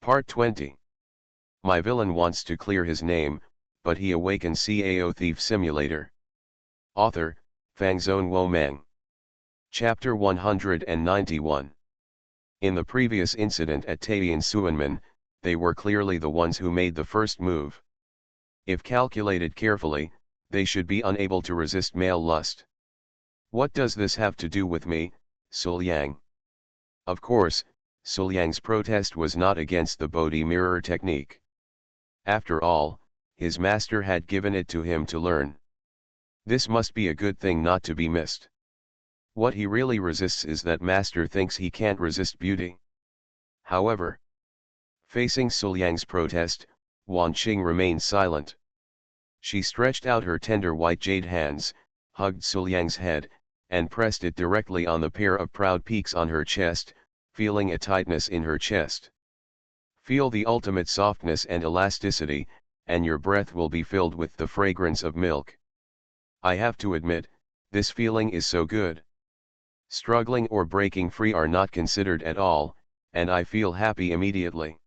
Part 20. My villain wants to clear his name, but he awakens. Cao Thief Simulator. Author, Fangzone Womang. Chapter 191. In the previous incident at Taiyan Suanman, they were clearly the ones who made the first move. If calculated carefully, they should be unable to resist male lust. What does this have to do with me, Suliang? Of course, Suliang's protest was not against the Bodhi mirror technique. After all, his master had given it to him to learn. This must be a good thing not to be missed. What he really resists is that master thinks he can't resist beauty. However, facing Suliang's protest, Wan Qing remained silent. She stretched out her tender white jade hands, hugged Suliang's head, and pressed it directly on the pair of proud peaks on her chest, feeling a tightness in her chest. Feel the ultimate softness and elasticity, and your breath will be filled with the fragrance of milk. I have to admit, this feeling is so good. Struggling or breaking free are not considered at all, and I feel happy immediately.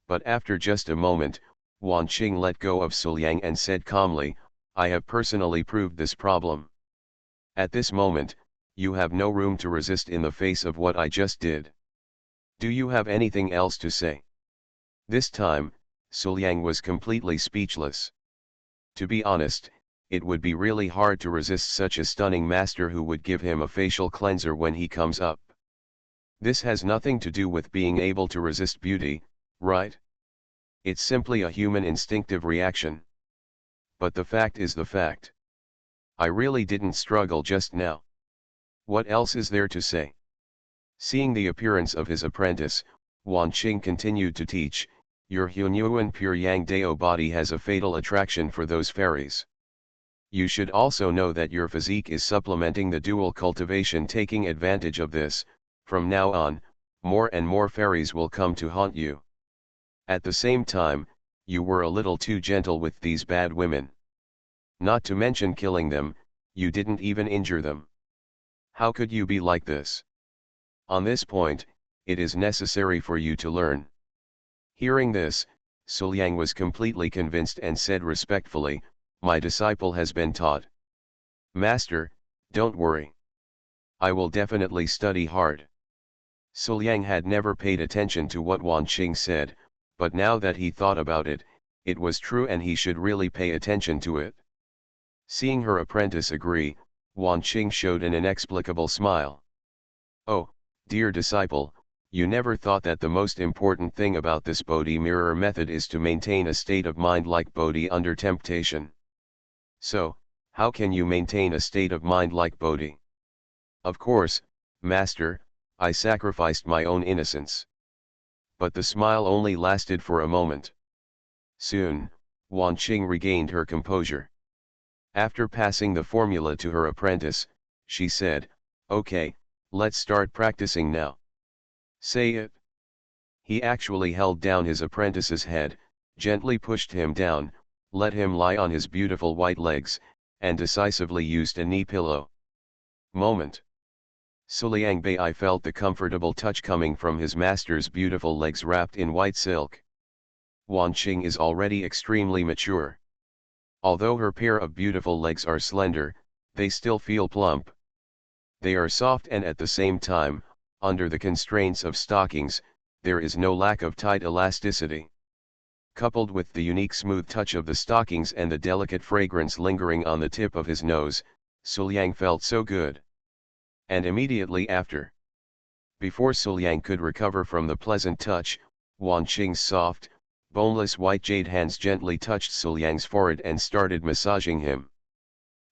But after just a moment, Wan Qing let go of Suliang and said calmly, I have personally proved this problem. At this moment, you have no room to resist in the face of what I just did. Do you have anything else to say? This time, Suliang was completely speechless. To be honest, it would be really hard to resist such a stunning master who would give him a facial cleanser when he comes up. This has nothing to do with being able to resist beauty, right? It's simply a human instinctive reaction. But the fact is the fact. I really didn't struggle just now. What else is there to say? Seeing the appearance of his apprentice, Wan Qing continued to teach, your Hunyuan pure Yang Dao body has a fatal attraction for those fairies. You should also know that your physique is supplementing the dual cultivation. Taking advantage of this, from now on, more and more fairies will come to haunt you. At the same time, you were a little too gentle with these bad women. Not to mention killing them, you didn't even injure them. How could you be like this? On this point, it is necessary for you to learn. Hearing this, Suliang was completely convinced and said respectfully, my disciple has been taught. Master, don't worry. I will definitely study hard. Suliang had never paid attention to what Wan Qing said, but now that he thought about it, it was true and he should really pay attention to it. Seeing her apprentice agree, Wan Qing showed an inexplicable smile. Oh, dear disciple, you never thought that the most important thing about this Bodhi mirror method is to maintain a state of mind like Bodhi under temptation. So, how can you maintain a state of mind like Bodhi? Of course, Master, I sacrificed my own innocence. But the smile only lasted for a moment. Soon, Wan Qing regained her composure. After passing the formula to her apprentice, she said, okay, let's start practicing now. Say it. He actually held down his apprentice's head, gently pushed him down, let him lie on his beautiful white legs, and decisively used a knee pillow. Moment. Suliang Bai felt the comfortable touch coming from his master's beautiful legs wrapped in white silk. Wan Qing is already extremely mature. Although her pair of beautiful legs are slender, they still feel plump. They are soft and at the same time, under the constraints of stockings, there is no lack of tight elasticity. Coupled with the unique smooth touch of the stockings and the delicate fragrance lingering on the tip of his nose, Suliang felt so good. And immediately after, before Suliang could recover from the pleasant touch, Wan Qing's soft, boneless white jade hands gently touched Suliang's forehead and started massaging him.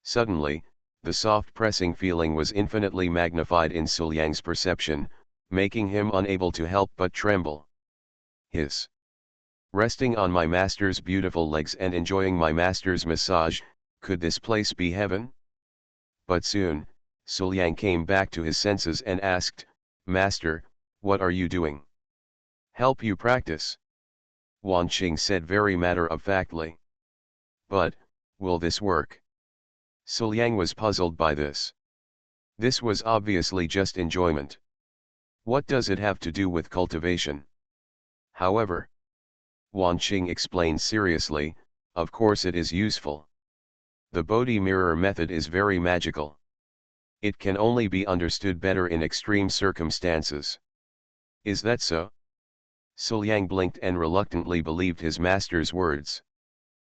Suddenly, the soft pressing feeling was infinitely magnified in Suliang's perception, making him unable to help but tremble. Hiss. Resting on my master's beautiful legs and enjoying my master's massage, could this place be heaven? But soon, Suliang came back to his senses and asked, Master, what are you doing? Help you practice. Wan Qing said very matter-of-factly. But, will this work? Suliang was puzzled by this. This was obviously just enjoyment. What does it have to do with cultivation? However, Wan Qing explained seriously, of course it is useful. The Bodhi mirror method is very magical. It can only be understood better in extreme circumstances. Is that so? Suliang blinked and reluctantly believed his master's words.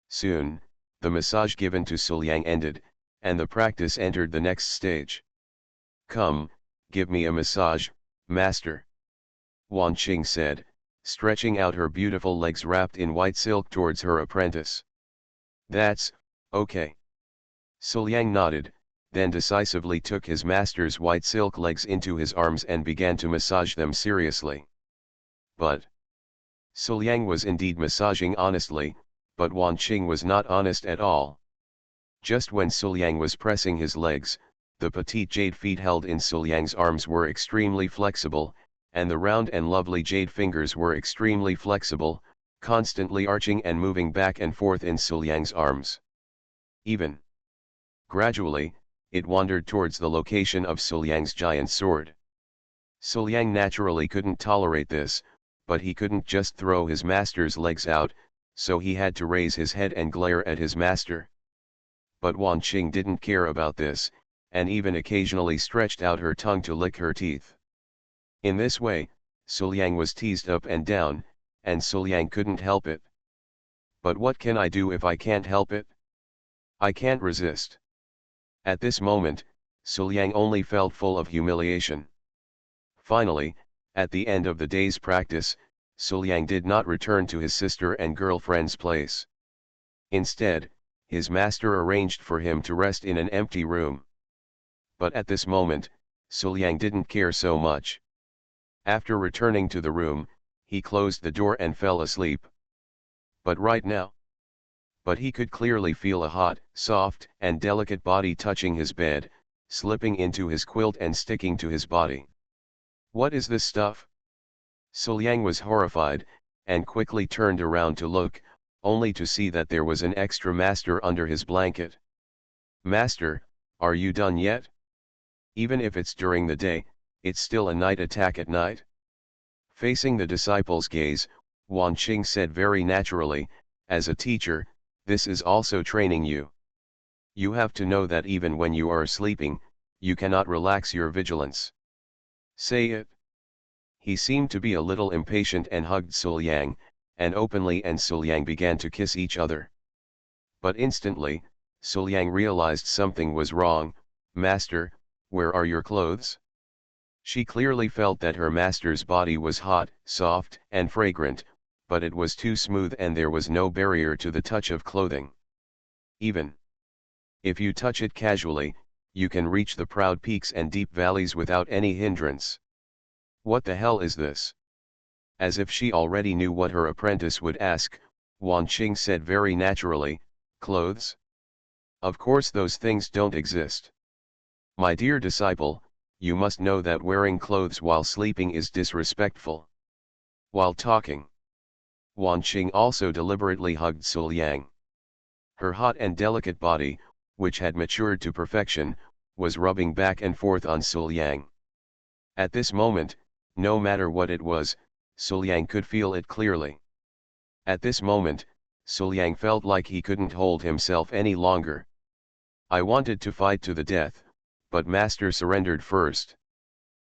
Soon, the massage given to Suliang ended, and the practice entered the next stage. Come, give me a massage, master. Wan Qing said, stretching out her beautiful legs wrapped in white silk towards her apprentice. That's okay. Suliang nodded, then decisively took his master's white silk legs into his arms and began to massage them seriously. But Suliang was indeed massaging honestly, but Wan Qing was not honest at all. Just when Suliang was pressing his legs, the petite jade feet held in Suliang's arms were extremely flexible, and the round and lovely jade fingers were extremely flexible, constantly arching and moving back and forth in Suliang's arms. Even gradually, it wandered towards the location of Suliang's giant sword. Suliang naturally couldn't tolerate this, but he couldn't just throw his master's legs out, so he had to raise his head and glare at his master. But Wan Qing didn't care about this, and even occasionally stretched out her tongue to lick her teeth. In this way, Suliang was teased up and down, and Suliang couldn't help it. But what can I do if I can't help it? I can't resist. At this moment, Suliang only felt full of humiliation. Finally, at the end of the day's practice, Suliang did not return to his sister and girlfriend's place. Instead, his master arranged for him to rest in an empty room. But at this moment, Suliang didn't care so much. After returning to the room, he closed the door and fell asleep. But he could clearly feel a hot, soft, and delicate body touching his bed, slipping into his quilt and sticking to his body. What is this stuff? Suliang was horrified, and quickly turned around to look, only to see that there was an extra master under his blanket. Master, are you done yet? Even if it's during the day, it's still a night attack at night. Facing the disciple's gaze, Wan Qing said very naturally, as a teacher, this is also training you. You have to know that even when you are sleeping, you cannot relax your vigilance. Say it. He seemed to be a little impatient and hugged Suliang, and openly and Suliang began to kiss each other. But instantly, Suliang realized something was wrong. Master, where are your clothes? She clearly felt that her master's body was hot, soft, and fragrant, but it was too smooth and there was no barrier to the touch of clothing. Even if you touch it casually, you can reach the proud peaks and deep valleys without any hindrance. What the hell is this? As if she already knew what her apprentice would ask, Wan Qing said very naturally, clothes? Of course those things don't exist. My dear disciple, you must know that wearing clothes while sleeping is disrespectful. While talking, Wan Qing also deliberately hugged Suliang. Her hot and delicate body, which had matured to perfection, was rubbing back and forth on Suliang. At this moment, no matter what it was, Suliang could feel it clearly. At this moment, Suliang felt like he couldn't hold himself any longer. I wanted to fight to the death, but Master surrendered first.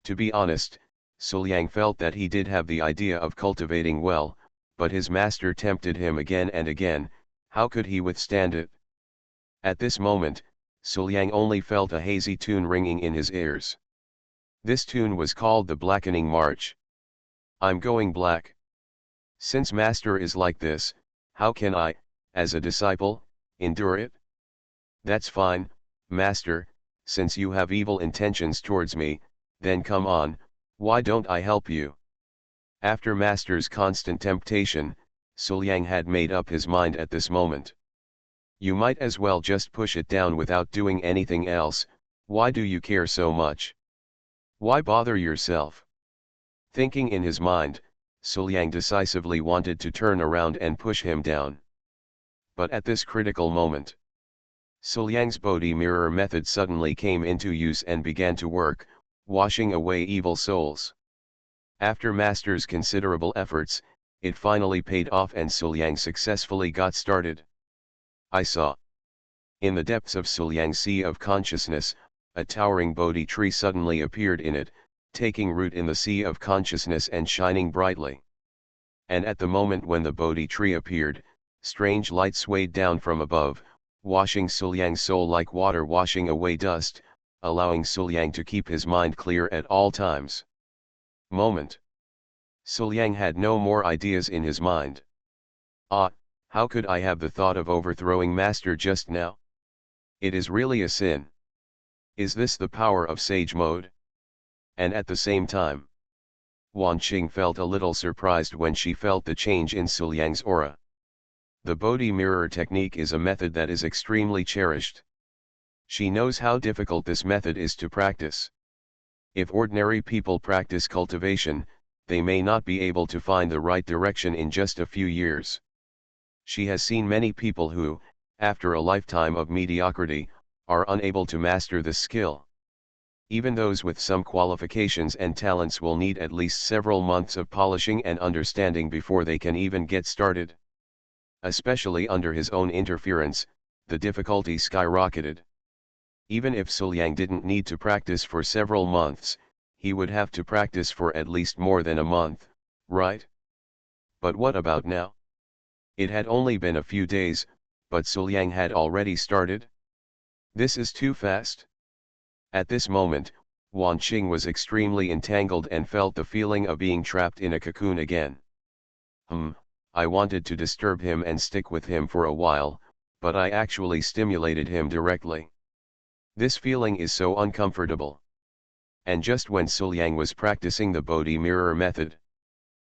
To be honest, Suliang felt that he did have the idea of cultivating well, but his master tempted him again and again. How could he withstand it? At this moment, Suliang only felt a hazy tune ringing in his ears. This tune was called the Blackening March. I'm going black. Since Master is like this, how can I, as a disciple, endure it? That's fine, Master, since you have evil intentions towards me, then come on, why don't I help you? After Master's constant temptation, Suliang had made up his mind at this moment. You might as well just push it down without doing anything else. Why do you care so much? Why bother yourself? Thinking in his mind, Suliang decisively wanted to turn around and push him down. But at this critical moment, Suliang's Bodhi mirror method suddenly came into use and began to work, washing away evil souls. After Master's considerable efforts, it finally paid off and Suliang successfully got started. I saw. In the depths of Suliang's sea of consciousness, a towering Bodhi tree suddenly appeared in it, taking root in the sea of consciousness and shining brightly. And at the moment when the Bodhi tree appeared, strange light swayed down from above, washing Suliang's soul like water washing away dust, allowing Suliang to keep his mind clear at all times. Moment. Suliang had no more ideas in his mind. Ah, how could I have the thought of overthrowing Master just now? It is really a sin. Is this the power of sage mode? And at the same time, Wan Qing felt a little surprised when she felt the change in Suliang's aura. The Bodhi mirror technique is a method that is extremely cherished. She knows how difficult this method is to practice. If ordinary people practice cultivation, they may not be able to find the right direction in just a few years. She has seen many people who, after a lifetime of mediocrity, are unable to master this skill. Even those with some qualifications and talents will need at least several months of polishing and understanding before they can even get started. Especially under his own interference, the difficulty skyrocketed. Even if Suliang didn't need to practice for several months, he would have to practice for at least more than a month, right? But what about now? It had only been a few days, but Suliang had already started? This is too fast. At this moment, Wan Qing was extremely entangled and felt the feeling of being trapped in a cocoon again. I wanted to disturb him and stick with him for a while, but I actually stimulated him directly. This feeling is so uncomfortable. And just when Suliang was practicing the Bodhi mirror method,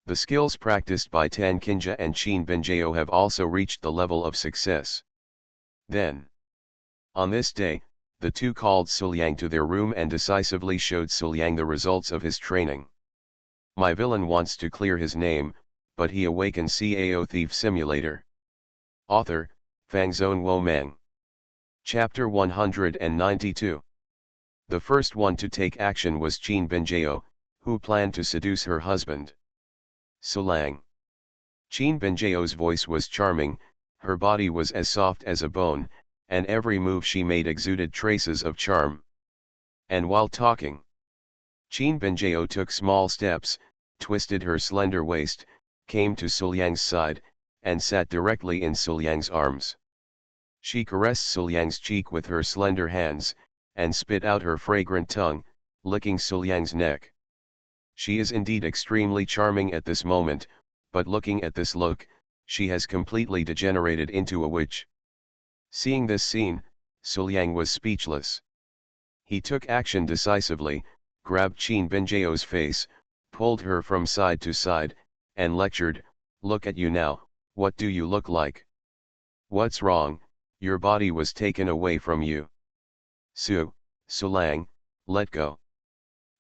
the skills practiced by Tan Kinja and Qin Benjao have also reached the level of success. Then, on this day, the two called Suliang to their room and decisively showed Suliang the results of his training. My villain wants to clear his name, but he awakens Cao Thief Simulator. Author, Fangzone Wo Meng. Chapter 192. The first one to take action was Qin Benjao, who planned to seduce her husband. Suliang. Qin Benjao's voice was charming, her body was as soft as a bone, and every move she made exuded traces of charm. And while talking, Qin Benjao took small steps, twisted her slender waist, came to Suliang's side, and sat directly in Suliang's arms. She caressed Suliang's cheek with her slender hands, and spit out her fragrant tongue, licking Suliang's neck. She is indeed extremely charming at this moment, but looking at this look, she has completely degenerated into a witch. Seeing this scene, Suliang was speechless. He took action decisively, grabbed Qin Benjao's face, pulled her from side to side, and lectured, "Look at you now, what do you look like? What's wrong? Your body was taken away from you. Suliang, let go."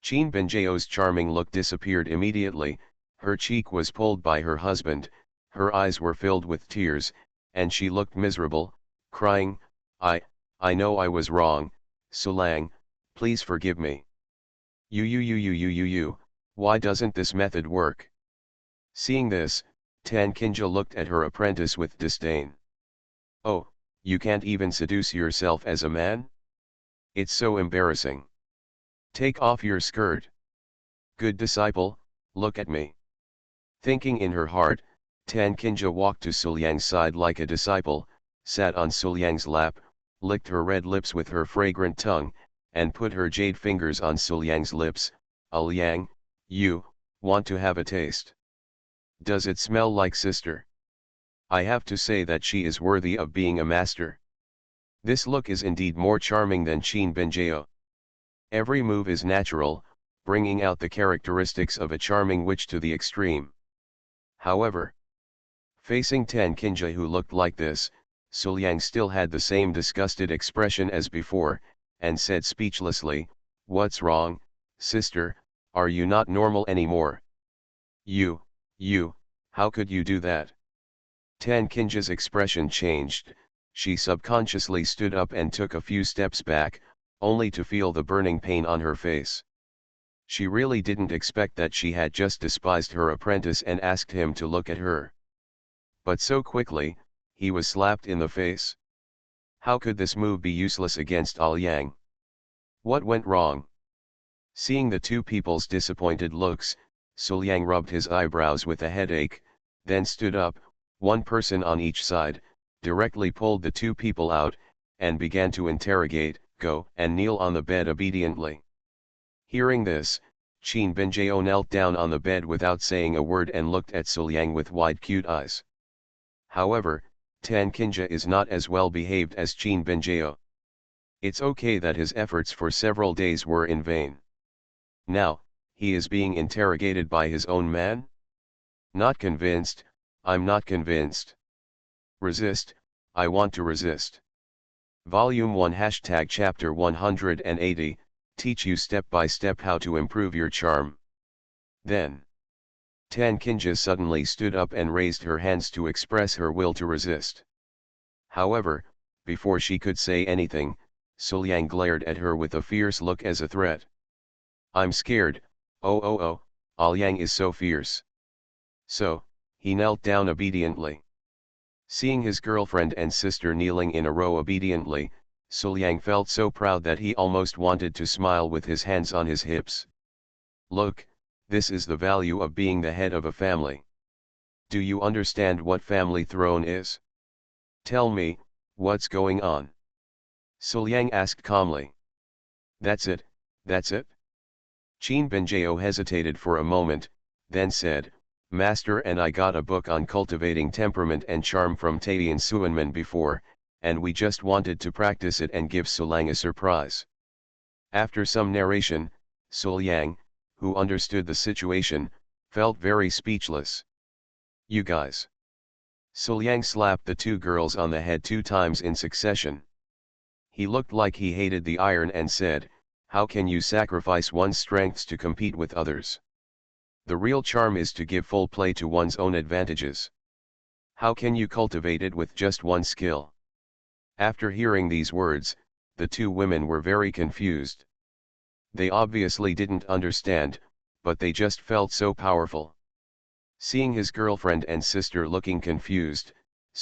Qin Benjao's charming look disappeared immediately, her cheek was pulled by her husband, her eyes were filled with tears, and she looked miserable, crying, I know I was wrong, Suliang, please forgive me. Why doesn't this method work? Seeing this, Tan Kinja looked at her apprentice with disdain. Oh, you can't even seduce yourself as a man? It's so embarrassing. Take off your skirt. Good disciple, look at me. Thinking in her heart, Tan Kinja walked to Suliang's side like a disciple, sat on Suliang's lap, licked her red lips with her fragrant tongue, and put her jade fingers on Suliang's lips. Liang, you want to have a taste? Does it smell like sister? I have to say that she is worthy of being a master. This look is indeed more charming than Qin Benjao. Every move is natural, bringing out the characteristics of a charming witch to the extreme. However, facing Tan Kinja who looked like this, Suliang still had the same disgusted expression as before, and said speechlessly, "What's wrong, sister, are you not normal anymore? You, how could you do that?" Tan Kinja's expression changed, she subconsciously stood up and took a few steps back, only to feel the burning pain on her face. She really didn't expect that she had just despised her apprentice and asked him to look at her. But so quickly, he was slapped in the face. How could this move be useless against Yang? What went wrong? Seeing the two people's disappointed looks, Yang rubbed his eyebrows with a headache, then stood up, one person on each side, directly pulled the two people out, and began to interrogate, go and kneel on the bed obediently. Hearing this, Qin Benjao knelt down on the bed without saying a word and looked at Yang with wide cute eyes. However, Tan Kinja is not as well behaved as Qin Benjao. It's okay that his efforts for several days were in vain. Now, he is being interrogated by his own man? Not convinced, I'm not convinced. Resist, I want to resist. Volume 1 # Chapter 180, teach you step by step how to improve your charm. Then, Tan Kinja suddenly stood up and raised her hands to express her will to resist. However, before she could say anything, Yang glared at her with a fierce look as a threat. I'm scared, oh, Yang is so fierce. So, he knelt down obediently. Seeing his girlfriend and sister kneeling in a row obediently, Yang felt so proud that he almost wanted to smile with his hands on his hips. Look, this is the value of being the head of a family. Do you understand what family throne is? Tell me, what's going on? Yang asked calmly. That's it, that's it? Qin Benjao hesitated for a moment, then said, Master, and I got a book on cultivating temperament and charm from Taiyan Suanman before, and we just wanted to practice it and give Sulang a surprise. After some narration, Yang, who understood the situation, felt very speechless. You guys. Yang slapped the two girls on the head 2 times in succession. He looked like he hated the iron and said, how can you sacrifice one's strengths to compete with others? The real charm is to give full play to one's own advantages. How can you cultivate it with just one skill? After hearing these words, the two women were very confused. They obviously didn't understand, but they just felt so powerful. Seeing his girlfriend and sister looking confused,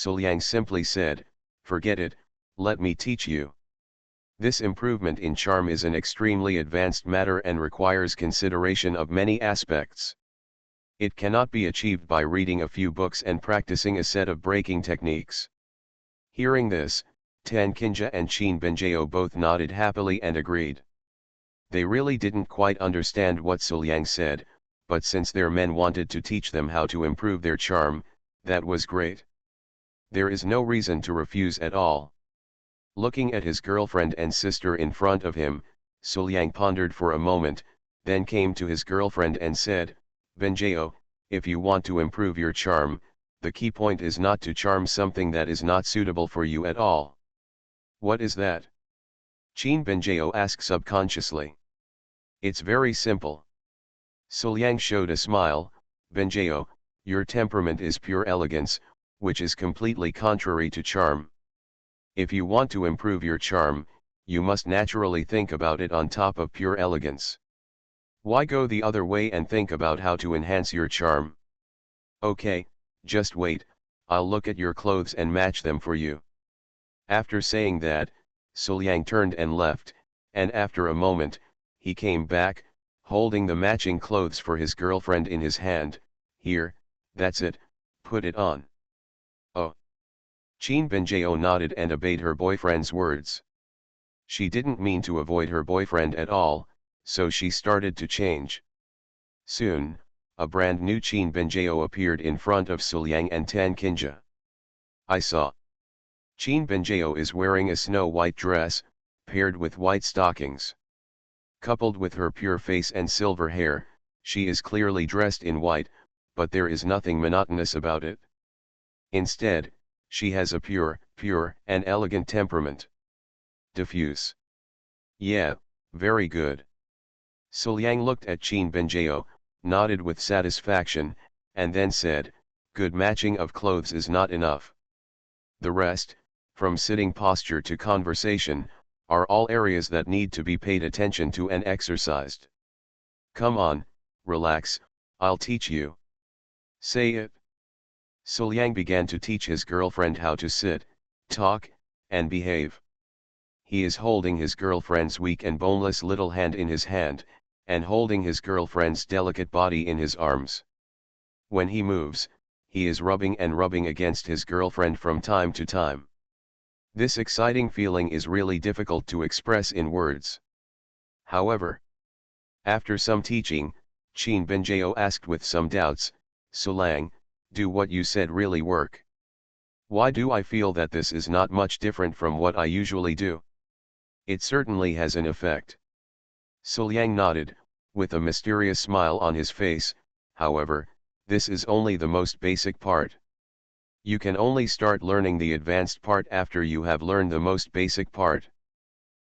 Yang simply said, forget it, let me teach you. This improvement in charm is an extremely advanced matter and requires consideration of many aspects. It cannot be achieved by reading a few books and practicing a set of breaking techniques. Hearing this, Tan Kinja and Qin Benjao both nodded happily and agreed. They really didn't quite understand what Yang said, but since their men wanted to teach them how to improve their charm, that was great. There is no reason to refuse at all. Looking at his girlfriend and sister in front of him, Yang pondered for a moment, then came to his girlfriend and said, Benjao, if you want to improve your charm, the key point is not to charm something that is not suitable for you at all. What is that? Qin Benjao asked subconsciously. It's very simple. Yang showed a smile, Benjao, your temperament is pure elegance, which is completely contrary to charm. If you want to improve your charm, you must naturally think about it on top of pure elegance. Why go the other way and think about how to enhance your charm? Okay, just wait, I'll look at your clothes and match them for you. After saying that, Yang turned and left, and after a moment, he came back, holding the matching clothes for his girlfriend in his hand. Here, that's it, put it on. Oh. Qin Benjao nodded and obeyed her boyfriend's words. She didn't mean to avoid her boyfriend at all, so she started to change. Soon, a brand new Qin Benjao appeared in front of Yang and Tan Kinja. I saw. Qin Benjao is wearing a snow-white dress, paired with white stockings. Coupled with her pure face and silver hair, she is clearly dressed in white, but there is nothing monotonous about it. Instead, she has a pure, and elegant temperament. Diffuse. Yeah, very good. Yang looked at Qin Benjao, nodded with satisfaction, and then said, good matching of clothes is not enough. The rest, from sitting posture to conversation, are all areas that need to be paid attention to and exercised. Come on, relax, I'll teach you. Say it. Suliang began to teach his girlfriend how to sit, talk, and behave. He is holding his girlfriend's weak and boneless little hand in his hand, and holding his girlfriend's delicate body in his arms. When he moves, he is rubbing and rubbing against his girlfriend from time to time. This exciting feeling is really difficult to express in words. However, after some teaching, Qin Benjio asked with some doubts, Sulang, do what you said really work? Why do I feel that this is not much different from what I usually do? It certainly has an effect. Suliang nodded, with a mysterious smile on his face. However, this is only the most basic part. You can only start learning the advanced part after you have learned the most basic part.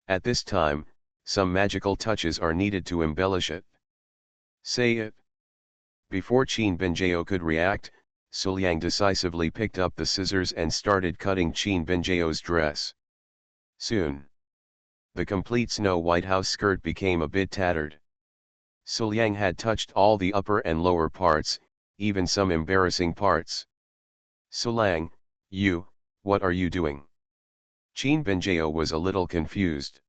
At this time, some magical touches are needed to embellish it. Say it. Before Qin Benjio could react, Suliang decisively picked up the scissors and started cutting Qin Benjio's dress. Soon, the complete snow-white house skirt became a bit tattered. Suliang had touched all the upper and lower parts, even some embarrassing parts. Sulang, what are you doing? Qin Benjio was a little confused.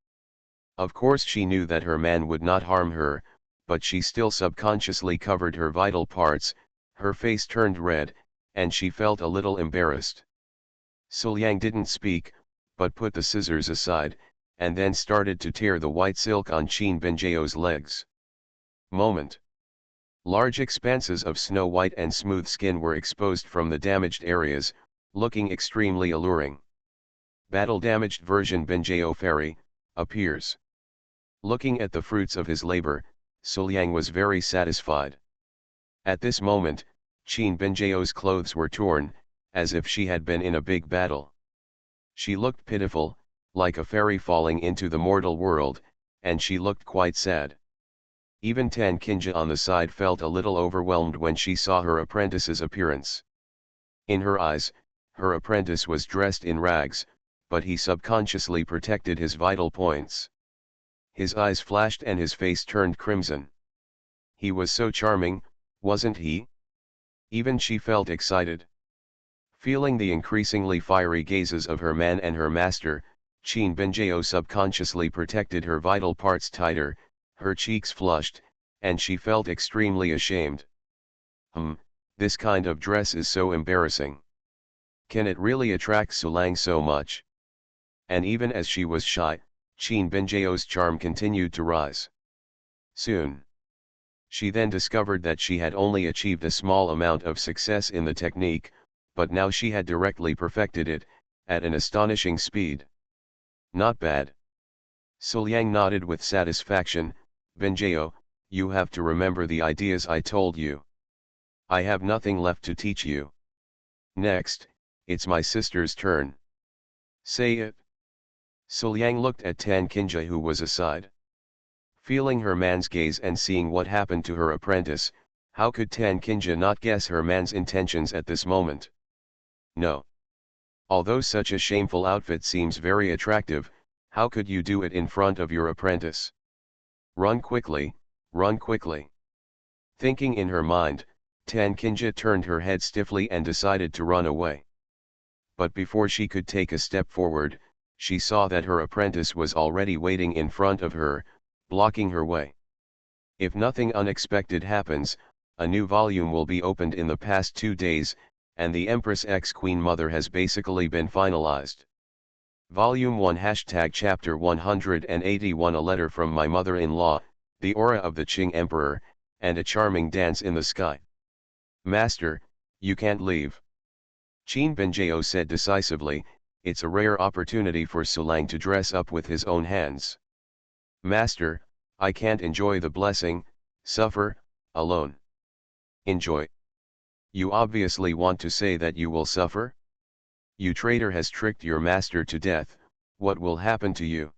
Of course she knew that her man would not harm her, but she still subconsciously covered her vital parts. Her face turned red, and she felt a little embarrassed. Suliang didn't speak, but put the scissors aside, and then started to tear the white silk on Qin Benjio's legs. Moment. Large expanses of snow-white and smooth skin were exposed from the damaged areas, looking extremely alluring. Battle-damaged version Benjio Fairy appears. Looking at the fruits of his labor, Suliang was very satisfied. At this moment, Qin Benjio's clothes were torn, as if she had been in a big battle. She looked pitiful, like a fairy falling into the mortal world, and she looked quite sad. Even Tan Kinja on the side felt a little overwhelmed when she saw her apprentice's appearance. In her eyes, her apprentice was dressed in rags, but he subconsciously protected his vital points. His eyes flashed and his face turned crimson. He was so charming, wasn't he? Even she felt excited. Feeling the increasingly fiery gazes of her man and her master, Qin Benjio subconsciously protected her vital parts tighter, her cheeks flushed, and she felt extremely ashamed. This kind of dress is so embarrassing. Can it really attract Sulang so much? And even as she was shy, Qin Benjio's charm continued to rise. Soon, she then discovered that she had only achieved a small amount of success in the technique, but now she had directly perfected it, at an astonishing speed. Not bad. Suliang nodded with satisfaction. Benjio, you have to remember the ideas I told you. I have nothing left to teach you. Next, it's my sister's turn. Say it. Suliang looked at Tan Kinja, who was aside. Feeling her man's gaze and seeing what happened to her apprentice, how could Tan Kinja not guess her man's intentions at this moment? No. Although such a shameful outfit seems very attractive, how could you do it in front of your apprentice? Run quickly, run quickly. Thinking in her mind, Tan Kinja turned her head stiffly and decided to run away. But before she could take a step forward, she saw that her apprentice was already waiting in front of her, blocking her way. If nothing unexpected happens, a new volume will be opened in the past 2 days, and the Empress X Queen Mother has basically been finalized. Volume 1 Chapter 181 A letter from my mother-in-law, the aura of the Qing Emperor, and a charming dance in the sky. Master, you can't leave. Qin Benjio said decisively. It's a rare opportunity for Sulang to dress up with his own hands. Master, I can't enjoy the blessing, suffer, alone. Enjoy. You obviously want to say that you will suffer? You traitor has tricked your master to death. What will happen to you?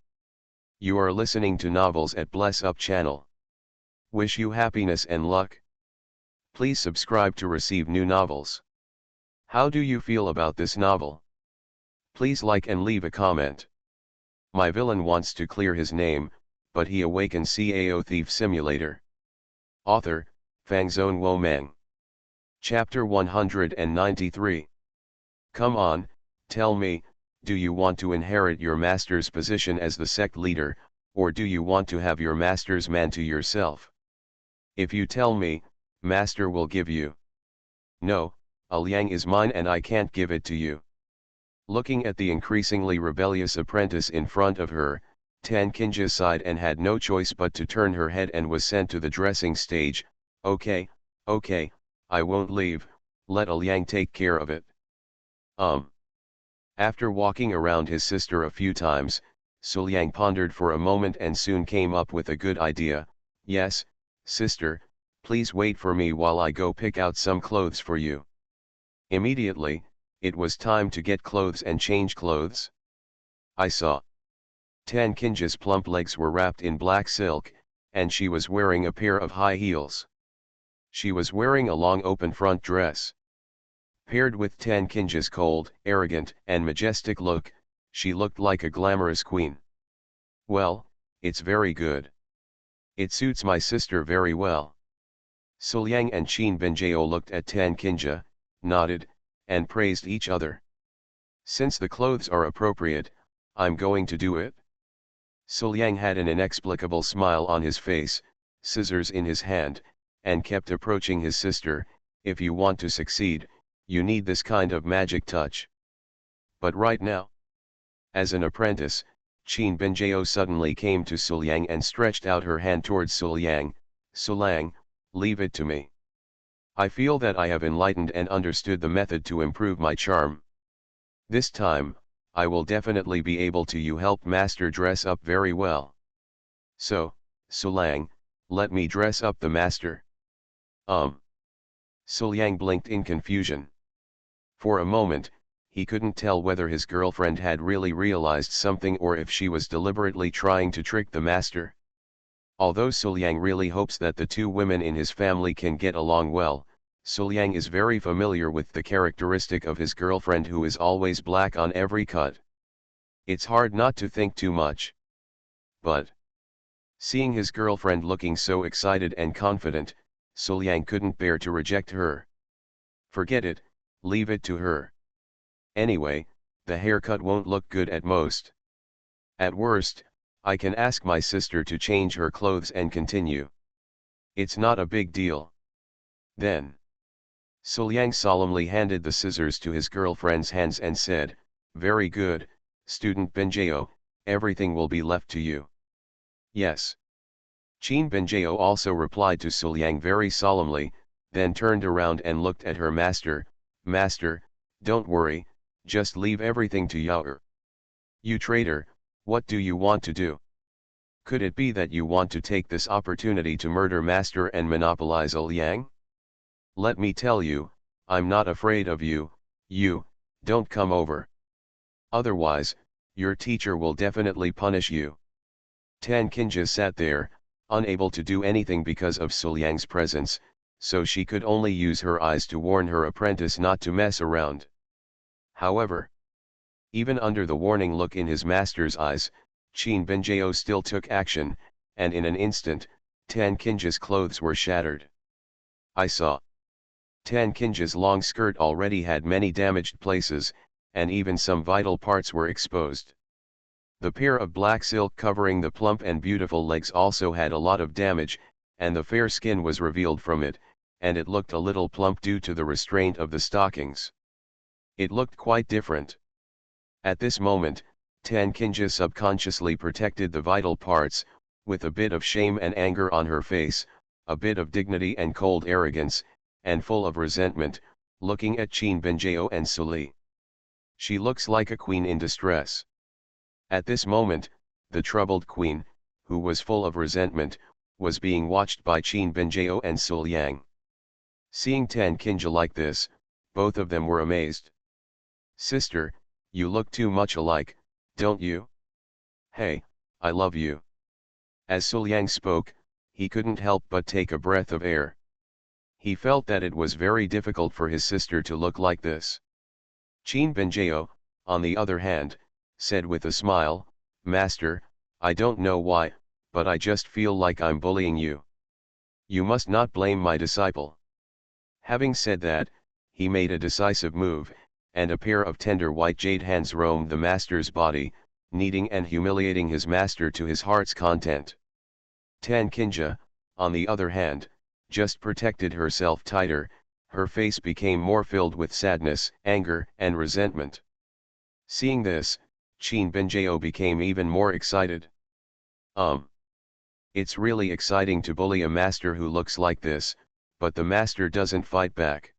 You are listening to novels at Bless Up channel. Wish you happiness and luck. Please subscribe to receive new novels. How do you feel about this novel? Please like and leave a comment. My villain wants to clear his name, but he awakens Cao Thief Simulator. Author, Fangzone Wo Meng. Chapter 193. Come on, tell me, do you want to inherit your master's position as the sect leader, or do you want to have your master's man to yourself? If you tell me, master will give you. No, Liang is mine and I can't give it to you. Looking at the increasingly rebellious apprentice in front of her, Tan Kinja sighed and had no choice but to turn her head and was sent to the dressing stage. Okay, I won't leave, let Liang take care of it. After walking around his sister a few times, Suliang pondered for a moment and soon came up with a good idea. Yes, sister, please wait for me while I go pick out some clothes for you. Immediately, it was time to get clothes and change clothes. I saw. Tan Kinja's plump legs were wrapped in black silk, and she was wearing a pair of high heels. She was wearing a long open front dress. Paired with Tan Kinja's cold, arrogant, and majestic look, she looked like a glamorous queen. Well, it's very good. It suits my sister very well. Suliang and Qin Benjao looked at Tan Kinja, nodded, and praised each other. Since the clothes are appropriate, I'm going to do it. Suliang had an inexplicable smile on his face, scissors in his hand, and kept approaching his sister. If you want to succeed, you need this kind of magic touch. But right now, as an apprentice, Qin Benjao suddenly came to Suliang and stretched out her hand towards Suliang. Suliang, leave it to me. I feel that I have enlightened and understood the method to improve my charm. This time, I will definitely be able to help master dress up very well. So, Suliang, let me dress up the master. Suliang blinked in confusion. For a moment, he couldn't tell whether his girlfriend had really realized something or if she was deliberately trying to trick the master. Although Suliang really hopes that the two women in his family can get along well, Suliang is very familiar with the characteristic of his girlfriend who is always black on every cut. It's hard not to think too much. But seeing his girlfriend looking so excited and confident, Suliang couldn't bear to reject her. Forget it, leave it to her. Anyway, the haircut won't look good at most. At worst, I can ask my sister to change her clothes and continue. It's not a big deal. Then, Suliang solemnly handed the scissors to his girlfriend's hands and said, very good, student Benjao, everything will be left to you. Yes. Qin Benjao also replied to Suliang very solemnly, then turned around and looked at her master. Master, don't worry, just leave everything to Yao. You traitor, what do you want to do? Could it be that you want to take this opportunity to murder master and monopolize Liang? Let me tell you, I'm not afraid of you, don't come over. Otherwise, your teacher will definitely punish you. Tan Kinja sat there, unable to do anything because of Suliang's presence, so she could only use her eyes to warn her apprentice not to mess around. However, even under the warning look in his master's eyes, Qin Benjao still took action, and in an instant, Tan Kinja's clothes were shattered. I saw. Tan Kinja's long skirt already had many damaged places, and even some vital parts were exposed. The pair of black silk covering the plump and beautiful legs also had a lot of damage, and the fair skin was revealed from it, and it looked a little plump due to the restraint of the stockings. It looked quite different. At this moment, Tan Kinja subconsciously protected the vital parts, with a bit of shame and anger on her face, a bit of dignity and cold arrogance, and full of resentment, looking at Qin Benjao and Suli. She looks like a queen in distress. At this moment, the troubled queen, who was full of resentment, was being watched by Qin Benjao and Suliang. Seeing Tan Kinja like this, both of them were amazed. Sister, you look too much alike, don't you? Hey, I love you. As Suliang spoke, he couldn't help but take a breath of air. He felt that it was very difficult for his sister to look like this. Qin Benjao, on the other hand, said with a smile, Master, I don't know why, but I just feel like I'm bullying you. You must not blame my disciple." Having said that, he made a decisive move, and a pair of tender white jade hands roamed the master's body, kneading and humiliating his master to his heart's content. Tan Kinja, on the other hand, just protected herself tighter. Her face became more filled with sadness, anger, and resentment. Seeing this, Qin Binjao became even more excited. It's really exciting to bully a master who looks like this, but the master doesn't fight back.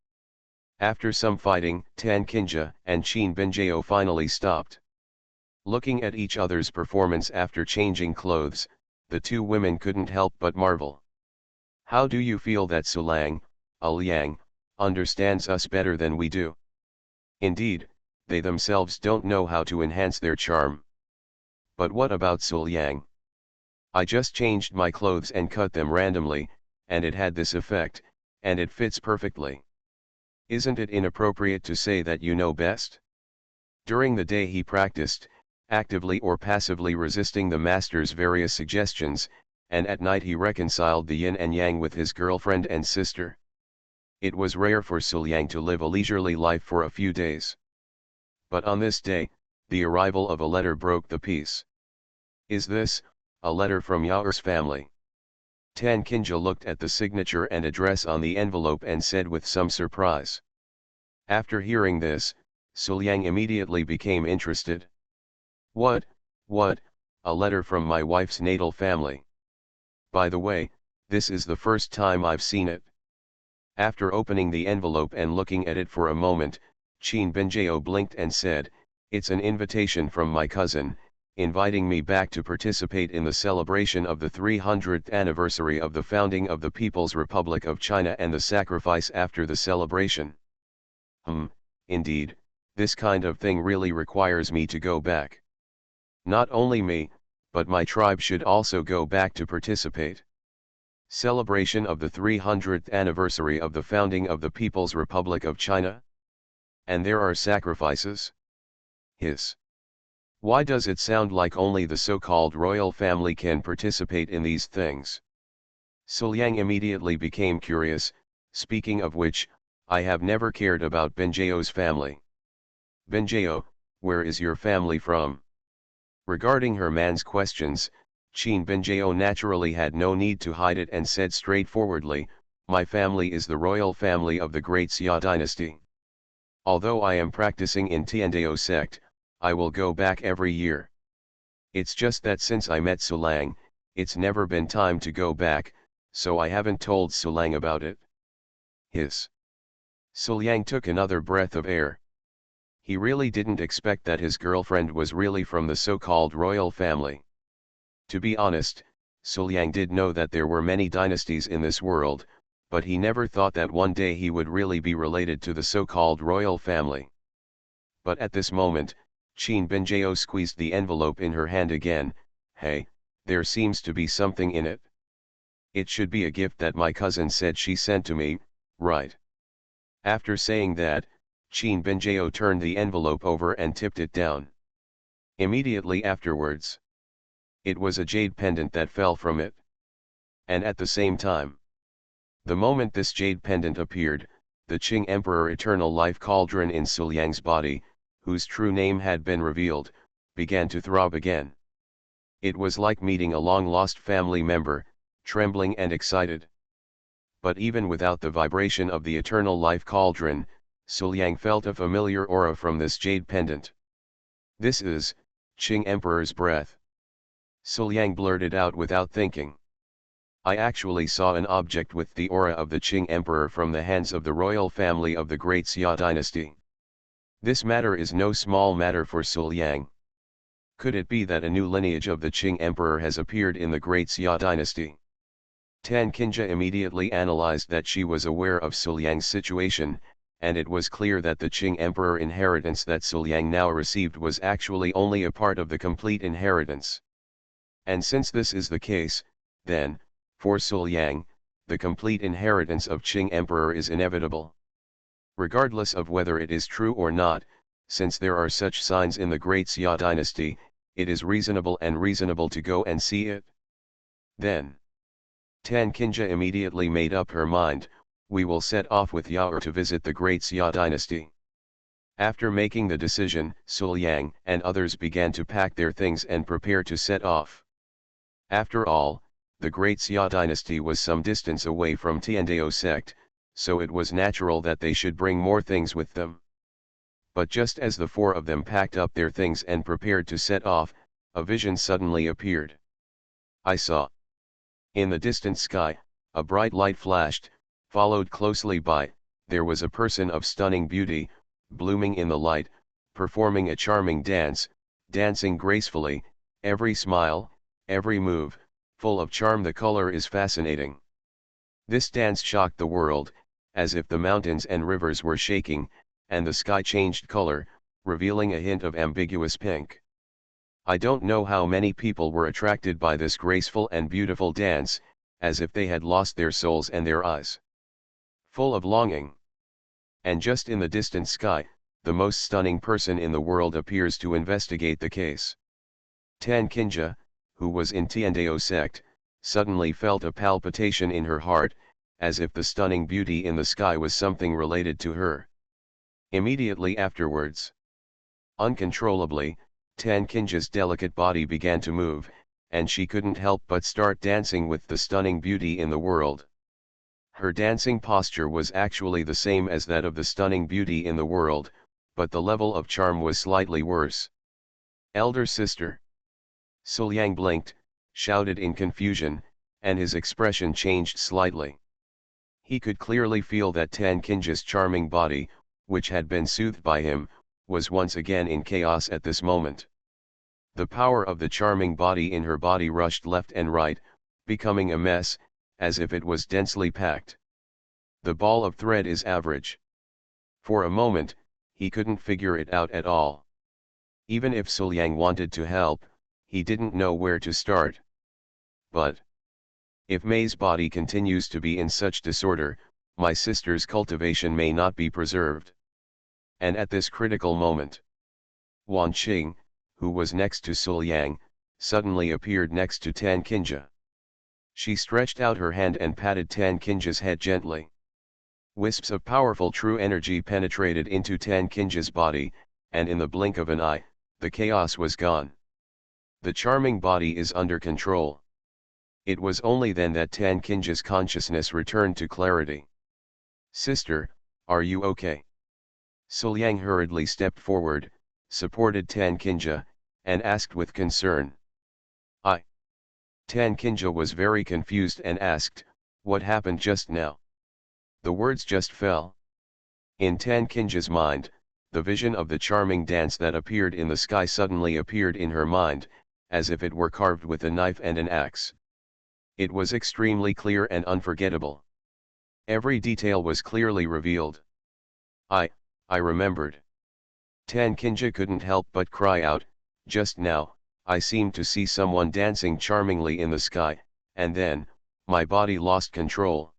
After some fighting, Tan Kinja and Qin Binjao finally stopped. Looking at each other's performance after changing clothes, the two women couldn't help but marvel. "How do you feel that Sulang, Liang, understands us better than we do? Indeed, they themselves don't know how to enhance their charm. But what about Suliang? I just changed my clothes and cut them randomly, and it had this effect, and it fits perfectly. Isn't it inappropriate to say that you know best?" During the day he practiced, actively or passively resisting the master's various suggestions, and at night he reconciled the yin and yang with his girlfriend and sister. It was rare for Suliang to live a leisurely life for a few days. But on this day, the arrival of a letter broke the peace. "Is this a letter from Yao's family?" Tan Kinja looked at the signature and address on the envelope and said with some surprise. After hearing this, Suliang immediately became interested. What, a letter from my wife's natal family. By the way, this is the first time I've seen it." After opening the envelope and looking at it for a moment, Qin Binjao blinked and said, "It's an invitation from my cousin, inviting me back to participate in the celebration of the 300th anniversary of the founding of the People's Republic of China and the sacrifice after the celebration." Indeed, this kind of thing really requires me to go back. Not only me, but my tribe should also go back to participate. Celebration of the 300th anniversary of the founding of the People's Republic of China? And there are sacrifices? Why does it sound like only the so-called royal family can participate in these things? Suliang immediately became curious. Speaking of which, I have never cared about Binjao's family. "Binjao, where is your family from?" Regarding her man's questions, Qin Binjao naturally had no need to hide it and said straightforwardly, "My family is the royal family of the Great Xia dynasty. Although I am practicing in Tiandao sect, I will go back every year. It's just that since I met Sulang, it's never been time to go back, so I haven't told Sulang about it." Suliang took another breath of air. He really didn't expect that his girlfriend was really from the so-called royal family. To be honest, Suliang did know that there were many dynasties in this world, but he never thought that one day he would really be related to the so-called royal family. But at this moment, Qin Binjao squeezed the envelope in her hand again. "Hey, there seems to be something in it. It should be a gift that my cousin said she sent to me, right?" After saying that, Qin Binjao turned the envelope over and tipped it down. Immediately afterwards, it was a jade pendant that fell from it. And at the same time, the moment this jade pendant appeared, the Qing Emperor Eternal Life Cauldron in Suliang's body, whose true name had been revealed, began to throb again. It was like meeting a long-lost family member, trembling and excited. But even without the vibration of the Eternal Life Cauldron, Suliang felt a familiar aura from this jade pendant. "This is Qing Emperor's breath." Suliang blurted out without thinking. "I actually saw an object with the aura of the Qing Emperor from the hands of the royal family of the Great Xia dynasty. This matter is no small matter for Suliang. Could it be that a new lineage of the Qing Emperor has appeared in the Great Xia dynasty?" Tan Kinja immediately analyzed that she was aware of Suliang's situation, and it was clear that the Qing Emperor inheritance that Suliang now received was actually only a part of the complete inheritance. And since this is the case, then, for Suliang, the complete inheritance of Qing Emperor is inevitable. Regardless of whether it is true or not, since there are such signs in the Great Xia dynasty, it is reasonable to go and see it. Then, Tan Kinja immediately made up her mind, we will set off with Yao to visit the great Xia dynasty. After making the decision, Sul Yang and others began to pack their things and prepare to set off. After all, the great Xia dynasty was some distance away from Tiandao sect, so it was natural that they should bring more things with them. But just as the four of them packed up their things and prepared to set off, a vision suddenly appeared. I saw. In the distant sky, a bright light flashed, followed closely by, there was a person of stunning beauty, blooming in the light, performing a charming dance, dancing gracefully, every smile, every move, full of charm. The color is fascinating. This dance shocked the world, as if the mountains and rivers were shaking, and the sky changed color, revealing a hint of ambiguous pink. I don't know how many people were attracted by this graceful and beautiful dance, as if they had lost their souls and their eyes full of longing. And just in the distant sky, the most stunning person in the world appears to investigate the case. Tan Kinja, who was in Tiandao sect, suddenly felt a palpitation in her heart, as if the stunning beauty in the sky was something related to her. Immediately afterwards, uncontrollably, Tan Kinja's delicate body began to move, and she couldn't help but start dancing with the stunning beauty in the world. Her dancing posture was actually the same as that of the stunning beauty in the world, but the level of charm was slightly worse. Elder sister. Sul Yang blinked, shouted in confusion, and his expression changed slightly. He could clearly feel that Tan Kinja's charming body, which had been soothed by him, was once again in chaos at this moment. The power of the charming body in her body rushed left and right, becoming a mess, as if it was densely packed. The ball of thread is average. For a moment, he couldn't figure it out at all. Even if Sul Yang wanted to help, he didn't know where to start. But if May's body continues to be in such disorder, my sister's cultivation may not be preserved. And at this critical moment, Wan Qing, who was next to Sul Yang, suddenly appeared next to Tan Kinja. She stretched out her hand and patted Tan Kinja's head gently. Wisps of powerful true energy penetrated into Tan Kinja's body, and in the blink of an eye, the chaos was gone. The charming body is under control. It was only then that Tan Kinja's consciousness returned to clarity. Sister, are you okay? Sul Yang hurriedly stepped forward, supported Tan Kinja, and asked with concern. Tan Kinja was very confused and asked, what happened just now? The words just fell. In Tan Kinja's mind, the vision of the charming dance that appeared in the sky suddenly appeared in her mind, as if it were carved with a knife and an axe. It was extremely clear and unforgettable. Every detail was clearly revealed. I remembered. Tan Kinja couldn't help but cry out, just now, I seemed to see someone dancing charmingly in the sky, and then, my body lost control.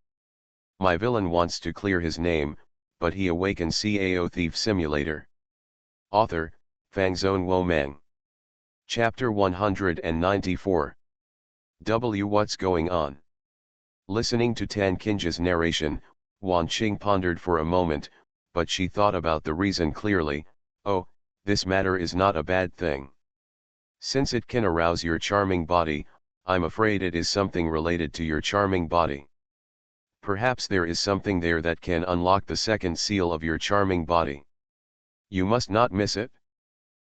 My villain wants to clear his name, but he awakens Cao Thief Simulator. Author, Fangzone Wo Meng. Chapter 194. What's going on? Listening to Tan Kinja's narration, Wan Qing pondered for a moment, but she thought about the reason clearly. Oh, this matter is not a bad thing. Since it can arouse your charming body, I'm afraid it is something related to your charming body. Perhaps there is something there that can unlock the second seal of your charming body. You must not miss it.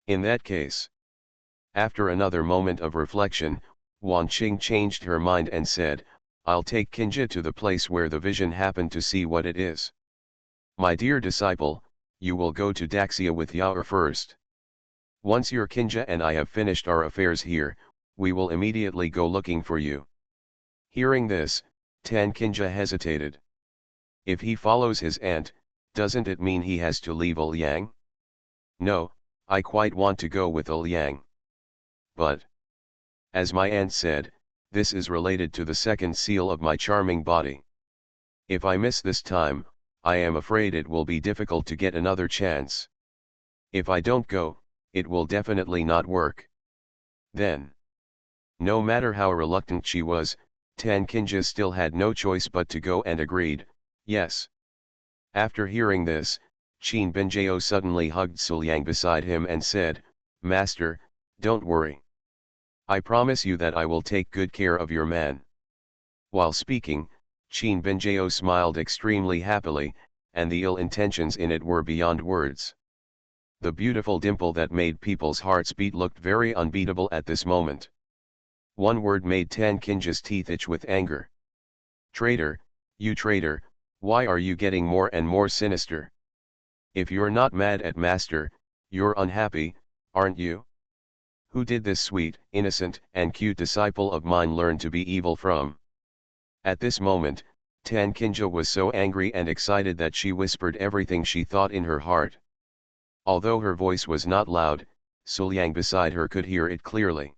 In that case. After another moment of reflection, Wan Qing changed her mind and said, I'll take Kinja to the place where the vision happened to see what it is. My dear disciple, you will go to Daxia with Yao first. Once your Kinja and I have finished our affairs here, we will immediately go looking for you. Hearing this, Tan Kinja hesitated. If he follows his aunt, doesn't it mean he has to leave Yang? No, I quite want to go with Yang. But, as my aunt said, this is related to the second seal of my charming body. If I miss this time, I am afraid it will be difficult to get another chance. If I don't go, it will definitely not work. Then, no matter how reluctant she was, Tan Kinja still had no choice but to go and agreed, yes. After hearing this, Qin Binjao suddenly hugged Suliang beside him and said, Master, don't worry. I promise you that I will take good care of your man. While speaking, Qin Binjao smiled extremely happily, and the ill intentions in it were beyond words. The beautiful dimple that made people's hearts beat looked very unbeatable at this moment. One word made Tan Kinja's teeth itch with anger. Traitor, you traitor, why are you getting more and more sinister? If you're not mad at master, you're unhappy, aren't you? Who did this sweet, innocent, and cute disciple of mine learn to be evil from? At this moment, Tan Kinja was so angry and excited that she whispered everything she thought in her heart. Although her voice was not loud, Suliang beside her could hear it clearly.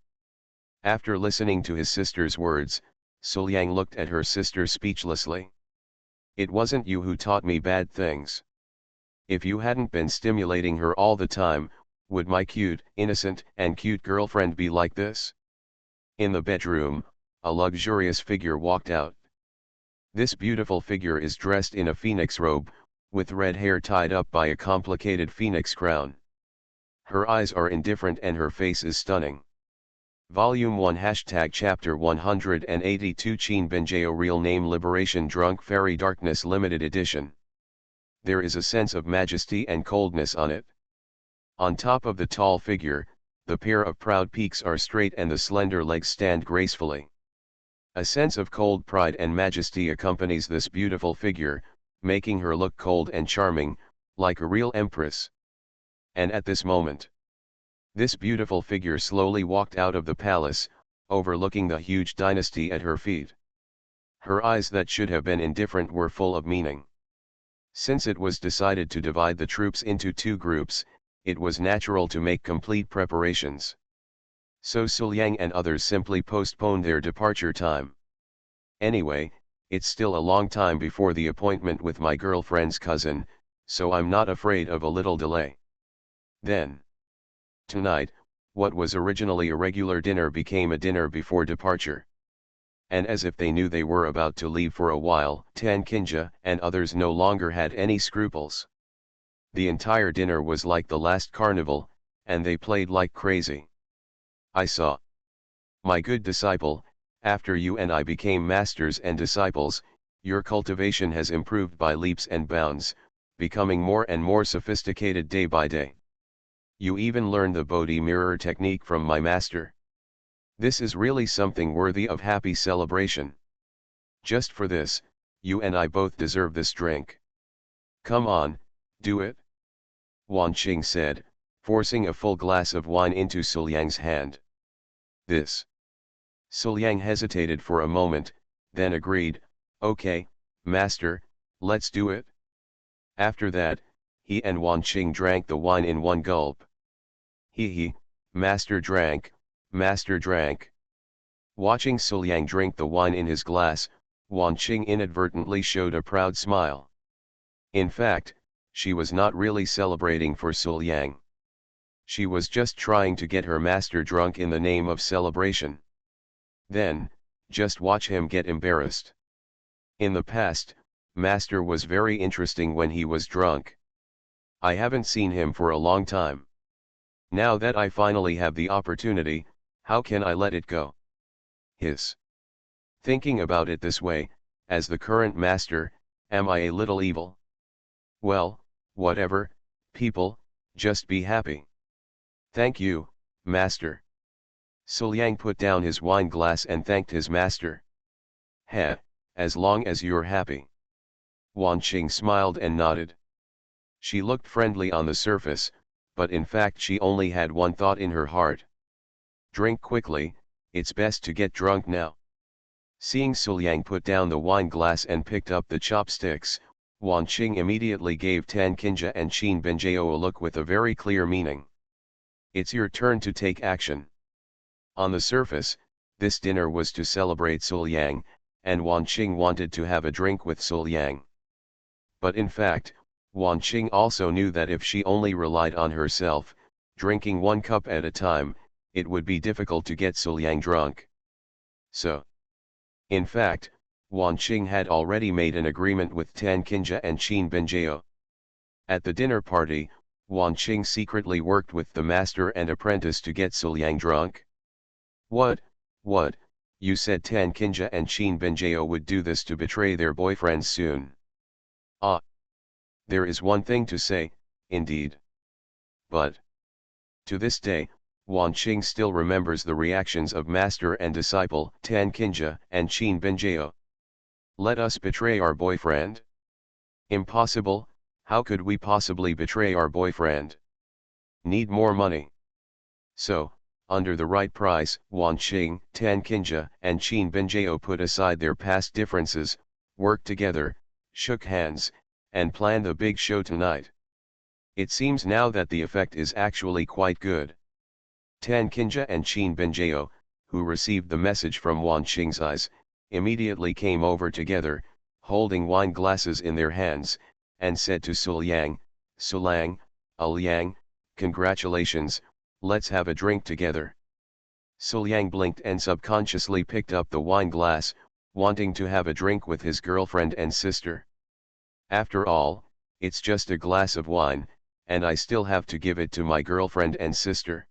After listening to his sister's words, Suliang looked at her sister speechlessly. It wasn't you who taught me bad things. If you hadn't been stimulating her all the time, would my cute, innocent, and cute girlfriend be like this? In the bedroom, a luxurious figure walked out. This beautiful figure is dressed in a phoenix robe, with red hair tied up by a complicated phoenix crown. Her eyes are indifferent and her face is stunning. Volume 1 # Chapter 182 Qin Binjao Real Name Liberation Drunk Fairy Darkness Limited Edition. There is a sense of majesty and coldness on it. On top of the tall figure, the pair of proud peaks are straight and the slender legs stand gracefully. A sense of cold pride and majesty accompanies this beautiful figure, making her look cold and charming, like a real empress. And at this moment, this beautiful figure slowly walked out of the palace, overlooking the huge dynasty at her feet. Her eyes that should have been indifferent were full of meaning. Since it was decided to divide the troops into two groups, it was natural to make complete preparations. So Suliang and others simply postponed their departure time. Anyway, it's still a long time before the appointment with my girlfriend's cousin, so I'm not afraid of a little delay. Then, tonight, what was originally a regular dinner became a dinner before departure. And as if they knew they were about to leave for a while, Tan Kinja and others no longer had any scruples. The entire dinner was like the last carnival, and they played like crazy. I saw. My good disciple, after you and I became masters and disciples, your cultivation has improved by leaps and bounds, becoming more and more sophisticated day by day. You even learned the Bodhi mirror technique from my master. This is really something worthy of happy celebration. Just for this, you and I both deserve this drink. Come on, do it. Wan Qing said, forcing a full glass of wine into Suliang's hand. This. Suliang hesitated for a moment, then agreed, okay, master, let's do it. After that, he and Wan Qing drank the wine in one gulp. He, master drank, master drank. Watching Suliang drink the wine in his glass, Wan Qing inadvertently showed a proud smile. In fact, she was not really celebrating for Suliang. She was just trying to get her master drunk in the name of celebration. Then, just watch him get embarrassed. In the past, master was very interesting when he was drunk. I haven't seen him for a long time. Now that I finally have the opportunity, how can I let it go? Hiss. Thinking about it this way, as the current master, am I a little evil? Well, whatever, people, just be happy. Thank you, master. Suliang put down his wine glass and thanked his master. Heh, as long as you're happy. Wan Qing smiled and nodded. She looked friendly on the surface, but in fact she only had one thought in her heart. Drink quickly, it's best to get drunk now. Seeing Suliang put down the wine glass and picked up the chopsticks, Wan Qing immediately gave Tan Kinja and Qin Binjao a look with a very clear meaning. It's your turn to take action. On the surface, this dinner was to celebrate Suliang, and Wan Qing wanted to have a drink with Suliang. But in fact, Wan Qing also knew that if she only relied on herself, drinking one cup at a time, it would be difficult to get Suliang drunk. So, In fact, Wan Qing had already made an agreement with Tan Kinja and Qin Benjao. At the dinner party, Wan Qing secretly worked with the master and apprentice to get Suliang drunk. What, you said Tan Kinja and Qin Benjao would do this to betray their boyfriends soon. Ah. There is one thing to say, indeed. But to this day, Wan Qing still remembers the reactions of master and disciple Tan Kinja and Qin Benjao. Let us betray our boyfriend? Impossible, how could we possibly betray our boyfriend? Need more money. So, under the right price, Wan Qing, Tan Kinja and Qin Benjao put aside their past differences, worked together, shook hands, and planned a big show tonight. It seems now that the effect is actually quite good. Tan Kinja and Qin Benjao, who received the message from Wan Qing's eyes, immediately came over together, holding wine glasses in their hands, and said to Suliang, Sulang, Liang, congratulations, let's have a drink together. Suliang blinked and subconsciously picked up the wine glass, wanting to have a drink with his girlfriend and sister. After all, it's just a glass of wine, and I still have to give it to my girlfriend and sister.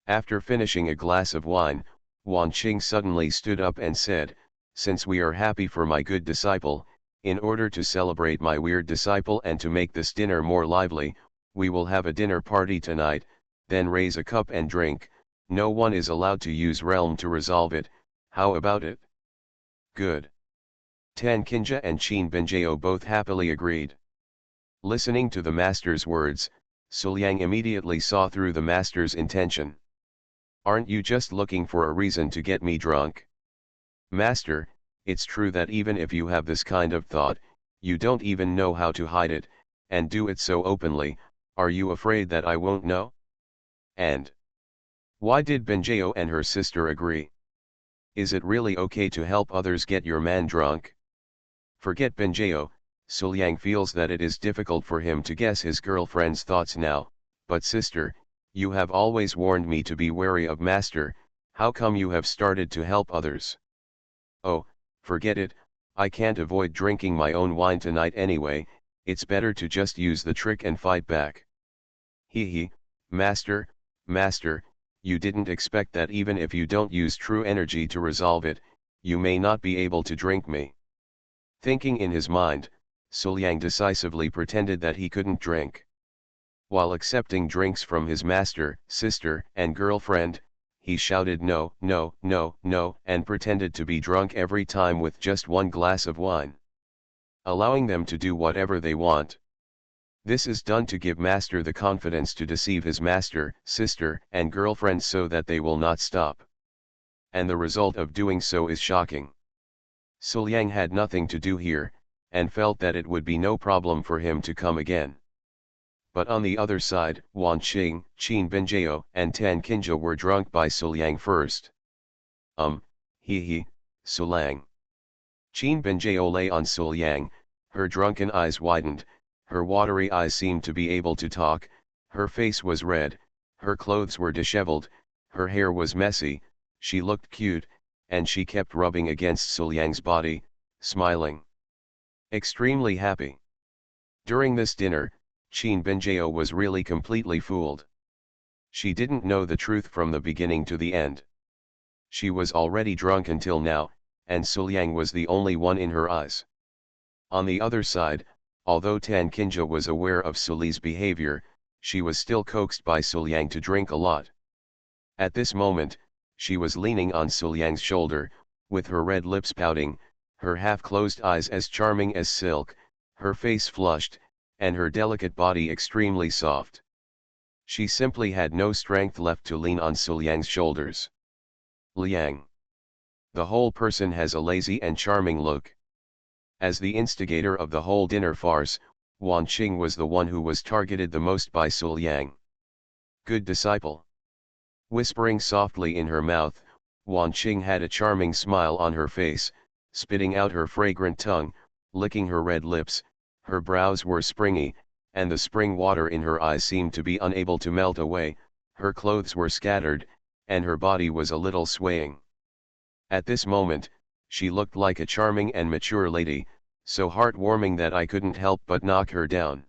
After finishing a glass of wine, Wan Qing suddenly stood up and said, since we are happy for my good disciple, in order to celebrate my weird disciple and to make this dinner more lively, we will have a dinner party tonight, then raise a cup and drink. No one is allowed to use realm to resolve it, how about it? Good. Tan Kinja and Qin Benjao both happily agreed. Listening to the master's words, Suliang immediately saw through the master's intention. Aren't you just looking for a reason to get me drunk? Master, it's true that even if you have this kind of thought, you don't even know how to hide it, and do it so openly. Are you afraid that I won't know? And why did Benjao and her sister agree? Is it really okay to help others get your man drunk? Forget Benjao, Suliang feels that it is difficult for him to guess his girlfriend's thoughts now, but sister, you have always warned me to be wary of master, how come you have started to help others? Oh, forget it, I can't avoid drinking my own wine tonight anyway, it's better to just use the trick and fight back. Hee, master, you didn't expect that even if you don't use true energy to resolve it, you may not be able to drink me. Thinking in his mind, Suliang decisively pretended that he couldn't drink. While accepting drinks from his master, sister, and girlfriend, he shouted no, and pretended to be drunk every time with just one glass of wine. Allowing them to do whatever they want. This is done to give master the confidence to deceive his master, sister, and girlfriend so that they will not stop. And the result of doing so is shocking. Suliang had nothing to do here, and felt that it would be no problem for him to come again. But on the other side, Wan Qing, Qin Benjao, and Tan Kinja were drunk by Suliang first. Sulang. Qin Benjao lay on Suliang, her drunken eyes widened, her watery eyes seemed to be able to talk, her face was red, her clothes were disheveled, her hair was messy, she looked cute, and she kept rubbing against Suliang's body, smiling. Extremely happy. During this dinner, Qin Benjao was really completely fooled. She didn't know the truth from the beginning to the end. She was already drunk until now, and Suliang was the only one in her eyes. On the other side, although Tan Kinja was aware of Suli's behavior, she was still coaxed by Suliang to drink a lot. At this moment, she was leaning on Suliang's shoulder, with her red lips pouting, her half-closed eyes as charming as silk, her face flushed, and her delicate body extremely soft. She simply had no strength left to lean on Suliang's shoulders. Liang. The whole person has a lazy and charming look. As the instigator of the whole dinner farce, Wan Qing was the one who was targeted the most by Suliang. Good disciple. Whispering softly in her mouth, Wan Qing had a charming smile on her face, spitting out her fragrant tongue, licking her red lips, her brows were springy, and the spring water in her eyes seemed to be unable to melt away, her clothes were scattered, and her body was a little swaying. At this moment, She looked like a charming and mature lady, so heartwarming that I couldn't help but knock her down.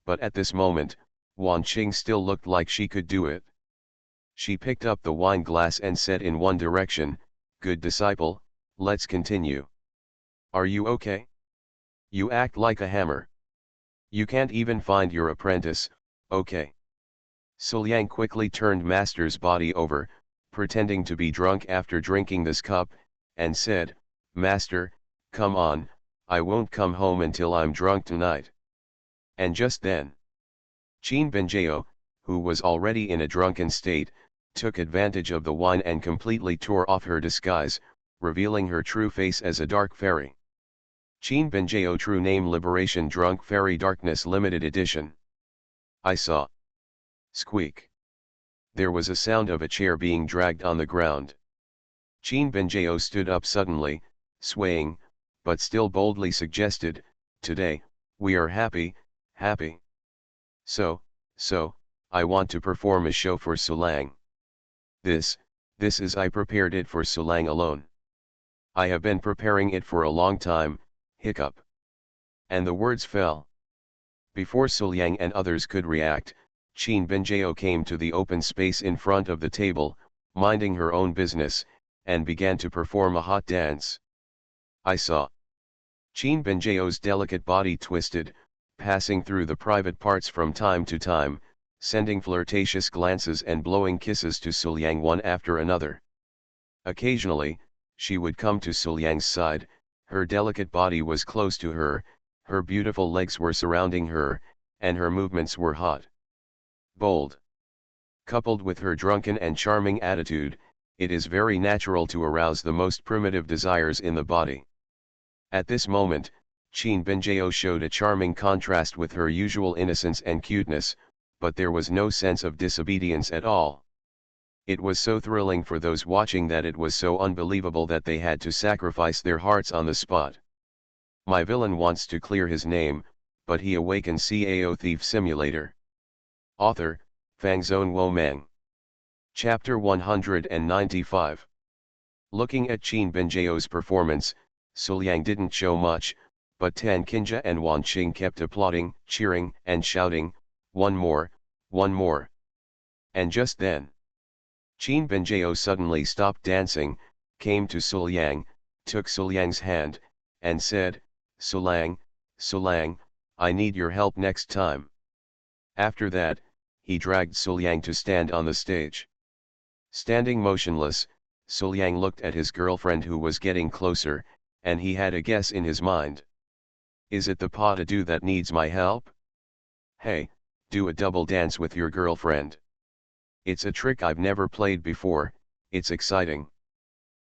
But at this moment, Wan Qing still looked like she could do it. She picked up the wine glass and said in one direction, "Good disciple, let's continue. Are you okay? You act like a hammer. You can't even find your apprentice, okay." Suliang quickly turned Master's body over, pretending to be drunk after drinking this cup, and said, "Master, come on, I won't come home until I'm drunk tonight." And just then, Qin Benjao, who was already in a drunken state, took advantage of the wine and completely tore off her disguise, revealing her true face as a dark fairy. Qin Benjao true name Liberation Drunk Fairy Darkness Limited Edition. I saw. Squeak. There was a sound of a chair being dragged on the ground. Qin Benjao stood up suddenly, swaying, but still boldly suggested, "Today, we are happy, happy. So, I want to perform a show for Sulang. This is I prepared it for Sulang alone. I have been preparing it for a long time," hiccup. And the words fell. Before Suliang and others could react, Qin Benjao came to the open space in front of the table, minding her own business, and began to perform a hot dance. I saw. Qin Benjao's delicate body twisted, passing through the private parts from time to time, sending flirtatious glances and blowing kisses to Suliang one after another. Occasionally, she would come to Suliang's side, her delicate body was close to her, her beautiful legs were surrounding her, and her movements were hot. Bold. Coupled with her drunken and charming attitude, it is very natural to arouse the most primitive desires in the body. At this moment, Qin Benjao showed a charming contrast with her usual innocence and cuteness, but there was no sense of disobedience at all. It was so thrilling for those watching that it was so unbelievable that they had to sacrifice their hearts on the spot. My villain wants to clear his name, but he awakens Cao Thief Simulator. Author, Fangzone Womeng. Chapter 195. Looking at Qin Benjao's performance, Suliang didn't show much, but Tan Qinja and Wan Qing kept applauding, cheering, and shouting, "One more, one more." And just then, Qin Benjao suddenly stopped dancing, came to Suliang, took Suliang's hand, and said, "Sulang, Sulang, I need your help next time." After that, he dragged Suliang to stand on the stage. Standing motionless, Suliang looked at his girlfriend who was getting closer, and he had a guess in his mind. Is it the pas de deux that needs my help? Hey, do a double dance with your girlfriend. It's a trick I've never played before, it's exciting.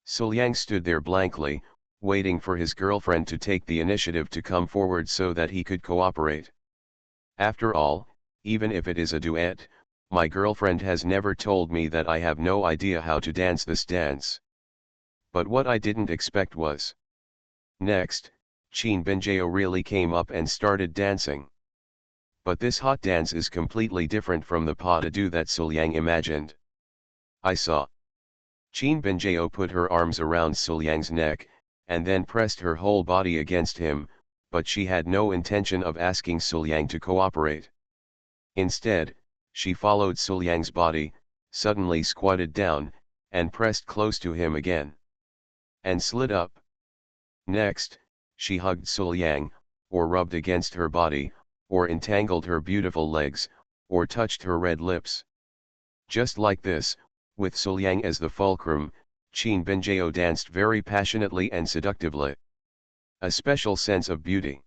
Suliang stood there blankly, waiting for his girlfriend to take the initiative to come forward so that he could cooperate. After all, even if it is a duet, my girlfriend has never told me that I have no idea how to dance this dance. But what I didn't expect was. Next, Qin Benjao really came up and started dancing. But this hot dance is completely different from the pas de deux that Suliang imagined. I saw. Qin Benjao put her arms around Suliang's neck, and then pressed her whole body against him, but she had no intention of asking Suliang to cooperate. Instead, she followed Suliang's body, suddenly squatted down, and pressed close to him again. And slid up. Next, she hugged Suliang, or rubbed against her body, or entangled her beautiful legs, or touched her red lips. Just like this, with Suliang as the fulcrum, Qin Benjao danced very passionately and seductively. A special sense of beauty.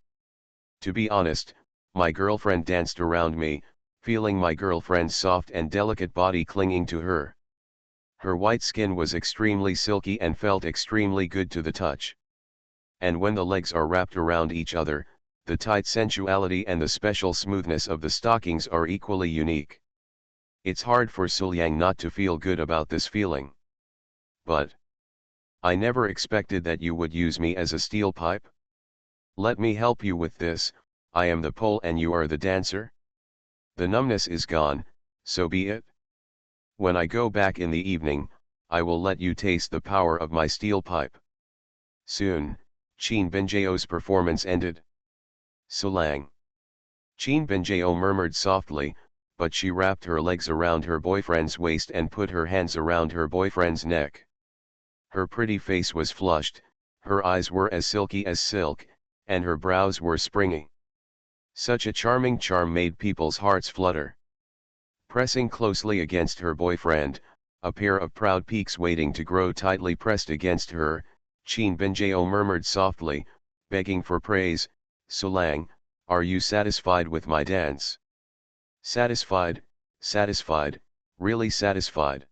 To be honest, my girlfriend danced around me, feeling my girlfriend's soft and delicate body clinging to her. Her white skin was extremely silky and felt extremely good to the touch. And when the legs are wrapped around each other, the tight sensuality and the special smoothness of the stockings are equally unique. It's hard for Suliang not to feel good about this feeling. But I never expected that you would use me as a steel pipe. Let me help you with this, I am the pole and you are the dancer. The numbness is gone, so be it. When I go back in the evening, I will let you taste the power of my steel pipe. Soon, Qin Binjao's performance ended. Sulang. Qin Binjao murmured softly, but she wrapped her legs around her boyfriend's waist and put her hands around her boyfriend's neck. Her pretty face was flushed, her eyes were as silky as silk, and her brows were springy. Such a charming charm made people's hearts flutter. Pressing closely against her boyfriend, a pair of proud peaks waiting to grow tightly pressed against her, Qin Binjao murmured softly, begging for praise, "Sulang, are you satisfied with my dance?" "Satisfied, satisfied, really satisfied."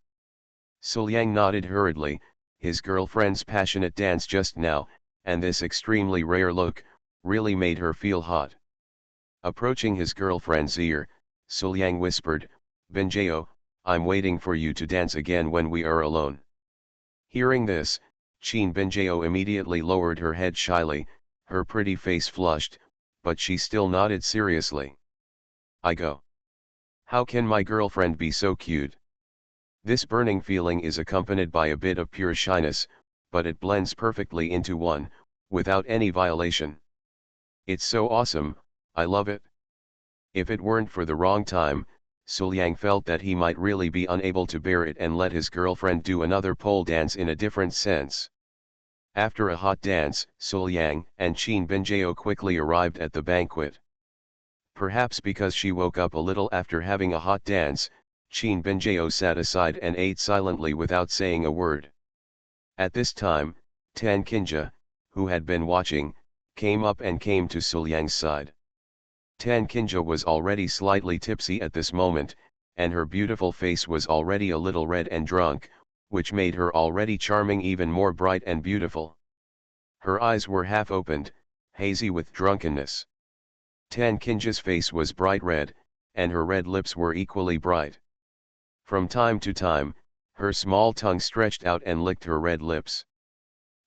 Sulang nodded hurriedly, his girlfriend's passionate dance just now, and this extremely rare look, really made her feel hot. Approaching his girlfriend's ear, Sulang whispered, "Binjao, I'm waiting for you to dance again when we are alone." Hearing this, Qin Binjao immediately lowered her head shyly, her pretty face flushed, but she still nodded seriously. "I go. How can my girlfriend be so cute?" This burning feeling is accompanied by a bit of pure shyness, but it blends perfectly into one, without any violation. It's so awesome, I love it. If it weren't for the wrong time, Sulang felt that he might really be unable to bear it and let his girlfriend do another pole dance in a different sense. After a hot dance, Sulang and Qin Binjao quickly arrived at the banquet. Perhaps because she woke up a little after having a hot dance, Qin Binjao sat aside and ate silently without saying a word. At this time, Tan Kinja, who had been watching, came up and came to Sulang's side. Tan Kinja was already slightly tipsy at this moment, and her beautiful face was already a little red and drunk, which made her already charming even more bright and beautiful. Her eyes were half opened, hazy with drunkenness. Tan Kinja's face was bright red, and her red lips were equally bright. From time to time, her small tongue stretched out and licked her red lips.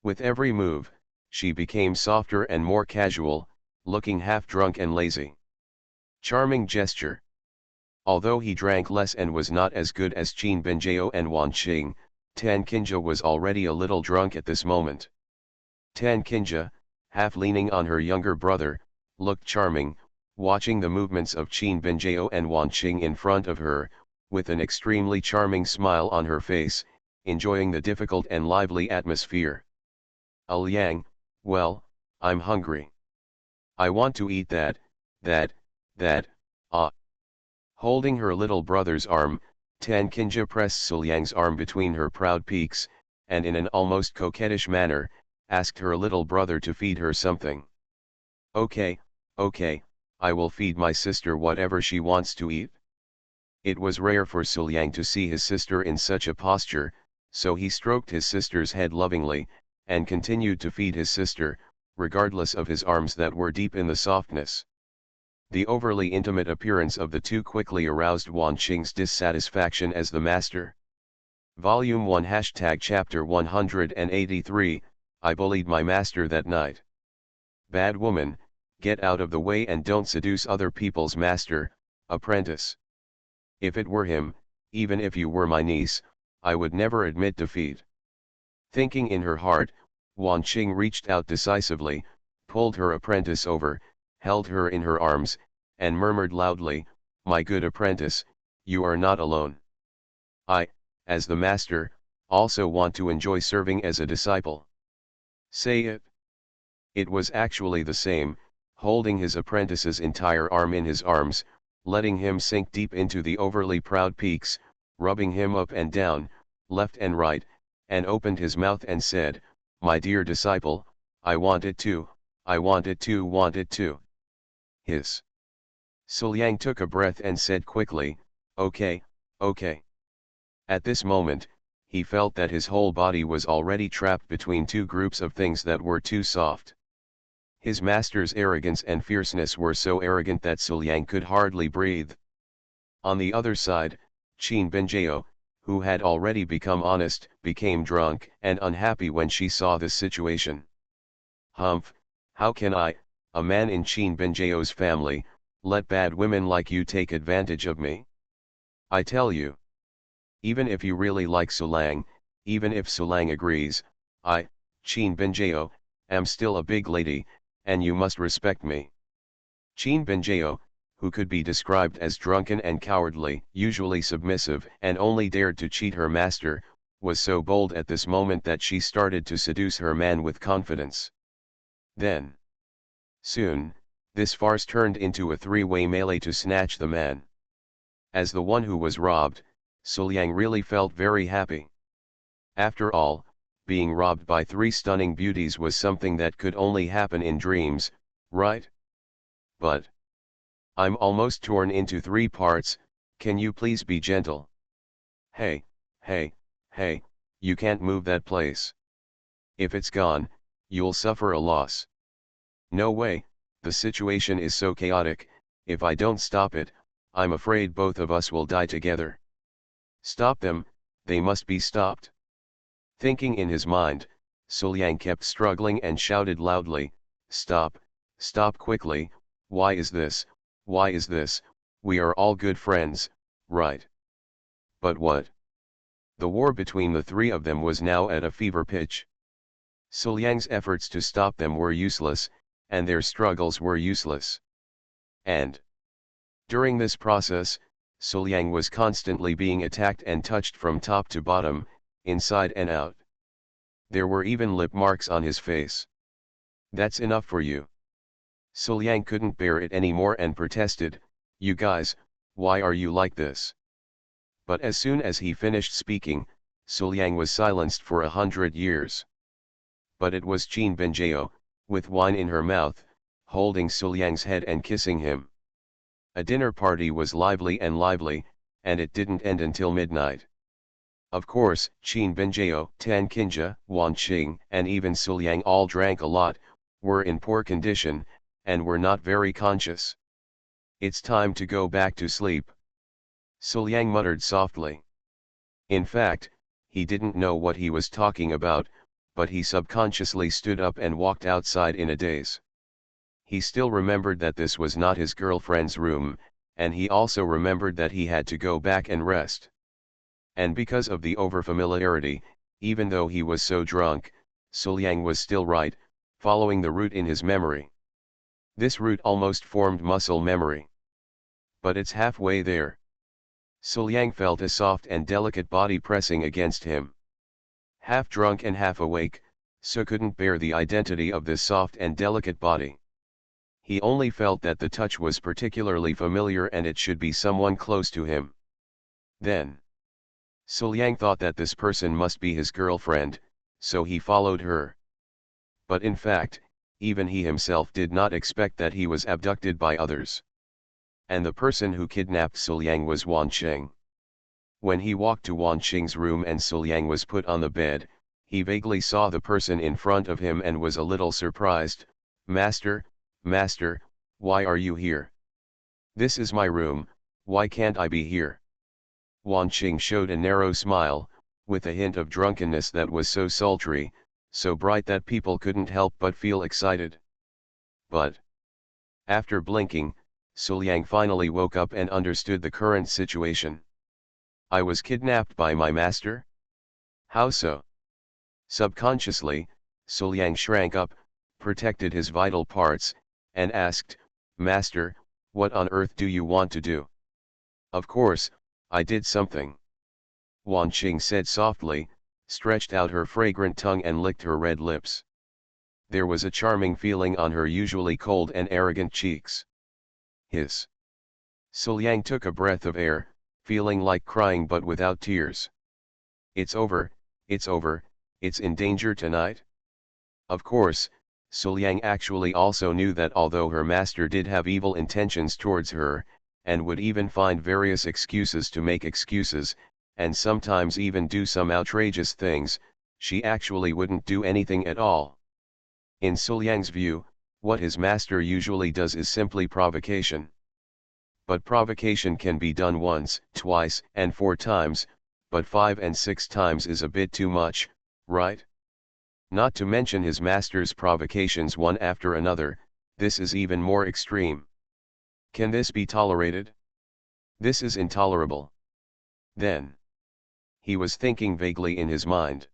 With every move, she became softer and more casual, looking half drunk and lazy. Charming gesture. Although he drank less and was not as good as Qin Binjao and Wan Qing, Tan Kinja was already a little drunk at this moment. Tan Kinja, half leaning on her younger brother, looked charming, watching the movements of Qin Binjao and Wan Qing in front of her, with an extremely charming smile on her face, enjoying the difficult and lively atmosphere. "Liang, well, I'm hungry. I want to eat that, ah." Holding her little brother's arm, Tan Kinja pressed Suliang's arm between her proud peaks, and in an almost coquettish manner, asked her little brother to feed her something. Okay, I will feed my sister whatever she wants to eat." It was rare for Suliang to see his sister in such a posture, so he stroked his sister's head lovingly, and continued to feed his sister, regardless of his arms that were deep in the softness. The overly intimate appearance of the two quickly aroused Wan Qing's dissatisfaction as the master. Volume 1 Chapter 183, I bullied my master that night. Bad woman, get out of the way and don't seduce other people's master, apprentice. If it were him, even if you were my niece, I would never admit defeat. Thinking in her heart, Wan Qing reached out decisively, pulled her apprentice over, held her in her arms, and murmured loudly, "My good apprentice, you are not alone. I, as the master, also want to enjoy serving as a disciple. Say it." It was actually the same, holding his apprentice's entire arm in his arms, letting him sink deep into the overly proud peaks, rubbing him up and down, left and right, and opened his mouth and said, "My dear disciple, I want it too, I want it too." Hiss. Suliang took a breath and said quickly, "Okay. At this moment, he felt that his whole body was already trapped between two groups of things that were too soft. His master's arrogance and fierceness were so arrogant that Suliang could hardly breathe. On the other side, Qin Binjao, who had already become honest, became drunk and unhappy when she saw this situation. "Humph, how can I, a man in Qin Binjao's family, let bad women like you take advantage of me? I tell you. Even if you really like Sulang, even if Sulang agrees, Qin Benjao, am still a big lady, and you must respect me. Qin Benjao, who could be described as drunken and cowardly, usually submissive, and only dared to cheat her master, was so bold at this moment that she started to seduce her man with confidence. Then, soon, this farce turned into a three-way melee to snatch the man. As the one who was robbed, Suliang really felt very happy. After all, being robbed by three stunning beauties was something that could only happen in dreams, right? But I'm almost torn into three parts, can you please be gentle? Hey, hey, hey, you can't move that place. If it's gone, you'll suffer a loss. No way, the situation is so chaotic, if I don't stop it, I'm afraid both of us will die together. Stop them, they must be stopped. Thinking in his mind, Suliang kept struggling and shouted loudly, stop, stop quickly, why is this, we are all good friends, right? But what? The war between the three of them was now at a fever pitch. Suliang's efforts to stop them were useless, and their struggles were useless. And during this process, Suliang was constantly being attacked and touched from top to bottom, inside and out. There were even lip marks on his face. That's enough for you. Suliang couldn't bear it anymore and protested, you guys, why are you like this? But as soon as he finished speaking, Suliang was silenced for 100 years. But it was Qin Benjao, with wine in her mouth, holding Suliang's head and kissing him. A dinner party was lively, and it didn't end until midnight. Of course, Qin Benjao, Tan Qinja, Wan Qing, and even Suliang all drank a lot, were in poor condition, and were not very conscious. It's time to go back to sleep. Suliang muttered softly. In fact, he didn't know what he was talking about, but he subconsciously stood up and walked outside in a daze. He still remembered that this was not his girlfriend's room, and he also remembered that he had to go back and rest. And because of the overfamiliarity, even though he was so drunk, Suliang was still right, following the route in his memory. This route almost formed muscle memory. But it's halfway there. Suliang felt a soft and delicate body pressing against him. Half drunk and half awake, so couldn't bear the identity of this soft and delicate body. He only felt that the touch was particularly familiar and it should be someone close to him. Then, Suliang thought that this person must be his girlfriend, so he followed her. But in fact, even he himself did not expect that he was abducted by others. And the person who kidnapped Suliang was Wan Qing. When he walked to Wan Qing's room and Suliang was put on the bed, he vaguely saw the person in front of him and was a little surprised. Master, why are you here? This is my room, why can't I be here? Wan Qing showed a narrow smile, with a hint of drunkenness that was so sultry, so bright that people couldn't help but feel excited. But after blinking, Suliang finally woke up and understood the current situation. I was kidnapped by my master? How so? Subconsciously, Suliang shrank up, protected his vital parts, and asked, Master, what on earth do you want to do? Of course, I did something. Wan Qing said softly, stretched out her fragrant tongue and licked her red lips. There was a charming feeling on her usually cold and arrogant cheeks. Hiss. Suliang took a breath of air, feeling like crying but without tears. It's over, it's in danger tonight? Of course, Suliang actually also knew that although her master did have evil intentions towards her, and would even find various excuses to make excuses, and sometimes even do some outrageous things, she actually wouldn't do anything at all. In Suliang's view, what his master usually does is simply provocation. But provocation can be done once, twice, and 4 times, but 5 and 6 times is a bit too much, right? Not to mention his master's provocations one after another, this is even more extreme. Can this be tolerated? This is intolerable. Then, he was thinking vaguely in his mind.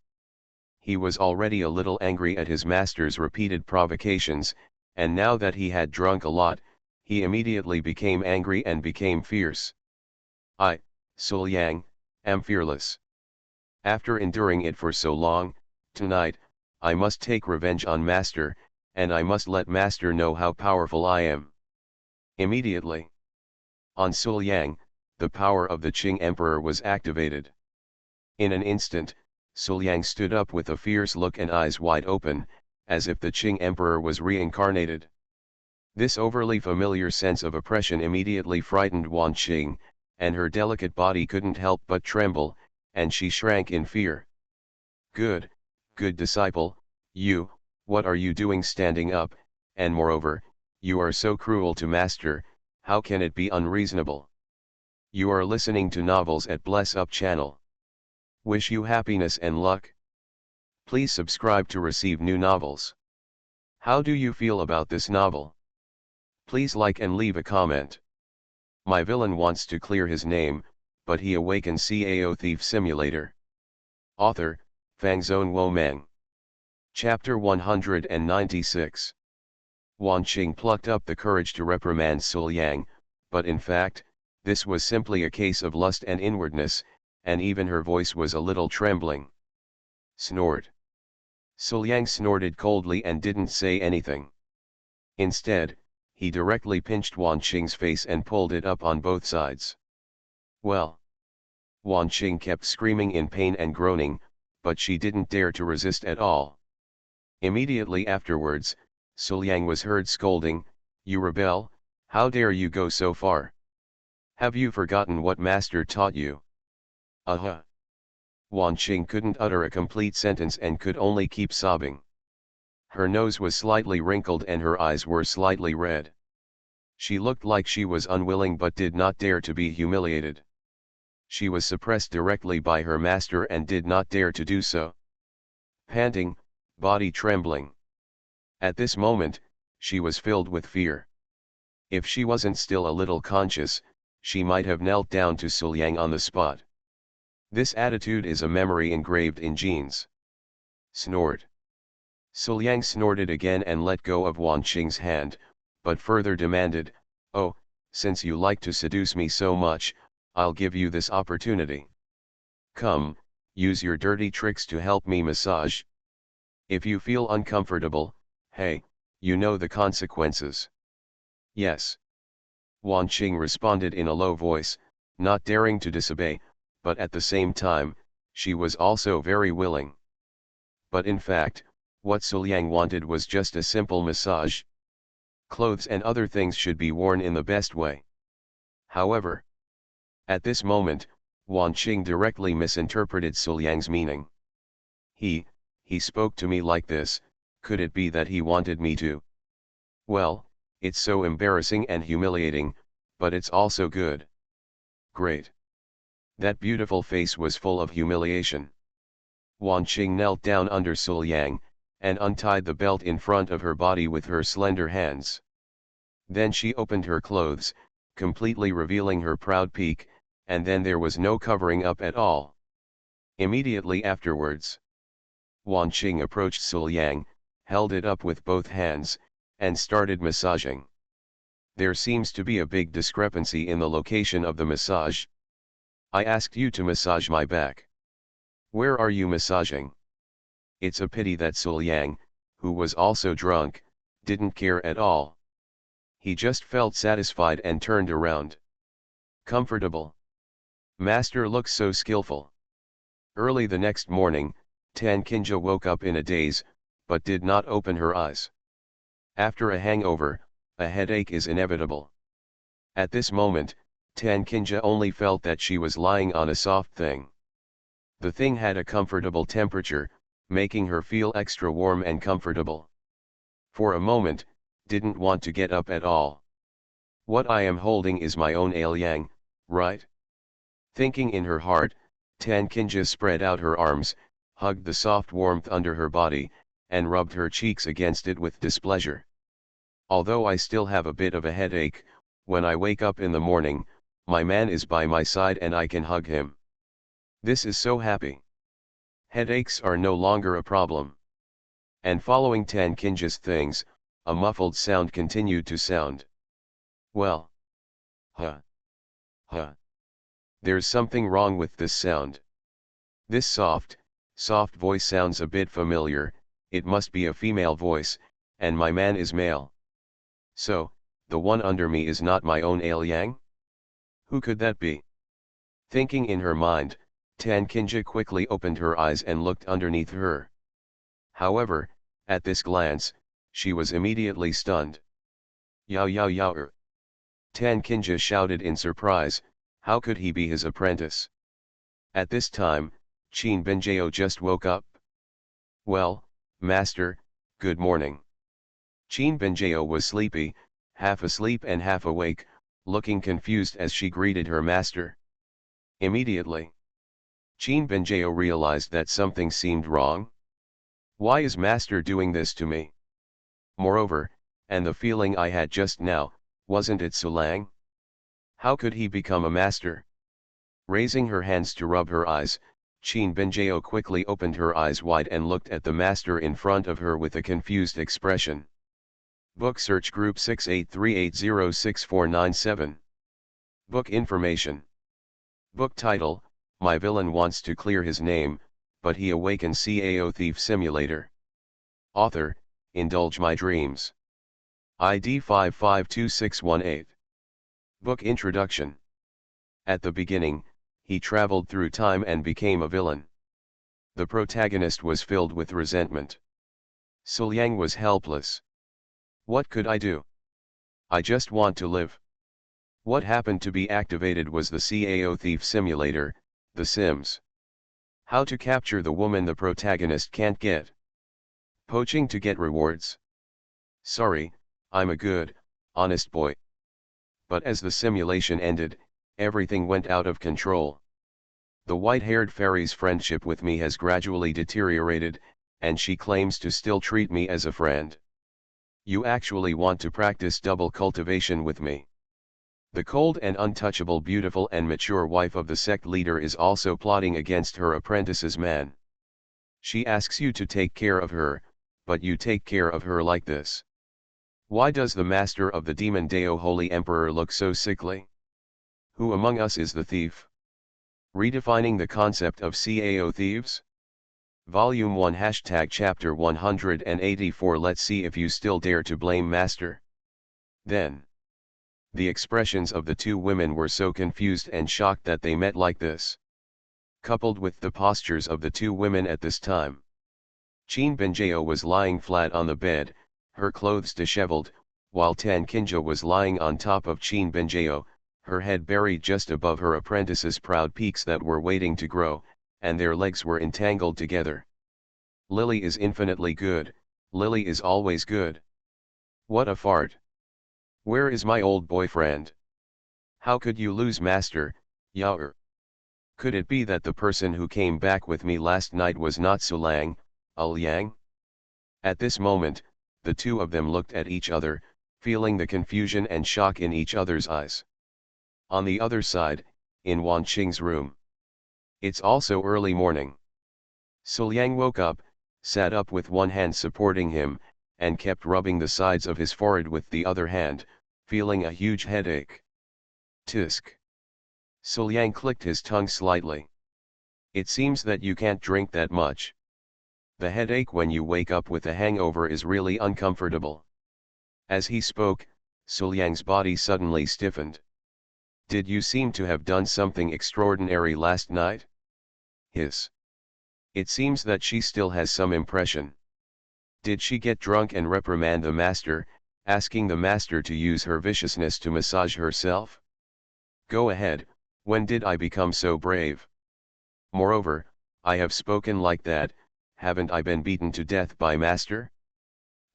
He was already a little angry at his master's repeated provocations, and now that he had drunk a lot, he immediately became angry and became fierce. I, Sul Yang, am fearless. After enduring it for so long, tonight, I must take revenge on Master, and I must let Master know how powerful I am. Immediately, on Sul Yang, the power of the Qing Emperor was activated. In an instant, Sul Yang stood up with a fierce look and eyes wide open, as if the Qing Emperor was reincarnated. This overly familiar sense of oppression immediately frightened Wan Qing, and her delicate body couldn't help but tremble, and she shrank in fear. Good disciple, what are you doing standing up, and moreover, you are so cruel to Master, how can it be unreasonable? You are listening to novels at Bless Up channel. Wish you happiness and luck. Please subscribe to receive new novels. How do you feel about this novel? Please like and leave a comment. My villain wants to clear his name, but he awakens Cao Thief Simulator. Author, Fangzone Wo Meng. Chapter 196. Wan Qing plucked up the courage to reprimand Sul Yang, but in fact, this was simply a case of lust and inwardness, and even her voice was a little trembling. Snort. Sul Yang snorted coldly and didn't say anything. Instead, he directly pinched Wan Qing's face and pulled it up on both sides. Well. Wan Qing kept screaming in pain and groaning, but she didn't dare to resist at all. Immediately afterwards, Sul Yang was heard scolding, "You rebel, how dare you go so far? Have you forgotten what Master taught you?" Wan Qing couldn't utter a complete sentence and could only keep sobbing. Her nose was slightly wrinkled and her eyes were slightly red. She looked like she was unwilling but did not dare to be humiliated. She was suppressed directly by her master and did not dare to do so. Panting, body trembling. At this moment, she was filled with fear. If she wasn't still a little conscious, she might have knelt down to Sul Yang on the spot. This attitude is a memory engraved in genes. Snort. Sul Yang snorted again and let go of Wan Qing's hand, but further demanded, "Oh, since you like to seduce me so much, I'll give you this opportunity. Come, use your dirty tricks to help me massage. If you feel uncomfortable, hey, you know the consequences." "Yes." Wan Qing responded in a low voice, not daring to disobey, but at the same time, she was also very willing. But in fact, what Sul Yang wanted was just a simple massage. Clothes and other things should be worn in the best way. However, at this moment, Wan Qing directly misinterpreted Sul Yang's meaning. He spoke to me like this, could it be that he wanted me to? Well, it's so embarrassing and humiliating, but it's also good. Great. That beautiful face was full of humiliation. Wan Qing knelt down under Sul Yang, and untied the belt in front of her body with her slender hands. Then she opened her clothes, completely revealing her proud peak, and then there was no covering up at all. Immediately afterwards, Wan Qing approached Sul Yang, held it up with both hands, and started massaging. There seems to be a big discrepancy in the location of the massage. I asked you to massage my back. Where are you massaging? It's a pity that Sul Yang, who was also drunk, didn't care at all. He just felt satisfied and turned around. Comfortable. Master looks so skillful. Early the next morning, Tan Kinja woke up in a daze, but did not open her eyes. After a hangover, a headache is inevitable. At this moment, Tan Kinja only felt that she was lying on a soft thing. The thing had a comfortable temperature, making her feel extra warm and comfortable. For a moment, didn't want to get up at all. What I am holding is my own Ailiang, right? Thinking in her heart, Tan Kinja spread out her arms, hugged the soft warmth under her body, and rubbed her cheeks against it with displeasure. Although I still have a bit of a headache, when I wake up in the morning, my man is by my side and I can hug him. This is so happy. Headaches are no longer a problem. And following Tan Kinja's things, a muffled sound continued to sound. Well. Huh. Huh. There's something wrong with this sound. This soft voice sounds a bit familiar. It must be a female voice, and my man is male. So, the one under me is not my own Ailiang? Who could that be? Thinking in her mind, Tan Kinja quickly opened her eyes and looked underneath her. However, at this glance, she was immediately stunned. Yao yao yao. Tan Kinja shouted in surprise, how could he be his apprentice? At this time, Qin Benjao just woke up. Well, master, good morning. Qin Benjao was sleepy, half asleep and half awake, looking confused as she greeted her master. Immediately, Qin Benjao realized that something seemed wrong. Why is master doing this to me? Moreover, and the feeling I had just now, wasn't it Sulang? How could he become a master? Raising her hands to rub her eyes, Qin Benjao quickly opened her eyes wide and looked at the master in front of her with a confused expression. Book search group 6838064997. Book information. Book title, My Villain Wants to Clear His Name, but He Awakens Cao Thief Simulator. Author, Indulge My Dreams. ID 552618. Book introduction. At the beginning, he traveled through time and became a villain. The protagonist was filled with resentment. Suliang was helpless. What could I do? I just want to live. What happened to be activated was the Cao Thief Simulator, The Sims. How to capture the woman the protagonist can't get. Poaching to get rewards. Sorry, I'm a good, honest boy. But as the simulation ended, everything went out of control. The white-haired fairy's friendship with me has gradually deteriorated, and she claims to still treat me as a friend. You actually want to practice double cultivation with me. The cold and untouchable beautiful and mature wife of the sect leader is also plotting against her apprentice's man. She asks you to take care of her, but you take care of her like this. Why does the master of the demon Dao Holy Emperor look so sickly? Who among us is the thief? Redefining the concept of Cao thieves? Volume 1 # Chapter 184. Let's see if you still dare to blame master. Then. The expressions of the two women were so confused and shocked that they met like this. Coupled with the postures of the two women at this time. Qin Benjao was lying flat on the bed, her clothes disheveled, while Tan Kinja was lying on top of Qin Benjao, her head buried just above her apprentice's proud peaks that were waiting to grow, and their legs were entangled together. Lily is infinitely good, Lily is always good. What a fart. Where is my old boyfriend? How could you lose master, Yaoer? Could it be that the person who came back with me last night was not Sulang, Liang? At this moment, the two of them looked at each other, feeling the confusion and shock in each other's eyes. On the other side, in Wan Qing's room. It's also early morning. Suliang woke up, sat up with one hand supporting him, and kept rubbing the sides of his forehead with the other hand, feeling a huge headache. Tisk. Suliang clicked his tongue slightly. It seems that you can't drink that much. The headache when you wake up with a hangover is really uncomfortable. As he spoke, Suliang's body suddenly stiffened. Did you seem to have done something extraordinary last night? Hiss. It seems that she still has some impression. Did she get drunk and reprimand the master, asking the master to use her viciousness to massage herself? Go ahead, when did I become so brave? Moreover, I have spoken like that, haven't I been beaten to death by master?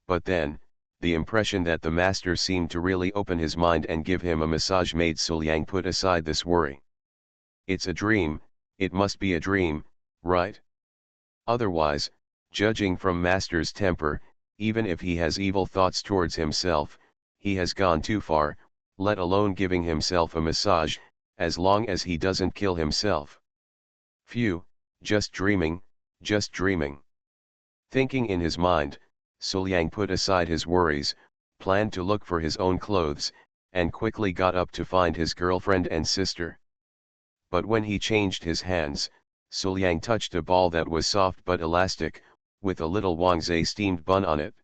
But then, the impression that the master seemed to really open his mind and give him a massage made Suliang put aside this worry. It's a dream, it must be a dream, right? Otherwise, judging from master's temper, even if he has evil thoughts towards himself, he has gone too far, let alone giving himself a massage, as long as he doesn't kill himself. Phew, just dreaming, just dreaming. Thinking in his mind, Suliang put aside his worries, planned to look for his own clothes, and quickly got up to find his girlfriend and sister. But when he changed his hands, Suliang touched a ball that was soft but elastic, with a little Wangzhe steamed bun on it.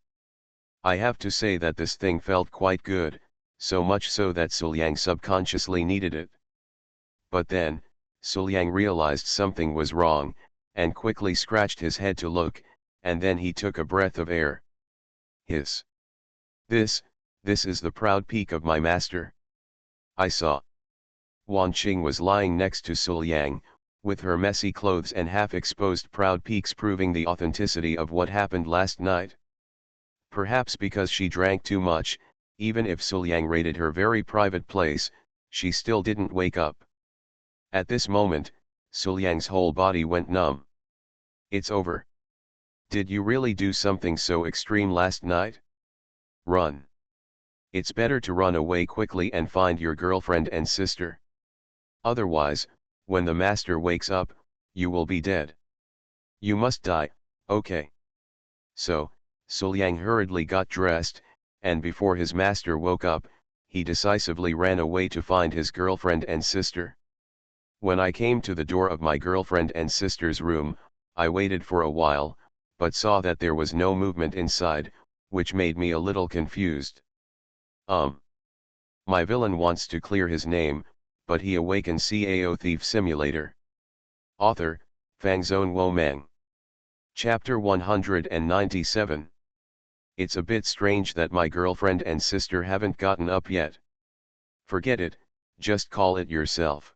I have to say that this thing felt quite good, so much so that Suliang subconsciously needed it. But then, Suliang realized something was wrong, and quickly scratched his head to look, and then he took a breath of air. Hiss. This is the proud peak of my master. I saw. Wan Qing was lying next to Suliang, with her messy clothes and half-exposed proud peaks proving the authenticity of what happened last night. Perhaps because she drank too much, even if Suliang raided her very private place, she still didn't wake up. At this moment, Suliang's whole body went numb. It's over. Did you really do something so extreme last night? Run. It's better to run away quickly and find your girlfriend and sister. Otherwise, when the master wakes up, you will be dead. You must die, okay. So, Suliang hurriedly got dressed, and before his master woke up, he decisively ran away to find his girlfriend and sister. When I came to the door of my girlfriend and sister's room, I waited for a while, but saw that there was no movement inside, which made me a little confused. My villain wants to clear his name, but he awakens Cao Thief Simulator. Author, Fangzone Womeng. Chapter 197. It's a bit strange that my girlfriend and sister haven't gotten up yet. Forget it, just call it yourself.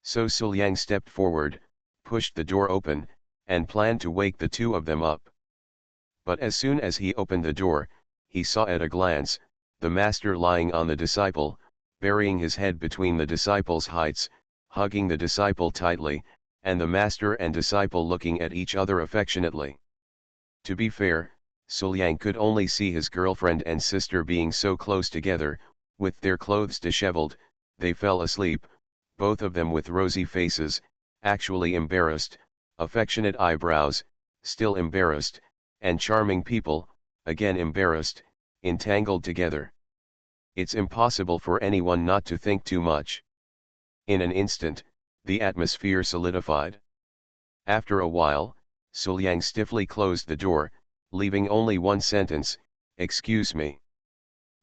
So Suliang stepped forward, pushed the door open, and planned to wake the two of them up. But as soon as he opened the door, he saw at a glance, the master lying on the disciple, burying his head between the disciple's heights, hugging the disciple tightly, and the master and disciple looking at each other affectionately. To be fair, Suliang could only see his girlfriend and sister being so close together, with their clothes disheveled. They fell asleep, both of them with rosy faces, actually embarrassed, affectionate eyebrows, still embarrassed, and charming people, again embarrassed, entangled together. It's impossible for anyone not to think too much. In an instant, the atmosphere solidified. After a while, Suliang stiffly closed the door, leaving only one sentence, "Excuse me.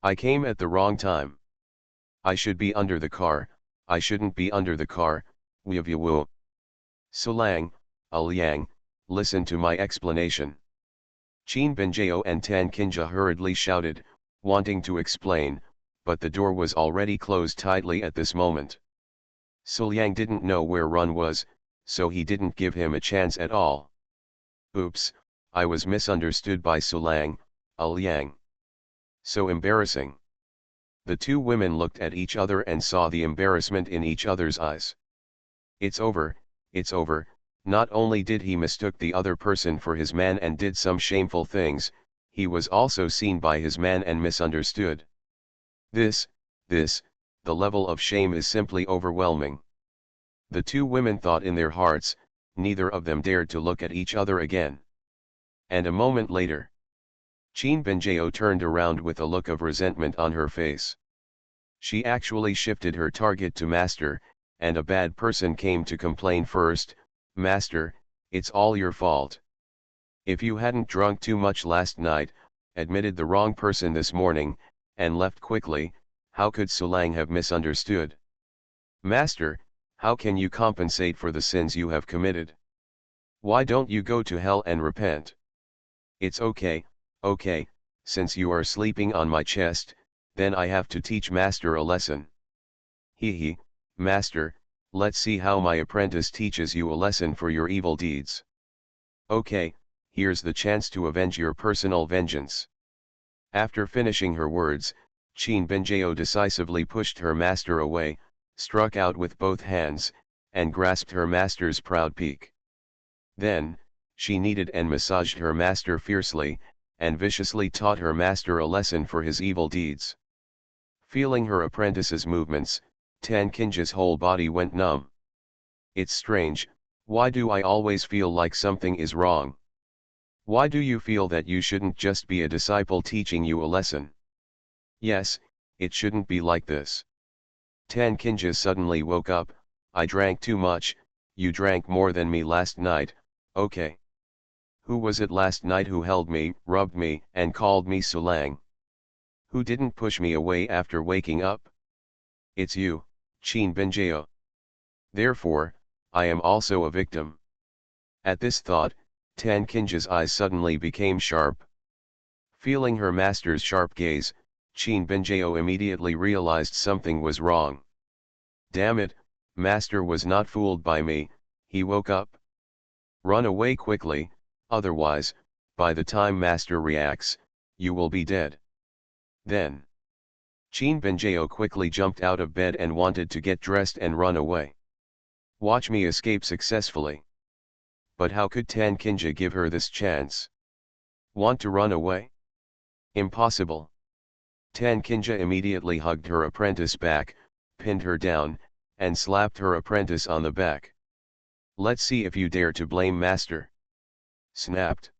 I came at the wrong time. I should be under the car, I shouldn't be under the car, Wu. Suliang, Liang, listen to my explanation." Qin Benjiao and Tan Qinja hurriedly shouted, wanting to explain, but the door was already closed tightly at this moment. Suliang didn't know where Run was, so he didn't give him a chance at all. Oops, I was misunderstood by Suliang, Liang. So embarrassing. The two women looked at each other and saw the embarrassment in each other's eyes. It's over, it's over. Not only did he mistook the other person for his man and did some shameful things, he was also seen by his man and misunderstood. The level of shame is simply overwhelming. The two women thought in their hearts, neither of them dared to look at each other again. And a moment later, Qin Benjiao turned around with a look of resentment on her face. She actually shifted her target to Master, and a bad person came to complain first. "Master, it's all your fault. If you hadn't drunk too much last night, admitted the wrong person this morning, and left quickly, how could Suliang have misunderstood? Master, how can you compensate for the sins you have committed? Why don't you go to hell and repent? It's okay, since you are sleeping on my chest, then I have to teach Master a lesson. Hee, Master, let's see how my apprentice teaches you a lesson for your evil deeds. Okay, here's the chance to avenge your personal vengeance." After finishing her words, Qin Benjiao decisively pushed her master away, struck out with both hands, and grasped her master's proud peak. Then, she kneaded and massaged her master fiercely, and viciously taught her master a lesson for his evil deeds. Feeling her apprentice's movements, Tan Qinja's whole body went numb. "It's strange, Why do I always feel like something is wrong? Why do you feel that you shouldn't just be a disciple teaching you a lesson? Yes, it shouldn't be like this. Tan Kinja suddenly woke up. I drank too much, you drank more than me last night, okay. Who was it last night who held me, rubbed me, and called me Sulang? Who didn't push me away after waking up? It's you, Chin Benjeo. Therefore, I am also a victim. At this thought, Tan Kinja's eyes suddenly became sharp. Feeling her master's sharp gaze, Chin Benjeo immediately realized something was wrong. Damn it, master was not fooled by me, he woke up. Run away quickly, otherwise, by the time master reacts, you will be dead. Then, Chin Benjeo quickly jumped out of bed and wanted to get dressed and run away. Watch me escape successfully. But how could Tan Kinja give her this chance? Want to run away? Impossible. Tan Kinja immediately hugged her apprentice back, pinned her down, and slapped her apprentice on the back. Let's see if you dare to blame master. Snapped.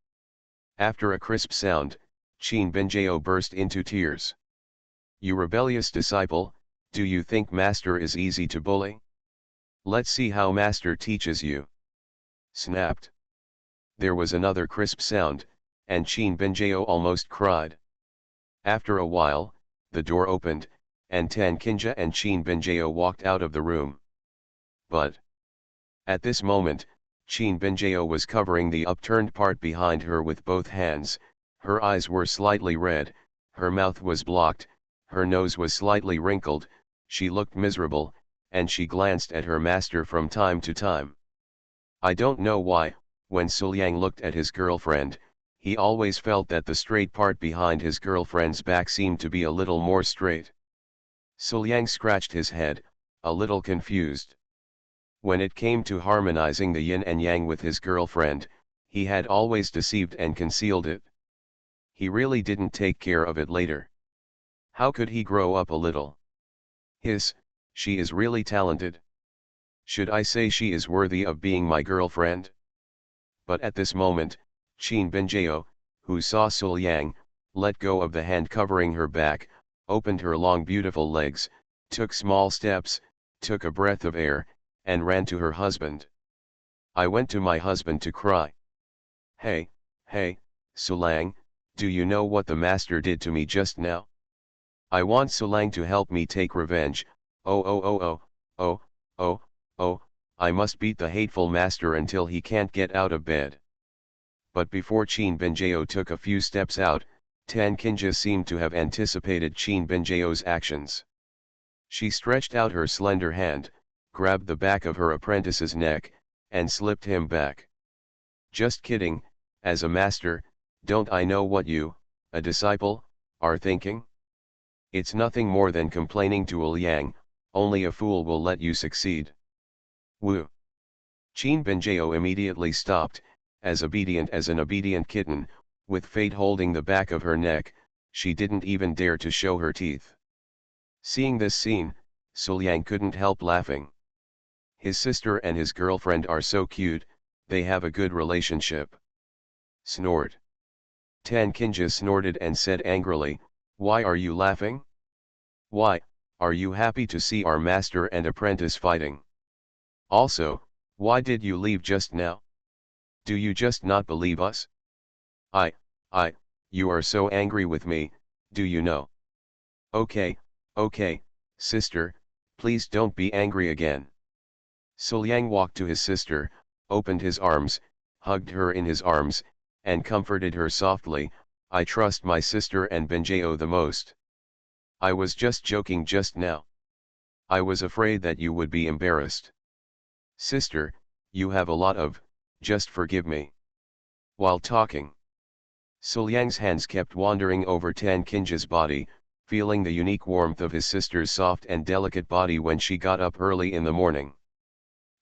After a crisp sound, Chin Benjeo burst into tears. You rebellious disciple, do you think master is easy to bully? Let's see how master teaches you. Snapped. There was another crisp sound, and Chin Benjeo almost cried. After a while, the door opened, and Tan Kinja and Chin Benjeo walked out of the room. But at this moment, Chin Benjeo was covering the upturned part behind her with both hands, her eyes were slightly red, her mouth was blocked, her nose was slightly wrinkled, she looked miserable, and she glanced at her master from time to time. I don't know why, when Suliang looked at his girlfriend, he always felt that the straight part behind his girlfriend's back seemed to be a little more straight. Suliang scratched his head, a little confused. When it came to harmonizing the yin and yang with his girlfriend, he had always deceived and concealed it. He really didn't take care of it later. How could he grow up a little? She is really talented. Should I say she is worthy of being my girlfriend? But at this moment, Chin Benjeo, who saw Suliang, let go of the hand covering her back, opened her long beautiful legs, took small steps, took a breath of air, and ran to her husband. I went to my husband to cry. Hey, Sulang, do you know what the master did to me just now? I want Sulang to help me take revenge. Oh, I must beat the hateful master until he can't get out of bed. But before Chin Benjeo took a few steps out, Tan Kinja seemed to have anticipated Chin Benjeo's actions. She stretched out her slender hand, grabbed the back of her apprentice's neck, and slipped him back. Just kidding, as a master, don't I know what you, a disciple, are thinking? It's nothing more than complaining to Liang, only a fool will let you succeed. Woo! Chin Benjeo immediately stopped, as obedient as an obedient kitten, with fate holding the back of her neck, she didn't even dare to show her teeth. Seeing this scene, Suliang couldn't help laughing. His sister and his girlfriend are so cute, they have a good relationship. Snort. Tan Kinja snorted and said angrily, why are you laughing? Why, are you happy to see our master and apprentice fighting? Also, why did you leave just now? Do you just not believe us? You are so angry with me, do you know? Okay, sister, please don't be angry again. Suliang walked to his sister, opened his arms, hugged her in his arms, and comforted her softly. I trust my sister and Benjeo the most. I was just joking just now. I was afraid that you would be embarrassed. Sister, you have a lot of, just forgive me. While talking, Suliang's hands kept wandering over Tan Kinja's body, feeling the unique warmth of his sister's soft and delicate body when she got up early in the morning.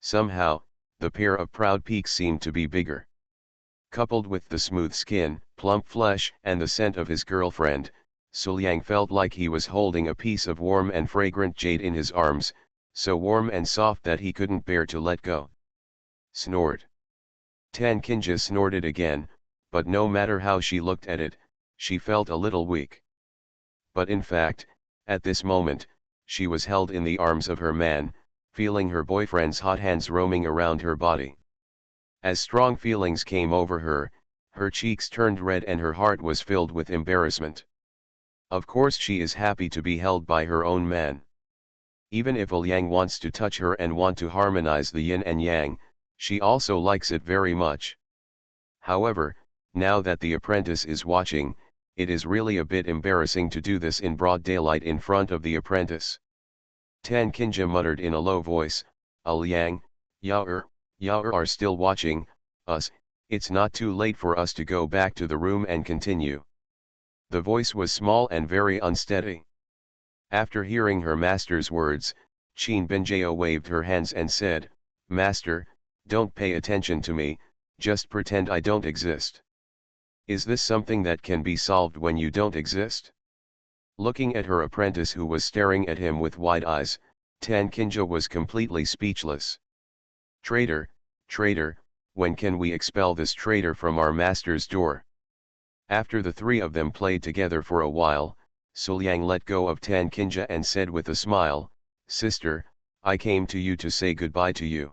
Somehow, the pair of proud peaks seemed to be bigger. Coupled with the smooth skin, plump flesh, and the scent of his girlfriend, Suliang felt like he was holding a piece of warm and fragrant jade in his arms, so warm and soft that he couldn't bear to let go. Snort. Tan Kinja snorted again, but no matter how she looked at it, she felt a little weak. But in fact, at this moment, she was held in the arms of her man, feeling her boyfriend's hot hands roaming around her body. As strong feelings came over her, her cheeks turned red and her heart was filled with embarrassment. Of course she is happy to be held by her own man. Even if Yang wants to touch her and want to harmonize the yin and yang, she also likes it very much. However, now that the apprentice is watching, it is really a bit embarrassing to do this in broad daylight in front of the apprentice. Tan Kinja muttered in a low voice, Yang, Yao are still watching us, it's not too late for us to go back to the room and continue. The voice was small and very unsteady. After hearing her master's words, Qin Binjao waved her hands and said, Master, don't pay attention to me, just pretend I don't exist. Is this something that can be solved when you don't exist? Looking at her apprentice who was staring at him with wide eyes, Tan Kinja was completely speechless. Traitor, traitor, when can we expel this traitor from our master's door? After the three of them played together for a while, Suliang let go of Tan Kinja and said with a smile, Sister, I came to you to say goodbye to you.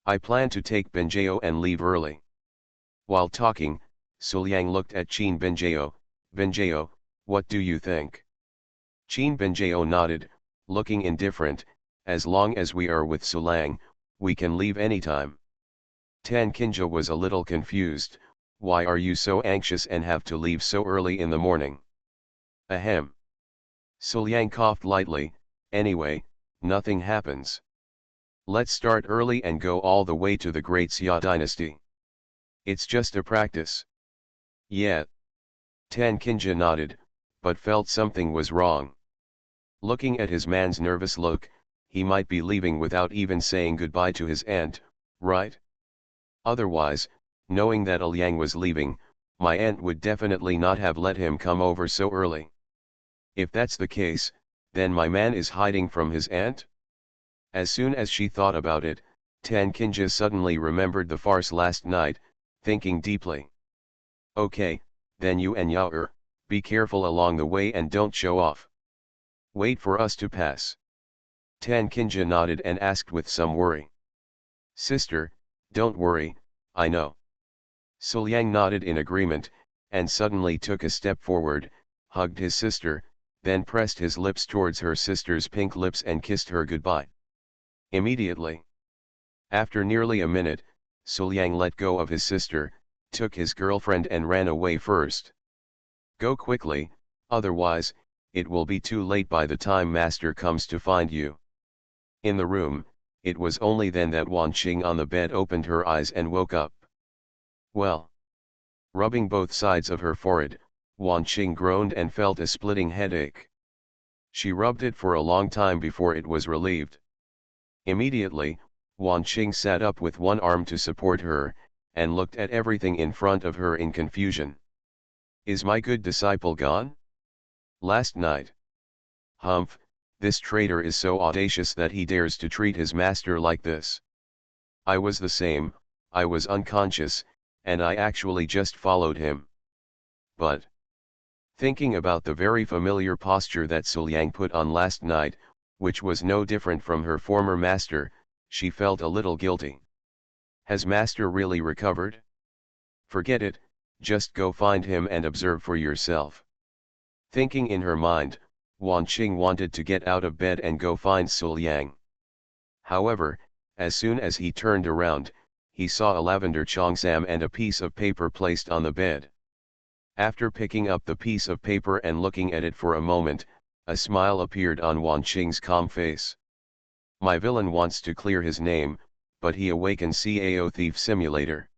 I plan to take Binjao and leave early. While talking, Suliang looked at Qin Binjao, Binjao, what do you think? Qin Binjao nodded, looking indifferent, as long as we are with Suliang, we can leave anytime. Tan Kinja was a little confused, why are you so anxious and have to leave so early in the morning? Ahem. Suliang coughed lightly, anyway, nothing happens. Let's start early and go all the way to the Great Xia dynasty. It's just a practice. Yeah. Tan Kinja nodded, but felt something was wrong. Looking at his man's nervous look, he might be leaving without even saying goodbye to his aunt, right? Otherwise, knowing that Yang was leaving, my aunt would definitely not have let him come over so early. If that's the case, then my man is hiding from his aunt? As soon as she thought about it, Tan Kinja suddenly remembered the farce last night, thinking deeply. Okay, then you and Yao, be careful along the way and don't show off. Wait for us to pass. Tan Kinja nodded and asked with some worry. Sister, don't worry, I know. Suliang nodded in agreement, and suddenly took a step forward, hugged his sister, then pressed his lips towards her sister's pink lips and kissed her goodbye. Immediately. After nearly a minute, Suliang let go of his sister, took his girlfriend and ran away first. Go quickly, otherwise, it will be too late by the time master comes to find you. In the room, it was only then that Wan Qing on the bed opened her eyes and woke up. Well. Rubbing both sides of her forehead, Wan Qing groaned and felt a splitting headache. She rubbed it for a long time before it was relieved. Immediately, Wan Qing sat up with one arm to support her, and looked at everything in front of her in confusion. Is my good disciple gone? Last night. Humph, this traitor is so audacious that he dares to treat his master like this. I was the same, I was unconscious, and I actually just followed him. But, thinking about the very familiar posture that Suliang put on last night, which was no different from her former master, she felt a little guilty. Has master really recovered? Forget it, just go find him and observe for yourself. Thinking in her mind, Wan Qing wanted to get out of bed and go find Suliang. However, as soon as he turned around, he saw a lavender cheongsam and a piece of paper placed on the bed. After picking up the piece of paper and looking at it for a moment, a smile appeared on Wan Qing's calm face. My villain wants to clear his name, but he awakens Cao Thief Simulator.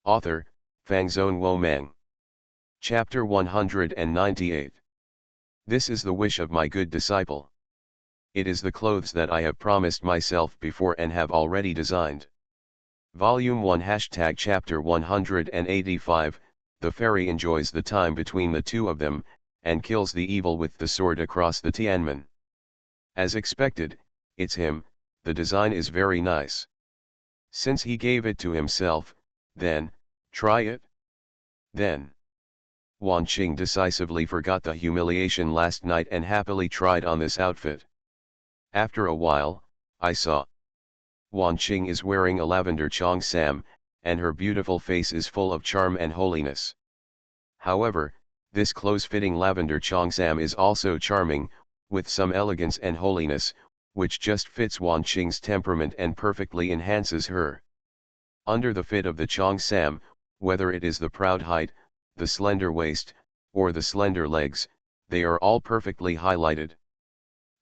Author, Fangzone Womeng. Chapter 198. This is the wish of my good disciple. It is the clothes that I have promised myself before and have already designed. Volume 1 # Chapter 185, the fairy enjoys the time between the two of them, and kills the evil with the sword across the Tianmen. As expected, it's him, the design is very nice. Since he gave it to himself, then, try it? Then. Wan Qing decisively forgot the humiliation last night and happily tried on this outfit. After a while, I saw. Wan Qing is wearing a lavender cheongsam, and her beautiful face is full of charm and holiness. However, this close-fitting lavender cheongsam is also charming, with some elegance and holiness, which just fits Wan Qing's temperament and perfectly enhances her. Under the fit of the cheongsam, whether it is the proud height, the slender waist, or the slender legs, they are all perfectly highlighted.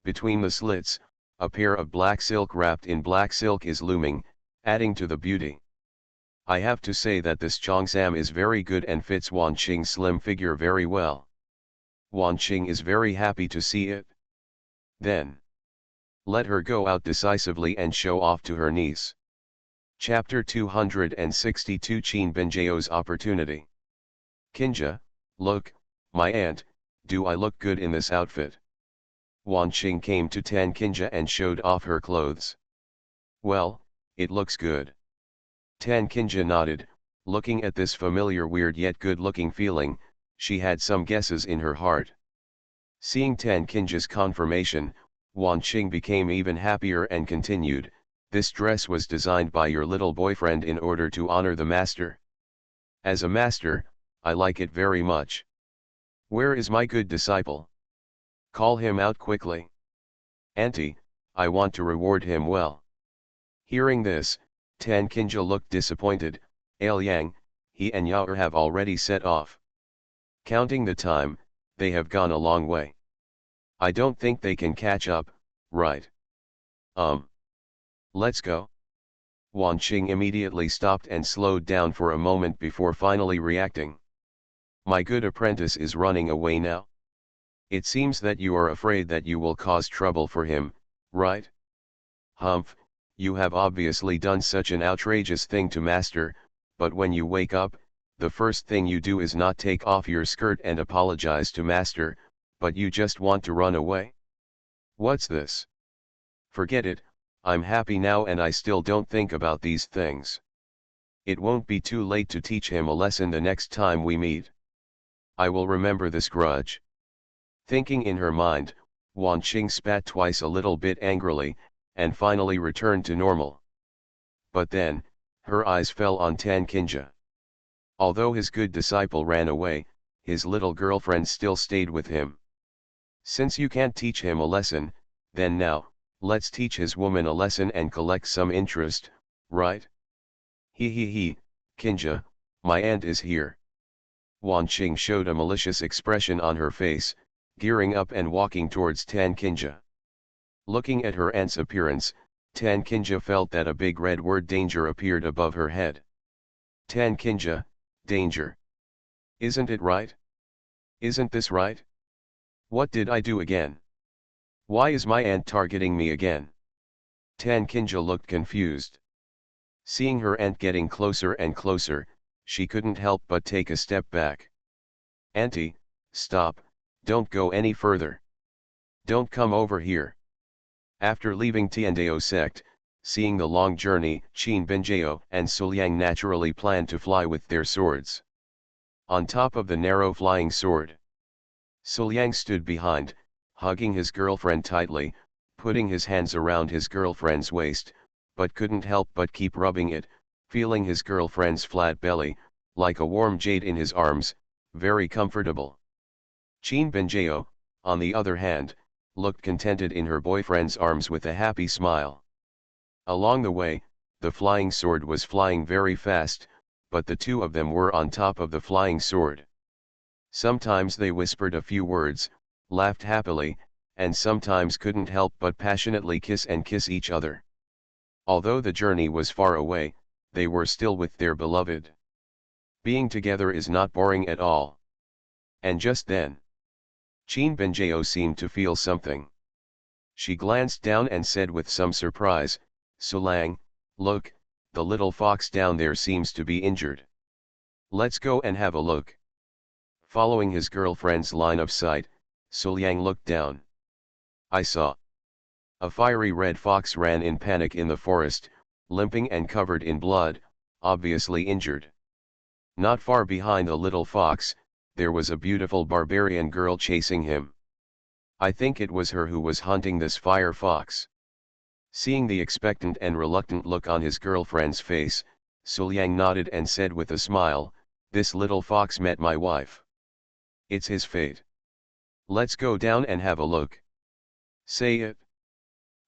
Between the slits, a pair of black silk wrapped in black silk is looming, adding to the beauty. I have to say that this cheongsam is very good and fits Wan Qing's slim figure very well. Wan Qing is very happy to see it. Then, let her go out decisively and show off to her niece. Chapter 262 Qin Benjiao's Opportunity. Kinja, look, my aunt, do I look good in this outfit? Wan Qing came to Tan Kinja and showed off her clothes. Well, it looks good. Tan Kinja nodded, looking at this familiar weird yet good-looking feeling. She had some guesses in her heart. Seeing Tan Kinja's confirmation, Wan Qing became even happier and continued, this dress was designed by your little boyfriend in order to honor the master. As a master, I like it very much. Where is my good disciple? Call him out quickly. Auntie, I want to reward him well. Hearing this, Tan Kinja looked disappointed. Yang, he and Yao have already set off. Counting the time, they have gone a long way. I don't think they can catch up, right? Let's go. Wan Qing immediately stopped and slowed down for a moment before finally reacting. My good apprentice is running away now. It seems that you are afraid that you will cause trouble for him, right? Humph, you have obviously done such an outrageous thing to master, but when you wake up, the first thing you do is not take off your skirt and apologize to master, but you just want to run away? What's this? Forget it, I'm happy now and I still don't think about these things. It won't be too late to teach him a lesson the next time we meet. I will remember this grudge. Thinking in her mind, Wan Qing spat twice a little bit angrily, and finally returned to normal. But then, her eyes fell on Tan Kinja. Although his good disciple ran away, his little girlfriend still stayed with him. Since you can't teach him a lesson, then now, let's teach his woman a lesson and collect some interest, right? He, Kinja, my aunt is here. Wan Qing showed a malicious expression on her face, gearing up and walking towards Tan Kinja. Looking at her aunt's appearance, Tan Kinja felt that a big red word danger appeared above her head. Tan Kinja, danger. Isn't it right? Isn't this right? What did I do again? Why is my aunt targeting me again? Tan Kinja looked confused. Seeing her aunt getting closer and closer, she couldn't help but take a step back. Auntie, stop, don't go any further. Don't come over here. After leaving Tiandao sect, seeing the long journey, Qin Benjiao and Suliang naturally planned to fly with their swords. On top of the narrow flying sword, Suliang stood behind, hugging his girlfriend tightly, putting his hands around his girlfriend's waist, but couldn't help but keep rubbing it, feeling his girlfriend's flat belly, like a warm jade in his arms, very comfortable. Qin Benjiao, on the other hand, looked contented in her boyfriend's arms with a happy smile. Along the way, the flying sword was flying very fast, but the two of them were on top of the flying sword. Sometimes they whispered a few words, laughed happily, and sometimes couldn't help but passionately kiss each other. Although the journey was far away, they were still with their beloved. Being together is not boring at all. And just then, Qin Benjiao seemed to feel something. She glanced down and said with some surprise, Sulang, look, the little fox down there seems to be injured. Let's go and have a look. Following his girlfriend's line of sight, Suliang looked down. I saw. A fiery red fox ran in panic in the forest, limping and covered in blood, obviously injured. Not far behind the little fox, there was a beautiful barbarian girl chasing him. I think it was her who was hunting this fire fox. Seeing the expectant and reluctant look on his girlfriend's face, Suliang nodded and said with a smile, "This little fox met my wife. It's his fate. Let's go down and have a look." Say it.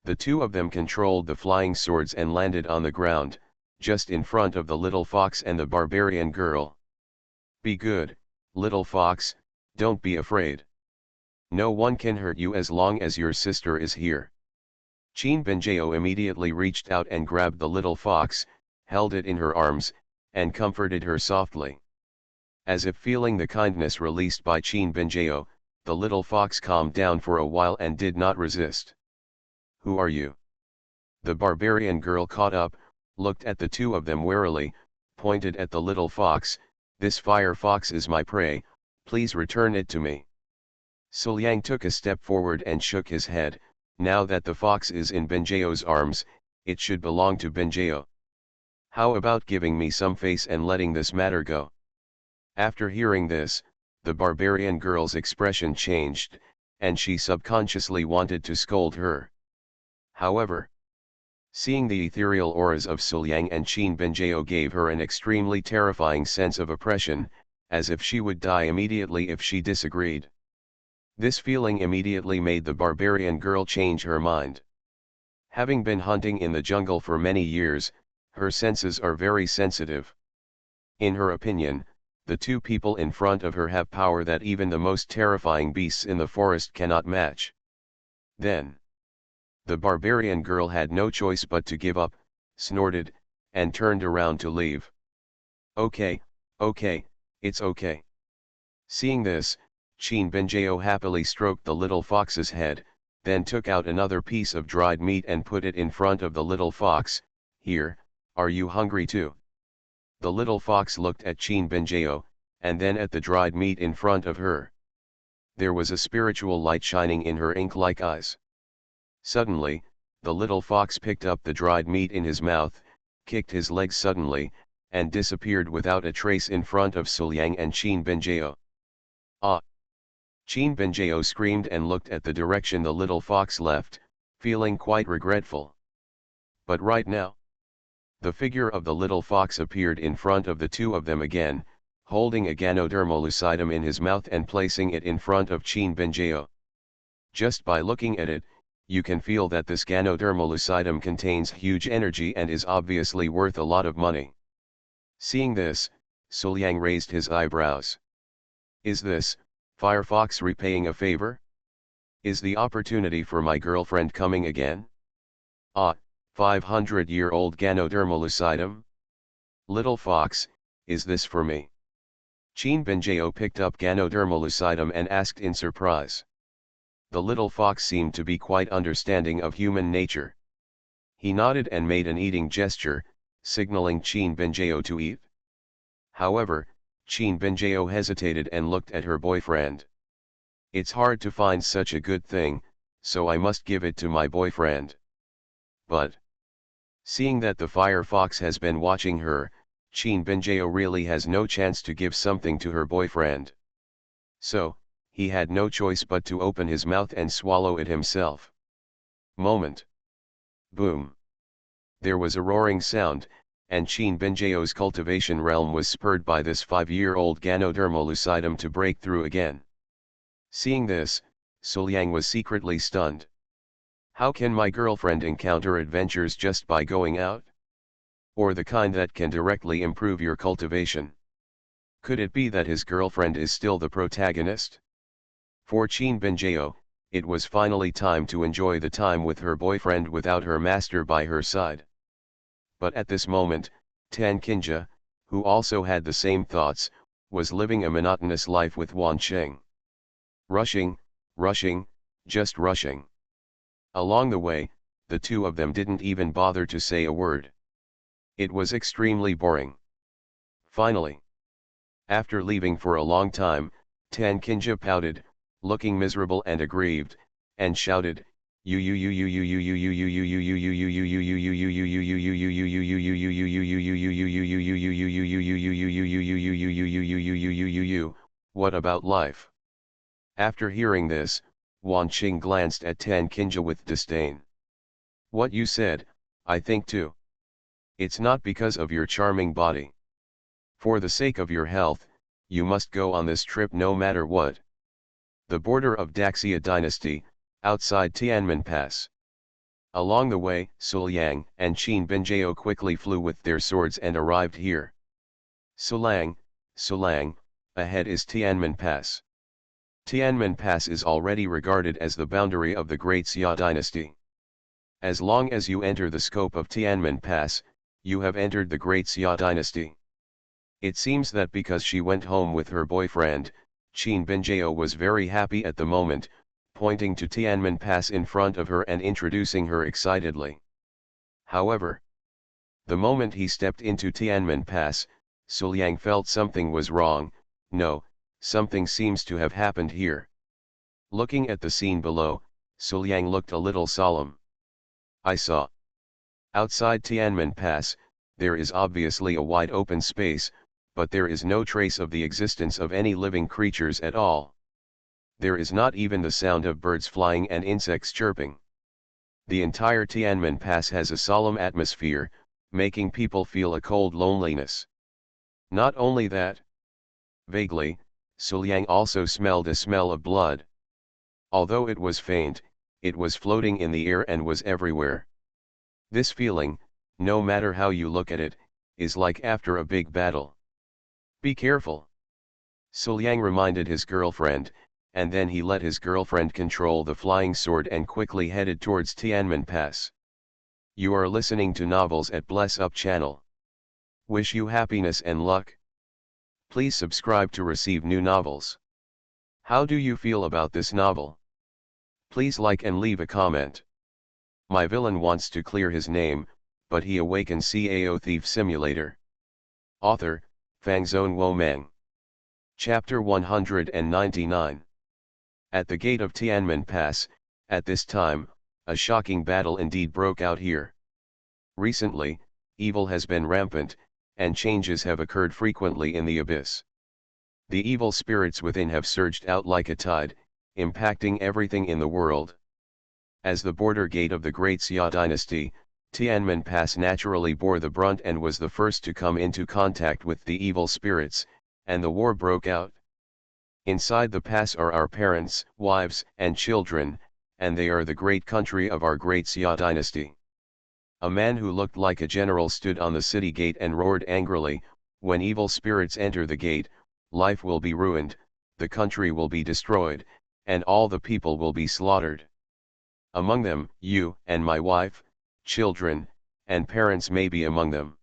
The two of them controlled the flying swords and landed on the ground, just in front of the little fox and the barbarian girl. "Be good, little fox, don't be afraid. No one can hurt you as long as your sister is here." Qin Benjao immediately reached out and grabbed the little fox, held it in her arms, and comforted her softly. As if feeling the kindness released by Qin Benjao, the little fox calmed down for a while and did not resist. "Who are you?" The barbarian girl caught up, looked at the two of them warily, pointed at the little fox. "This fire fox is my prey, please return it to me." Suliang took a step forward and shook his head. "Now that the fox is in Benjao's arms, it should belong to Benjao. How about giving me some face and letting this matter go?" After hearing this, the barbarian girl's expression changed, and she subconsciously wanted to scold her. However, seeing the ethereal auras of Suliang and Qin Benjao gave her an extremely terrifying sense of oppression, as if she would die immediately if she disagreed. This feeling immediately made the barbarian girl change her mind. Having been hunting in the jungle for many years, her senses are very sensitive. In her opinion, the two people in front of her have power that even the most terrifying beasts in the forest cannot match. Then, the barbarian girl had no choice but to give up, snorted, and turned around to leave. Okay, it's okay." Seeing this, Qin Benjao happily stroked the little fox's head, then took out another piece of dried meat and put it in front of the little fox. "Here, are you hungry too?" The little fox looked at Qin Benjao, and then at the dried meat in front of her. There was a spiritual light shining in her ink-like eyes. Suddenly, the little fox picked up the dried meat in his mouth, kicked his legs suddenly, and disappeared without a trace in front of Suliang and Qin Benjao. "Ah!" Qin Benjao screamed and looked at the direction the little fox left, feeling quite regretful. But right now, the figure of the little fox appeared in front of the two of them again, holding a ganodermolucidum in his mouth and placing it in front of Qin Benjao. Just by looking at it, you can feel that this ganodermolucidum contains huge energy and is obviously worth a lot of money. Seeing this, Suliang raised his eyebrows. "Is this, Firefox repaying a favor? Is the opportunity for my girlfriend coming again? Ah, 500-year-old ganodermolucidum? Little fox, is this for me?" Qin Benjao picked up ganodermolucidum and asked in surprise. The little fox seemed to be quite understanding of human nature. He nodded and made an eating gesture, signaling Qin Benjao to eat. However, Qin Benjao hesitated and looked at her boyfriend. "It's hard to find such a good thing, so I must give it to my boyfriend." But, seeing that the fire fox has been watching her, Qin Benjao really has no chance to give something to her boyfriend. So, he had no choice but to open his mouth and swallow it himself. Moment. Boom. There was a roaring sound, and Qin Benjao's cultivation realm was spurred by this 5-year-old ganodermolucidum to break through again. Seeing this, Suliang was secretly stunned. How can my girlfriend encounter adventures just by going out? Or the kind that can directly improve your cultivation? Could it be that his girlfriend is still the protagonist? For Qin Benjao, it was finally time to enjoy the time with her boyfriend without her master by her side. But at this moment, Tan Qinja, who also had the same thoughts, was living a monotonous life with Wan Cheng. Rushing, just rushing. Along the way, the two of them didn't even bother to say a word. It was extremely boring. Finally, after leaving for a long time, Tan Qinja pouted, looking miserable and aggrieved, and shouted, What about life? After hearing this, Wan Qing glanced at Tan Qinja with disdain. What you said, I think too. It's not because of your charming body. For the sake of your health, you must go on this trip no matter what. The border of Daxia dynasty, outside Tianmen Pass. Along the way, Suliang and Qin Binjao quickly flew with their swords and arrived here. Sulang, ahead is Tianmen Pass. Tianmen Pass is already regarded as the boundary of the Great Xia dynasty. As long as you enter the scope of Tianmen Pass, you have entered the Great Xia dynasty. It seems that because she went home with her boyfriend, Qin Binjao was very happy at the moment, pointing to Tianmen Pass in front of her and introducing her excitedly. However, the moment he stepped into Tianmen Pass, Suliang felt something was wrong. No, something seems to have happened here. Looking at the scene below, Suliang looked a little solemn. I saw. Outside Tianmen Pass, there is obviously a wide open space, but there is no trace of the existence of any living creatures at all. There is not even the sound of birds flying and insects chirping. The entire Tianmen Pass has a solemn atmosphere, making people feel a cold loneliness. Not only that. Vaguely, Suliang also smelled a smell of blood. Although it was faint, it was floating in the air and was everywhere. This feeling, no matter how you look at it, is like after a big battle. Be careful. Suliang reminded his girlfriend, and then he let his girlfriend control the flying sword and quickly headed towards Tianmen Pass. You are listening to Novels at Bless Up channel. Wish you happiness and luck. Please subscribe to receive new novels. How do you feel about this novel? Please like and leave a comment. My villain wants to clear his name, but he awakens Cao Thief Simulator. Author, Fangzone Wo Meng. Chapter 199. At the gate of Tianmen Pass, at this time, a shocking battle indeed broke out here. Recently, evil has been rampant, and changes have occurred frequently in the abyss. The evil spirits within have surged out like a tide, impacting everything in the world. As the border gate of the Great Xia dynasty, Tianmen Pass naturally bore the brunt and was the first to come into contact with the evil spirits, and the war broke out. Inside the pass are our parents, wives, and children, and they are the great country of our Great Xia dynasty. A man who looked like a general stood on the city gate and roared angrily, when evil spirits enter the gate, life will be ruined, the country will be destroyed, and all the people will be slaughtered. Among them, you, and my wife, children, and parents may be among them.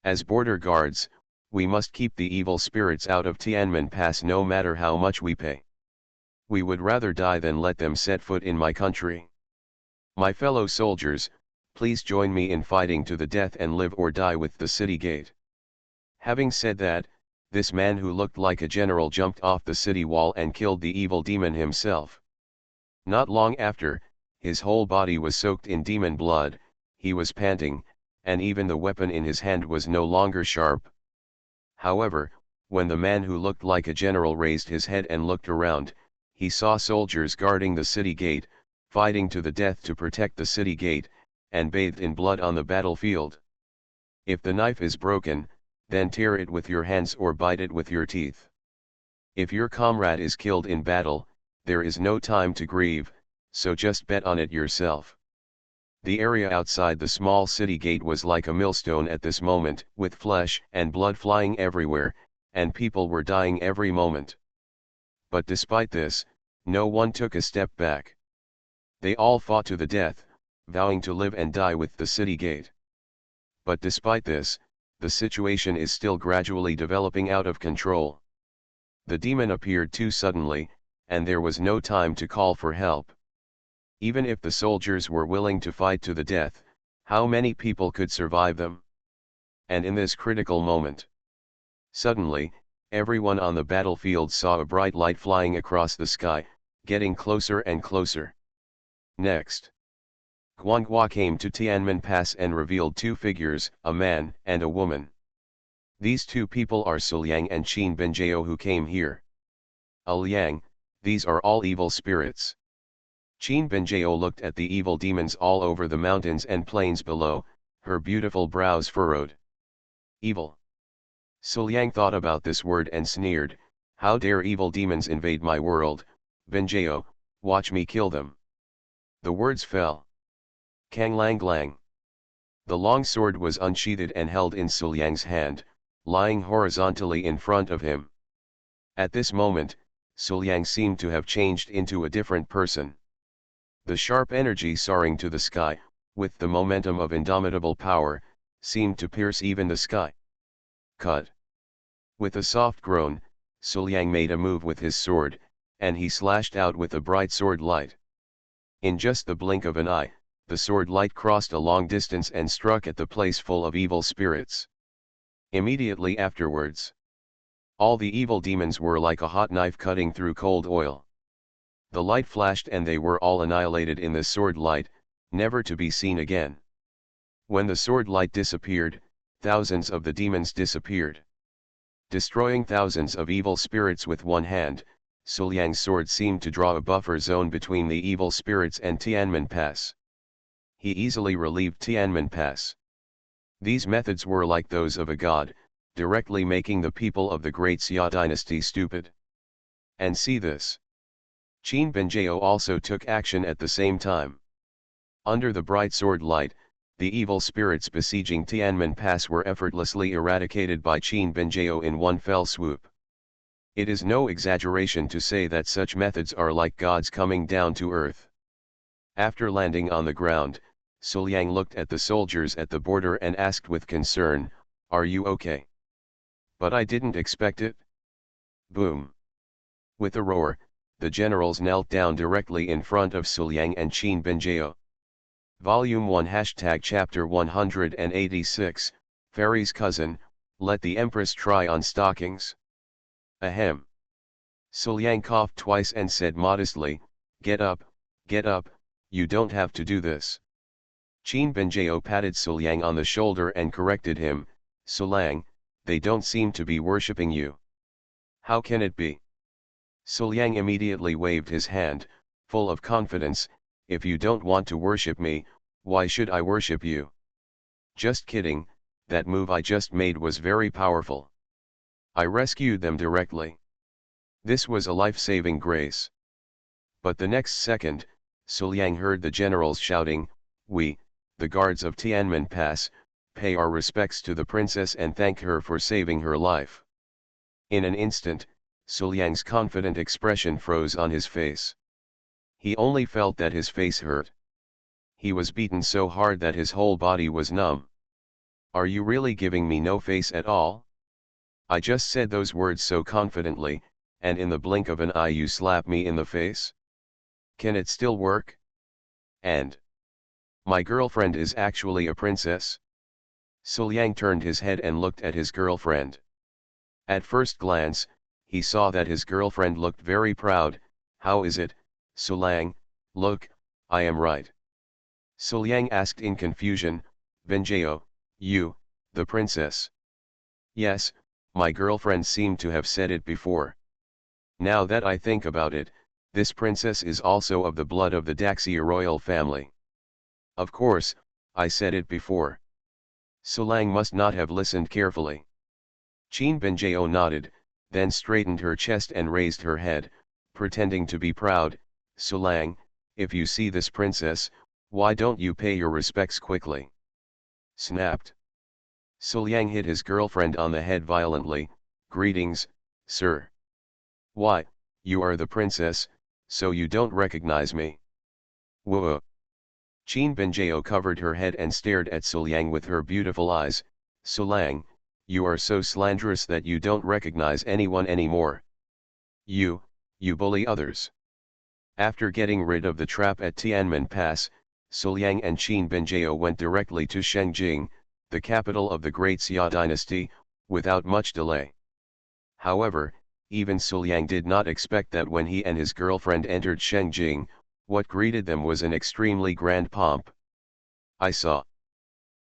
As border guards, we must keep the evil spirits out of Tianmen Pass no matter how much we pay. We would rather die than let them set foot in my country. My fellow soldiers, please join me in fighting to the death and live or die with the city gate. Having said that, this man who looked like a general jumped off the city wall and killed the evil demon himself. Not long after, his whole body was soaked in demon blood, he was panting, and even the weapon in his hand was no longer sharp. However, when the man who looked like a general raised his head and looked around, he saw soldiers guarding the city gate, fighting to the death to protect the city gate, and bathed in blood on the battlefield. If the knife is broken, then tear it with your hands or bite it with your teeth. If your comrade is killed in battle, there is no time to grieve, so just bet on it yourself. The area outside the small city gate was like a millstone at this moment, with flesh and blood flying everywhere, and people were dying every moment. But despite this, no one took a step back. They all fought to the death, vowing to live and die with the city gate. But despite this, the situation is still gradually developing out of control. The demon appeared too suddenly, and there was no time to call for help. Even if the soldiers were willing to fight to the death, how many people could survive them? And in this critical moment, suddenly, everyone on the battlefield saw a bright light flying across the sky, getting closer and closer. Next, Guanghua came to Tianmen Pass and revealed two figures, a man and a woman. These two people are Suliang and Qin Benjiao who came here. Liang, these are all evil spirits. Qin Benjiao looked at the evil demons all over the mountains and plains below, her beautiful brows furrowed. Evil. Suliang thought about this word and sneered, how dare evil demons invade my world, Benjiao, watch me kill them. The words fell. Kang lang lang. The long sword was unsheathed and held in Suliang's hand, lying horizontally in front of him. At this moment, Suliang seemed to have changed into a different person. The sharp energy soaring to the sky, with the momentum of indomitable power, seemed to pierce even the sky. Cut. With a soft groan, Suliang made a move with his sword, and he slashed out with a bright sword light. In just the blink of an eye, the sword light crossed a long distance and struck at the place full of evil spirits. Immediately afterwards, all the evil demons were like a hot knife cutting through cold oil. The light flashed and they were all annihilated in the sword light, never to be seen again. When the sword light disappeared, thousands of the demons disappeared. Destroying thousands of evil spirits with one hand, Suliang's sword seemed to draw a buffer zone between the evil spirits and Tianmen Pass. He easily relieved Tianmen Pass. These methods were like those of a god, directly making the people of the great Xia dynasty stupid. And see this. Qin Benjiao also took action at the same time. Under the bright sword light, the evil spirits besieging Tianmen Pass were effortlessly eradicated by Qin Benjiao in one fell swoop. It is no exaggeration to say that such methods are like gods coming down to earth. After landing on the ground, Suliang looked at the soldiers at the border and asked with concern, "Are you okay?" "But I didn't expect it." Boom. With a roar, the generals knelt down directly in front of Suliang and Qin Benjiao. Volume 1 Chapter 186, Fairy's Cousin, Let the Empress Try on Stockings. Ahem. Suliang coughed twice and said modestly, get up, you don't have to do this." Qin Benjiao patted Suliang on the shoulder and corrected him, "Suliang, they don't seem to be worshipping you." "How can it be?" Suliang immediately waved his hand, full of confidence, "If you don't want to worship me, why should I worship you?" "Just kidding, that move I just made was very powerful. I rescued them directly. This was a life-saving grace." But the next second, Suliang heard the generals shouting, "We, the guards of Tianmen Pass, pay our respects to the princess and thank her for saving her life." In an instant, Suliang's confident expression froze on his face. He only felt that his face hurt. He was beaten so hard that his whole body was numb. "Are you really giving me no face at all? I just said those words so confidently, and in the blink of an eye you slap me in the face? Can it still work? And my girlfriend is actually a princess?" Suliang turned his head and looked at his girlfriend. At first glance, he saw that his girlfriend looked very proud. "How is it, Suliang? Look, I am right." Suliang asked in confusion, "Benjiao, you, the princess?" "Yes, my girlfriend seemed to have said it before. Now that I think about it, this princess is also of the blood of the Daxia royal family." "Of course, I said it before." Suliang must not have listened carefully. Qin Benjiao nodded, then straightened her chest and raised her head, pretending to be proud. "Suliang, if you see this princess, why don't you pay your respects quickly?" Snapped. Suliang hit his girlfriend on the head violently. "Greetings, sir." "Why, you are the princess, so you don't recognize me?" "Whoa." Qin Benjiao covered her head and stared at Suliang with her beautiful eyes. "Suliang, you are so slanderous that you don't recognize anyone anymore. You bully others." After getting rid of the trap at Tianmen Pass, Suliang and Qin Benjiao went directly to Shengjing, the capital of the great Xia dynasty, without much delay. However, even Suliang did not expect that when he and his girlfriend entered Shengjing, What greeted them was an extremely grand pomp. I saw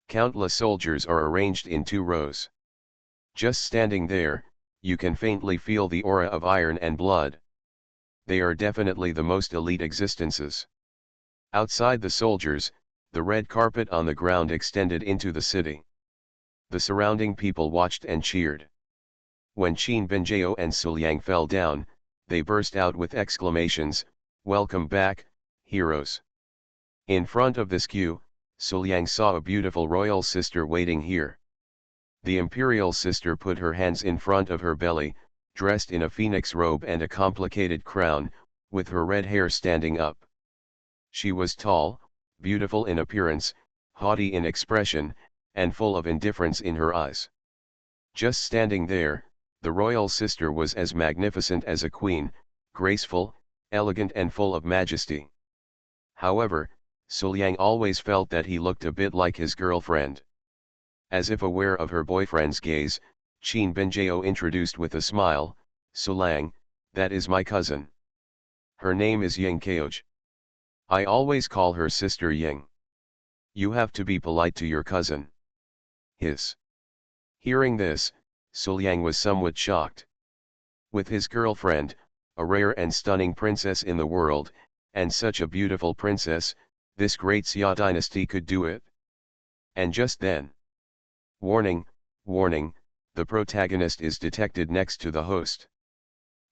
countless soldiers are arranged in 2 rows. Just standing there, you can faintly feel the aura of iron and blood. They are definitely the most elite existences. Outside the soldiers, the red carpet on the ground extended into the city. The surrounding people watched and cheered. When Qin Benjiao and Suliang fell down, they burst out with exclamations, "Welcome back, heroes." In front of this queue, Suliang saw a beautiful royal sister waiting here. The imperial sister put her hands in front of her belly, dressed in a phoenix robe and a complicated crown, with her red hair standing up. She was tall, beautiful in appearance, haughty in expression, and full of indifference in her eyes. Just standing there, the royal sister was as magnificent as a queen, graceful, elegant and full of majesty. However, Suliang always felt that he looked a bit like his girlfriend. As if aware of her boyfriend's gaze, Qin Benjiao introduced with a smile, "Suliang, that is my cousin. Her name is Ying Kaoj. I always call her Sister Ying. You have to be polite to your cousin." Hiss. Hearing this, Suliang was somewhat shocked. With his girlfriend, a rare and stunning princess in the world, and such a beautiful princess, this great Xia dynasty could do it. And just then, warning, warning, the protagonist is detected next to the host.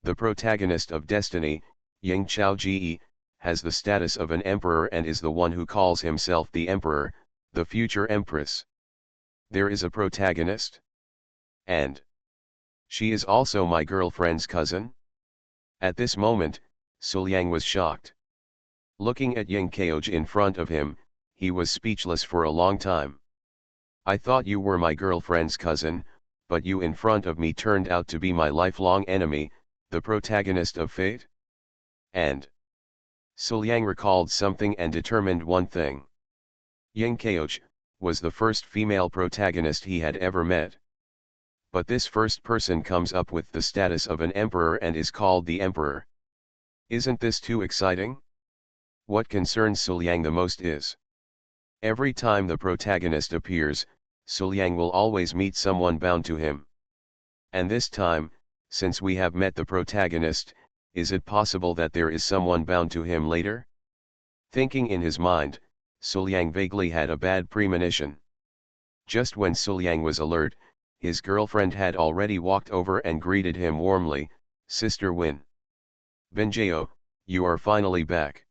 The protagonist of Destiny, Ying Chaoji, has the status of an emperor and is the one who calls himself the emperor, the future empress. There is a protagonist. And she is also my girlfriend's cousin? At this moment, Suliang was shocked. Looking at Ying Kaoj in front of him, he was speechless for a long time. "I thought you were my girlfriend's cousin, but you in front of me turned out to be my lifelong enemy, the protagonist of fate?" And Suliang recalled something and determined one thing. Ying Kaoj was the first female protagonist he had ever met. But this first person comes up with the status of an emperor and is called the emperor. Isn't this too exciting? What concerns Suliang the most is, every time the protagonist appears, Suliang will always meet someone bound to him. And this time, since we have met the protagonist, is it possible that there is someone bound to him later? Thinking in his mind, Suliang vaguely had a bad premonition. Just when Suliang was alert, his girlfriend had already walked over and greeted him warmly, "Sister Win. Benjiao, you are finally back."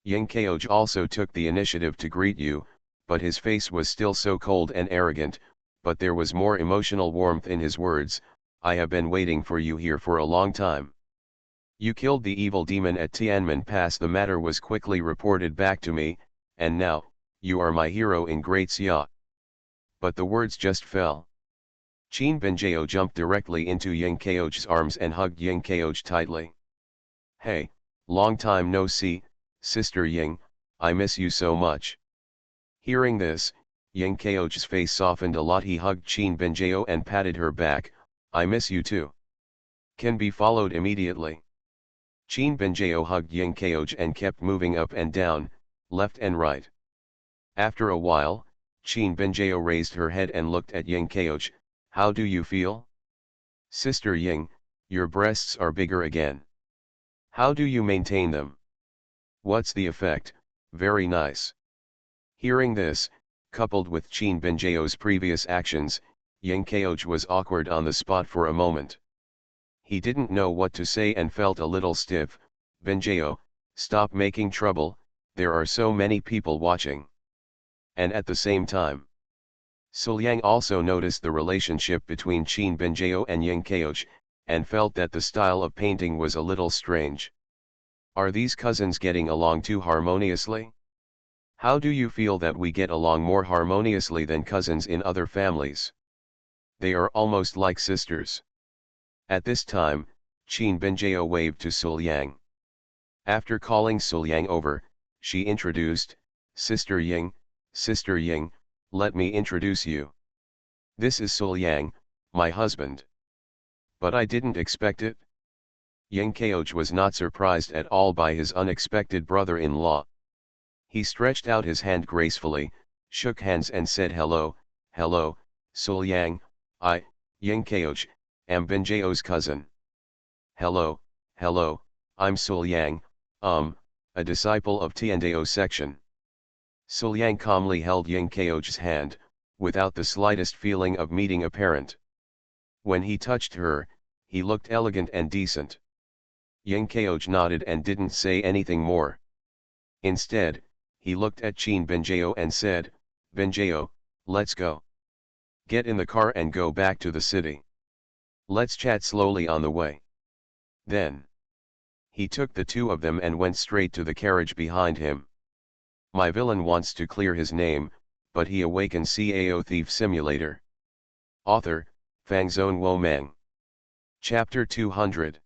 Ying Kaoj also took the initiative to greet you, but his face was still so cold and arrogant, but there was more emotional warmth in his words, "I have been waiting for you here for a long time. You killed the evil demon at Tianmen Pass. The matter was quickly reported back to me, and now, you are my hero in Great Xia." But the words just fell. Qin Benjiao jumped directly into Ying Kaoj's arms and hugged Ying Kaoj tightly. "Hey, long time no see, Sister Ying, I miss you so much." Hearing this, Ying Kaoj's face softened a lot. He hugged Qin Benjiao and patted her back, "I miss you too." Can be followed immediately. Qin Benjiao hugged Ying Kaoj and kept moving up and down, left and right. After a while, Qin Benjiao raised her head and looked at Ying Kaoj. "How do you feel? Sister Ying, your breasts are bigger again. How do you maintain them? What's the effect? Very nice." Hearing this, coupled with Qin Benjiao's previous actions, Ying Kaoj was awkward on the spot for a moment. He didn't know what to say and felt a little stiff. "Benjiao, stop making trouble, there are so many people watching." And at the same time, Suliang also noticed the relationship between Qin Benjiao and Ying Kaoj, and felt that the style of painting was a little strange. Are these cousins getting along too harmoniously? How do you feel that we get along more harmoniously than cousins in other families? They are almost like sisters. At this time, Qin Benjiao waved to Suliang. After calling Suliang over, she introduced, "Sister Ying, let me introduce you. This is Suliang, my husband." "But I didn't expect it." Kaoj was not surprised at all by his unexpected brother-in-law. He stretched out his hand gracefully, shook hands and said hello, hello, Sulyang, I, Kaoj, am Benjao's cousin. Hello, hello, I'm Sulyang, a disciple of Tiandao section. Sulyang calmly held Kaoj's hand, without the slightest feeling of meeting apparent. When he touched her, he looked elegant and decent. Kaoj nodded and didn't say anything more. Instead, he looked at Chin Benjao and said, Benjao, let's go. Get in the car and go back to the city. Let's chat slowly on the way. Then, he took the two of them and went straight to the carriage behind him. My villain wants to clear his name, but he awakens Cao Thief Simulator. Author, Fangzone Wo Meng. Chapter 200.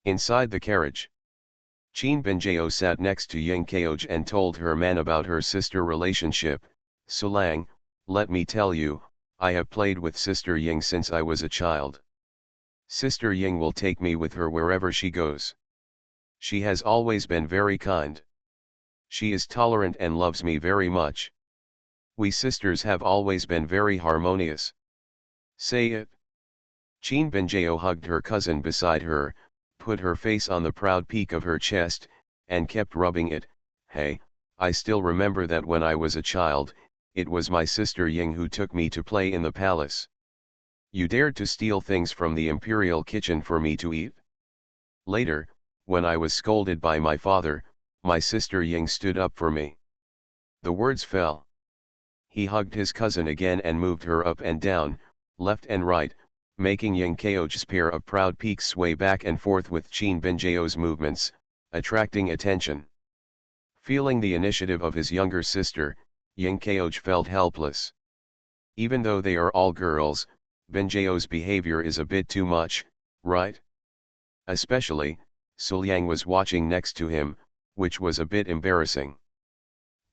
Inside the carriage, Chin Benjao sat next to Kaoj and told her man about her sister relationship. Sulang, let me tell you, I have played with Sister Ying since I was a child. Sister Ying will take me with her wherever she goes. She has always been very kind. She is tolerant and loves me very much. We sisters have always been very harmonious. Say it. Chin Benjao hugged her cousin beside her, put her face on the proud peak of her chest, and kept rubbing it. Hey, I still remember that when I was a child, it was my sister Ying who took me to play in the palace. You dared to steal things from the imperial kitchen for me to eat. Later, when I was scolded by my father, my sister Ying stood up for me. The words fell. He hugged his cousin again and moved her up and down, left and right, making Kaoj's pair of proud peaks sway back and forth with Chin Benjao's movements, attracting attention. Feeling the initiative of his younger sister, Kaoj felt helpless. Even though they are all girls, Benjao's behavior is a bit too much, right? Especially, Sulyang was watching next to him, which was a bit embarrassing.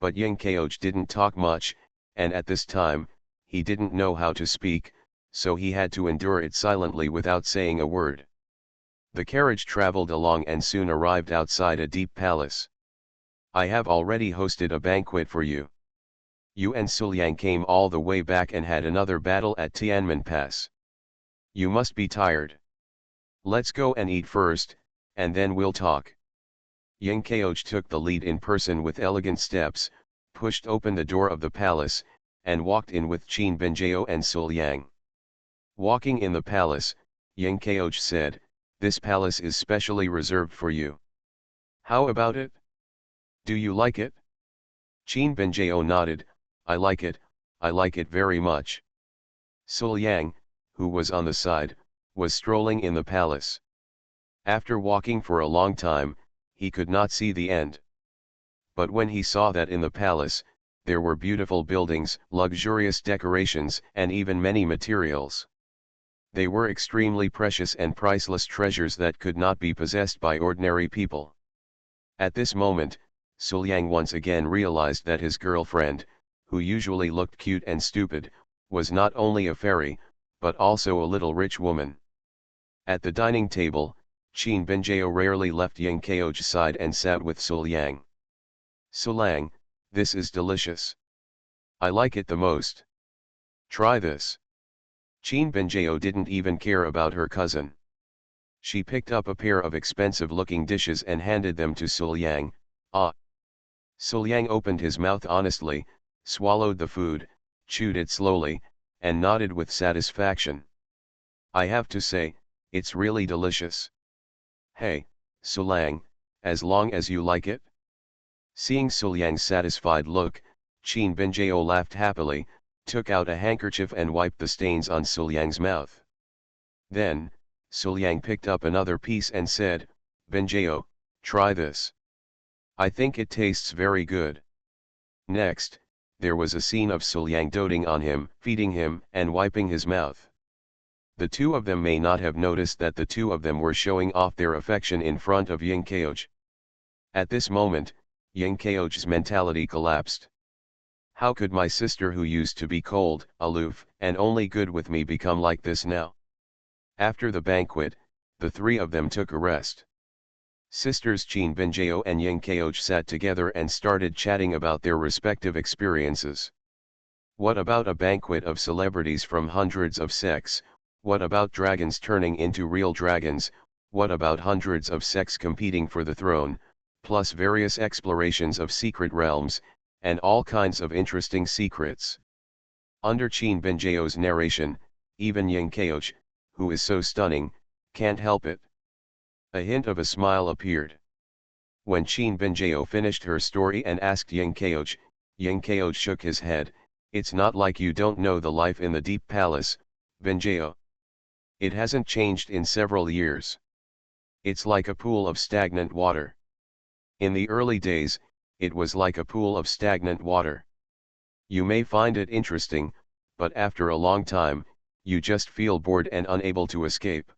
But Kaoj didn't talk much, and at this time, he didn't know how to speak, so he had to endure it silently without saying a word. The carriage traveled along and soon arrived outside a deep palace. I have already hosted a banquet for you. You and Sulyang came all the way back and had another battle at Tianmen Pass. You must be tired. Let's go and eat first, and then we'll talk. Kaoj took the lead in person with elegant steps, pushed open the door of the palace, and walked in with Chin Benjao and Sulyang. Walking in the palace, Kaoj said, "This palace is specially reserved for you. How about it? Do you like it?" Chin Benjao nodded, I like it very much." Sulyang, who was on the side, was strolling in the palace. After walking for a long time, he could not see the end. But when he saw that in the palace, there were beautiful buildings, luxurious decorations, and even many materials. They were extremely precious and priceless treasures that could not be possessed by ordinary people. At this moment, Sulyang once again realized that his girlfriend, who usually looked cute and stupid, was not only a fairy, but also a little rich woman. At the dining table, Chin Benjao rarely left Kaoj's side and sat with Sulyang. "Sulang, this is delicious. I like it the most. Try this." Chin Benjao didn't even care about her cousin. She picked up a pair of expensive-looking dishes and handed them to Sulyang. "Ah." Sulyang opened his mouth honestly, swallowed the food, chewed it slowly, and nodded with satisfaction. "I have to say, it's really delicious." "Hey, Sulang, as long as you like it?" Seeing Sulyang's satisfied look, Chin Benjao laughed happily, took out a handkerchief and wiped the stains on Sulyang's mouth. Then, Sulyang picked up another piece and said, "Benjao, try this. I think it tastes very good." Next, there was a scene of Sulyang doting on him, feeding him, and wiping his mouth. The two of them may not have noticed that the two of them were showing off their affection in front of Kaoj. At this moment, Kaoj's mentality collapsed. How could my sister, who used to be cold, aloof, and only good with me, become like this now? After the banquet, the three of them took a rest. Sisters Chin Benjeo and Ying Keoj sat together and started chatting about their respective experiences. What about a banquet of celebrities from hundreds of sects? What about dragons turning into real dragons? What about hundreds of sects competing for the throne, plus various explorations of secret realms, and all kinds of interesting secrets? Under Chin Benjeo's narration, even Ying Keoj, who is so stunning, can't help it. A hint of a smile appeared. When Chin Benjeo finished her story and asked Ying Keoj shook his head. It's not like you don't know the life in the deep palace, Benjeo. It hasn't changed in several years. It's like a pool of stagnant water. In the early days, it was like a pool of stagnant water. You may find it interesting, but after a long time, you just feel bored and unable to escape.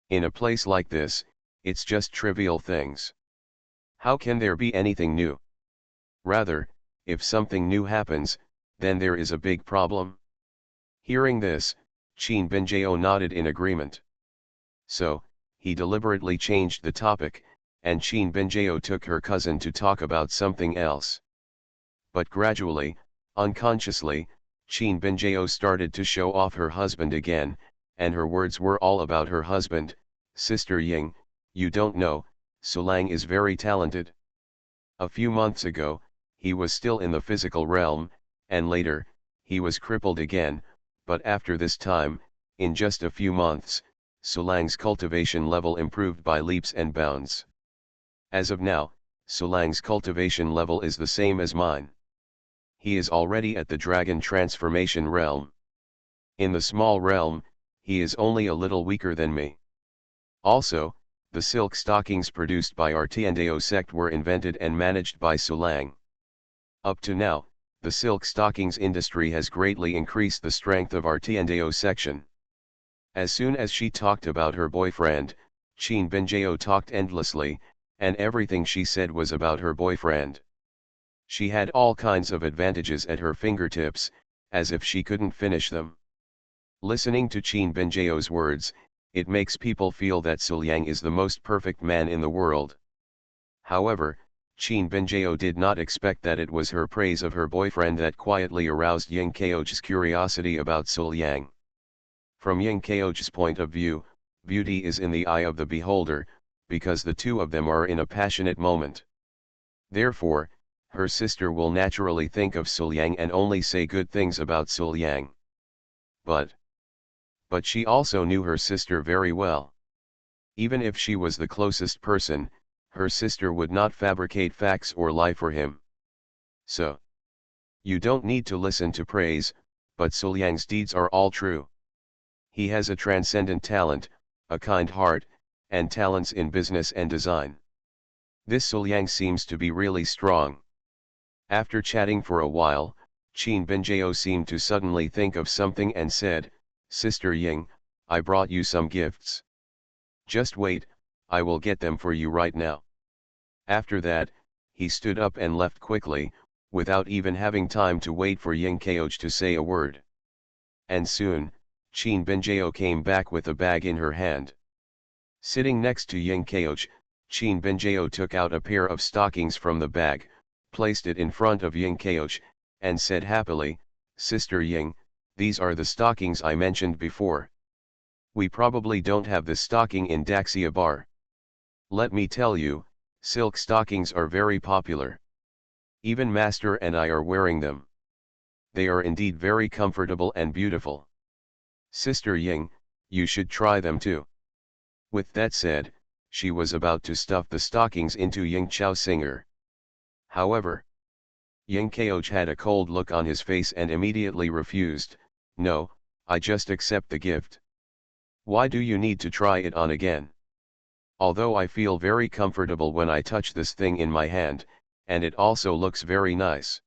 In a place like this, it's just trivial things. How can there be anything new? Rather, if something new happens, then there is a big problem. Hearing this, Chin Benjeo nodded in agreement. So, he deliberately changed the topic, and Chin Benjeo took her cousin to talk about something else. But gradually, unconsciously, Chin Benjeo started to show off her husband again, and her words were all about her husband. Sister Ying, you don't know, Sulang is very talented. A few months ago, he was still in the physical realm, and later, he was crippled again, but after this time, in just a few months, Sulang's cultivation level improved by leaps and bounds. As of now, Sulang's cultivation level is the same as mine. He is already at the dragon transformation realm. In the small realm, he is only a little weaker than me. Also, the silk stockings produced by our Tiandeo sect were invented and managed by Sulang. Up to now, the silk stockings industry has greatly increased the strength of our Tiandeo section. As soon as she talked about her boyfriend, Chin Benjeo talked endlessly, and everything she said was about her boyfriend. She had all kinds of advantages at her fingertips, as if she couldn't finish them. Listening to Chin Benjeo's words, it makes people feel that Sulang is the most perfect man in the world. However, Chin Benjeo did not expect that it was her praise of her boyfriend that quietly aroused Ying Keoj's curiosity about Sulang. From Ying Keoj's point of view, beauty is in the eye of the beholder, because the two of them are in a passionate moment. Therefore, her sister will naturally think of Sulang and only say good things about Sulang. But she also knew her sister very well. Even if she was the closest person, her sister would not fabricate facts or lie for him. So, you don't need to listen to praise, but Sulyang's deeds are all true. He has a transcendent talent, a kind heart, and talents in business and design. This Sulyang seems to be really strong. After chatting for a while, Chin Benjeo seemed to suddenly think of something and said, Sister Ying, I brought you some gifts. Just wait, I will get them for you right now. After that, he stood up and left quickly, without even having time to wait for Ying Keoj to say a word. And soon, Chin Benjeo came back with a bag in her hand. Sitting next to Ying Keoj, Chin Benjeo took out a pair of stockings from the bag, placed it in front of Ying Keoj, and said happily, Sister Ying, these are the stockings I mentioned before. We probably don't have this stocking in Daxia Bar. Let me tell you, silk stockings are very popular. Even Master and I are wearing them. They are indeed very comfortable and beautiful. Sister Ying, you should try them too. With that said, she was about to stuff the stockings into Ying Chao Singer. However, Ying Keoj had a cold look on his face and immediately refused. No, I just accept the gift. Why do you need to try it on again? Although I feel very comfortable when I touch this thing in my hand, and it also looks very nice.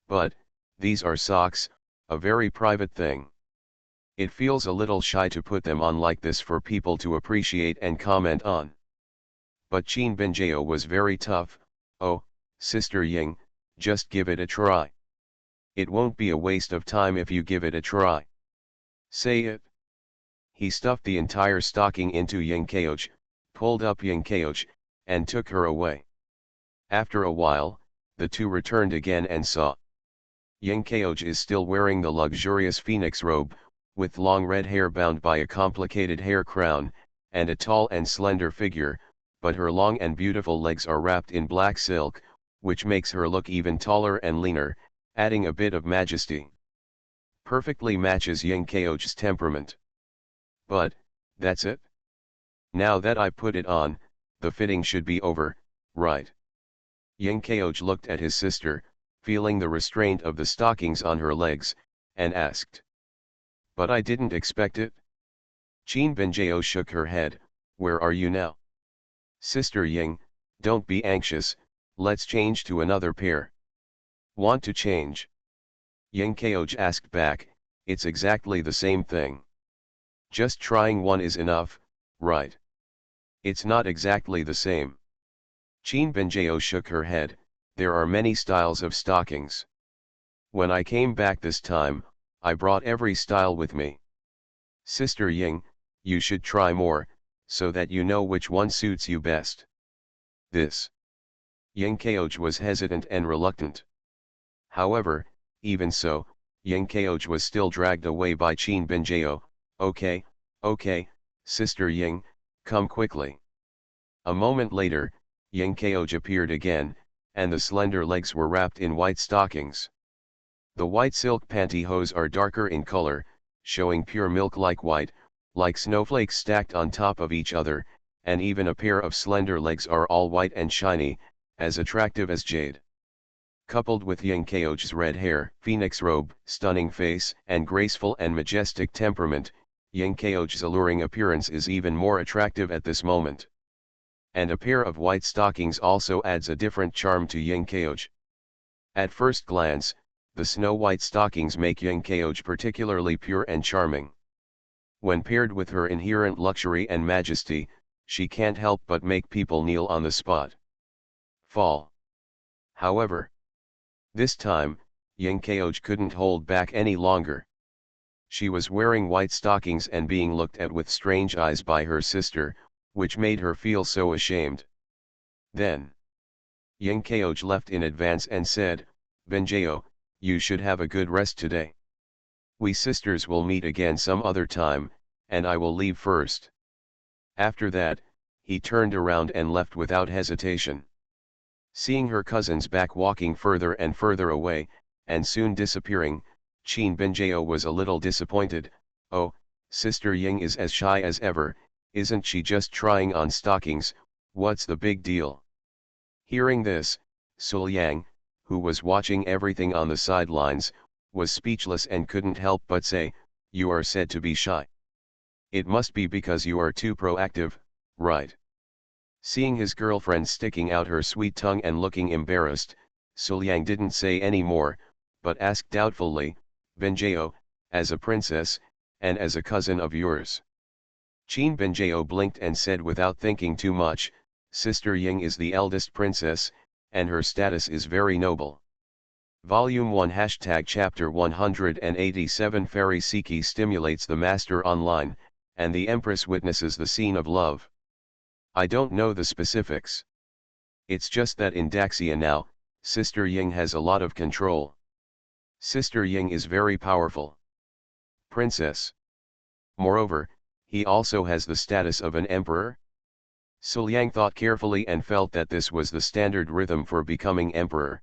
But, these are socks, a very private thing. It feels a little shy to put them on like this for people to appreciate and comment on. But Chin Benjeo was very tough. Oh, Sister Ying, just give it a try. It won't be a waste of time if you give it a try. Say it. He stuffed the entire stocking into Yingkeoj, pulled up Yingkeoj, and took her away. After a while, the two returned again and saw Yingkeoj is still wearing the luxurious phoenix robe, with long red hair bound by a complicated hair crown, and a tall and slender figure, but her long and beautiful legs are wrapped in black silk, which makes her look even taller and leaner, adding a bit of majesty. Perfectly matches Yingkeoj's temperament. But, that's it? Now that I put it on, the fitting should be over, right? Yingkeoj looked at his sister, feeling the restraint of the stockings on her legs, and asked. But I didn't expect it. Qin Benjio shook her head. Where are you now? Sister Ying, don't be anxious, let's change to another pair. Want to change? Yingkeoj asked back. It's exactly the same thing. Just trying one is enough, right? It's not exactly the same. Qin Benjio shook her head. There are many styles of stockings. When I came back this time, I brought every style with me. Sister Ying, you should try more, so that you know which one suits you best. This. Yingkeoj was hesitant and reluctant. However, even so, Yingkeoj was still dragged away by Qin Benjio. Okay, Sister Ying, come quickly. A moment later, Yingkeoj appeared again, and the slender legs were wrapped in white stockings. The white silk pantyhose are darker in color, showing pure milk-like white, like snowflakes stacked on top of each other, and even a pair of slender legs are all white and shiny, as attractive as jade. Coupled with Yingkeoj's red hair, phoenix robe, stunning face, and graceful and majestic temperament, Yingkeoj's alluring appearance is even more attractive at this moment. And a pair of white stockings also adds a different charm to Yingkeoj. At first glance, the snow-white stockings make Yingkeoj particularly pure and charming. When paired with her inherent luxury and majesty, she can't help but make people kneel on the spot. Fall. However, this time, Yingkeoj couldn't hold back any longer. She was wearing white stockings and being looked at with strange eyes by her sister, which made her feel so ashamed. Then, Yingkeoj left in advance and said, Benjio, you should have a good rest today. We sisters will meet again some other time, and I will leave first. After that, he turned around and left without hesitation. Seeing her cousins back walking further and further away, and soon disappearing, Qin Benjio was a little disappointed. Oh, Sister Ying is as shy as ever, isn't she just trying on stockings, what's the big deal? Hearing this, Sul Yang, who was watching everything on the sidelines, was speechless and couldn't help but say, you are said to be shy. It must be because you are too proactive, right? Seeing his girlfriend sticking out her sweet tongue and looking embarrassed, Sul Yang didn't say any more, but asked doubtfully, Benjio, as a princess, and as a cousin of yours? Qin Benjio blinked and said without thinking too much, Sister Ying is the eldest princess, and her status is very noble. Volume 1 Chapter 187 Fairy Siki stimulates the master online, and the Empress witnesses the scene of love. I don't know the specifics. It's just that in Daxia now, Sister Ying has a lot of control. Sister Ying is very powerful. Princess. Moreover, he also has the status of an emperor. Sul Yang thought carefully and felt that this was the standard rhythm for becoming emperor.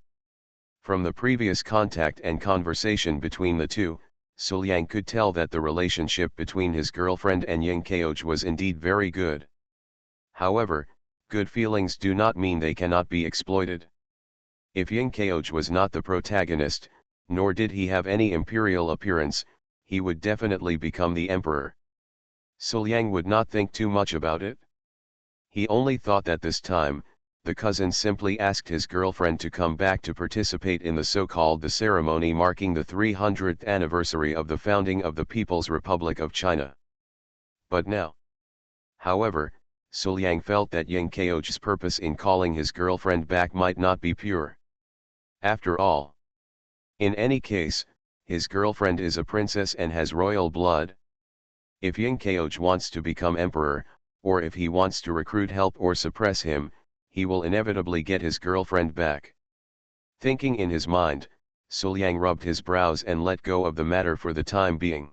From the previous contact and conversation between the two, Sul Yang could tell that the relationship between his girlfriend and Yingkeoj was indeed very good. However, good feelings do not mean they cannot be exploited. If Yingkeoj was not the protagonist, nor did he have any imperial appearance, he would definitely become the emperor. Sul Yang would not think too much about it. He only thought that this time, the cousin simply asked his girlfriend to come back to participate in the so-called the ceremony marking the 300th anniversary of the founding of the People's Republic of China. But now. However, Sul Yang felt that Yingkeoj's purpose in calling his girlfriend back might not be pure. After all. In any case, his girlfriend is a princess and has royal blood. If Ying Kaoj wants to become emperor, or if he wants to recruit help or suppress him, he will inevitably get his girlfriend back. Thinking in his mind, Suliang rubbed his brows and let go of the matter for the time being.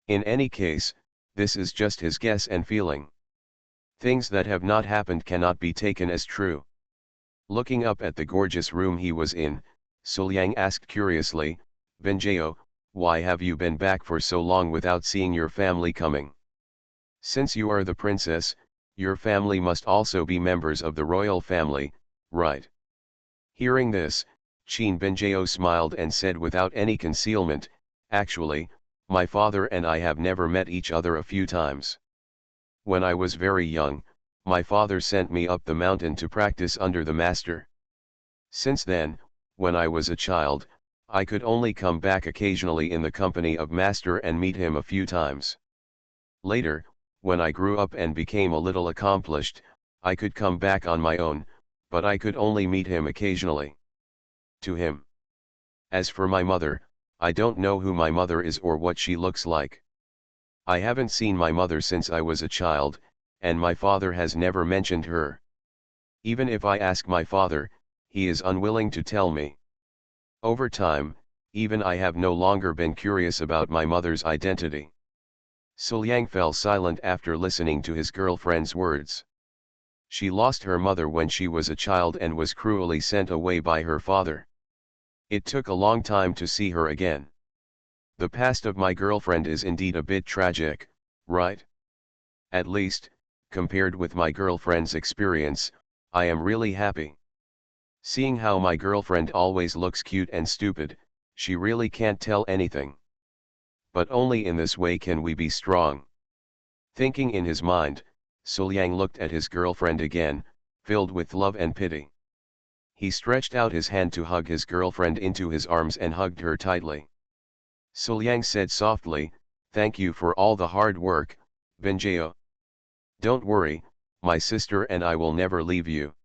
In any case, this is just his guess and feeling. Things that have not happened cannot be taken as true. Looking up at the gorgeous room he was in, Suliang asked curiously, "Benjeo, why have you been back for so long without seeing your family coming? Since you are the princess, your family must also be members of the royal family, right?" Hearing this, Qin Benjeo smiled and said without any concealment, "Actually, my father and I have never met each other a few times. When I was very young, my father sent me up the mountain to practice under the master. Since then, when I was a child, I could only come back occasionally in the company of master and meet him a few times. Later, when I grew up and became a little accomplished, I could come back on my own, but I could only meet him occasionally. To him. As for my mother, I don't know who my mother is or what she looks like. I haven't seen my mother since I was a child, and my father has never mentioned her. Even if I ask my father, he is unwilling to tell me. Over time, even I have no longer been curious about my mother's identity." Suliang fell silent after listening to his girlfriend's words. She lost her mother when she was a child and was cruelly sent away by her father. It took a long time to see her again. The past of my girlfriend is indeed a bit tragic, right? At least, compared with my girlfriend's experience, I am really happy. Seeing how my girlfriend always looks cute and stupid, she really can't tell anything. But only in this way can we be strong. Thinking in his mind, Suliang looked at his girlfriend again, filled with love and pity. He stretched out his hand to hug his girlfriend into his arms and hugged her tightly. Suliang said softly, "Thank you for all the hard work, Benjeo. Don't worry, my sister and I will never leave you."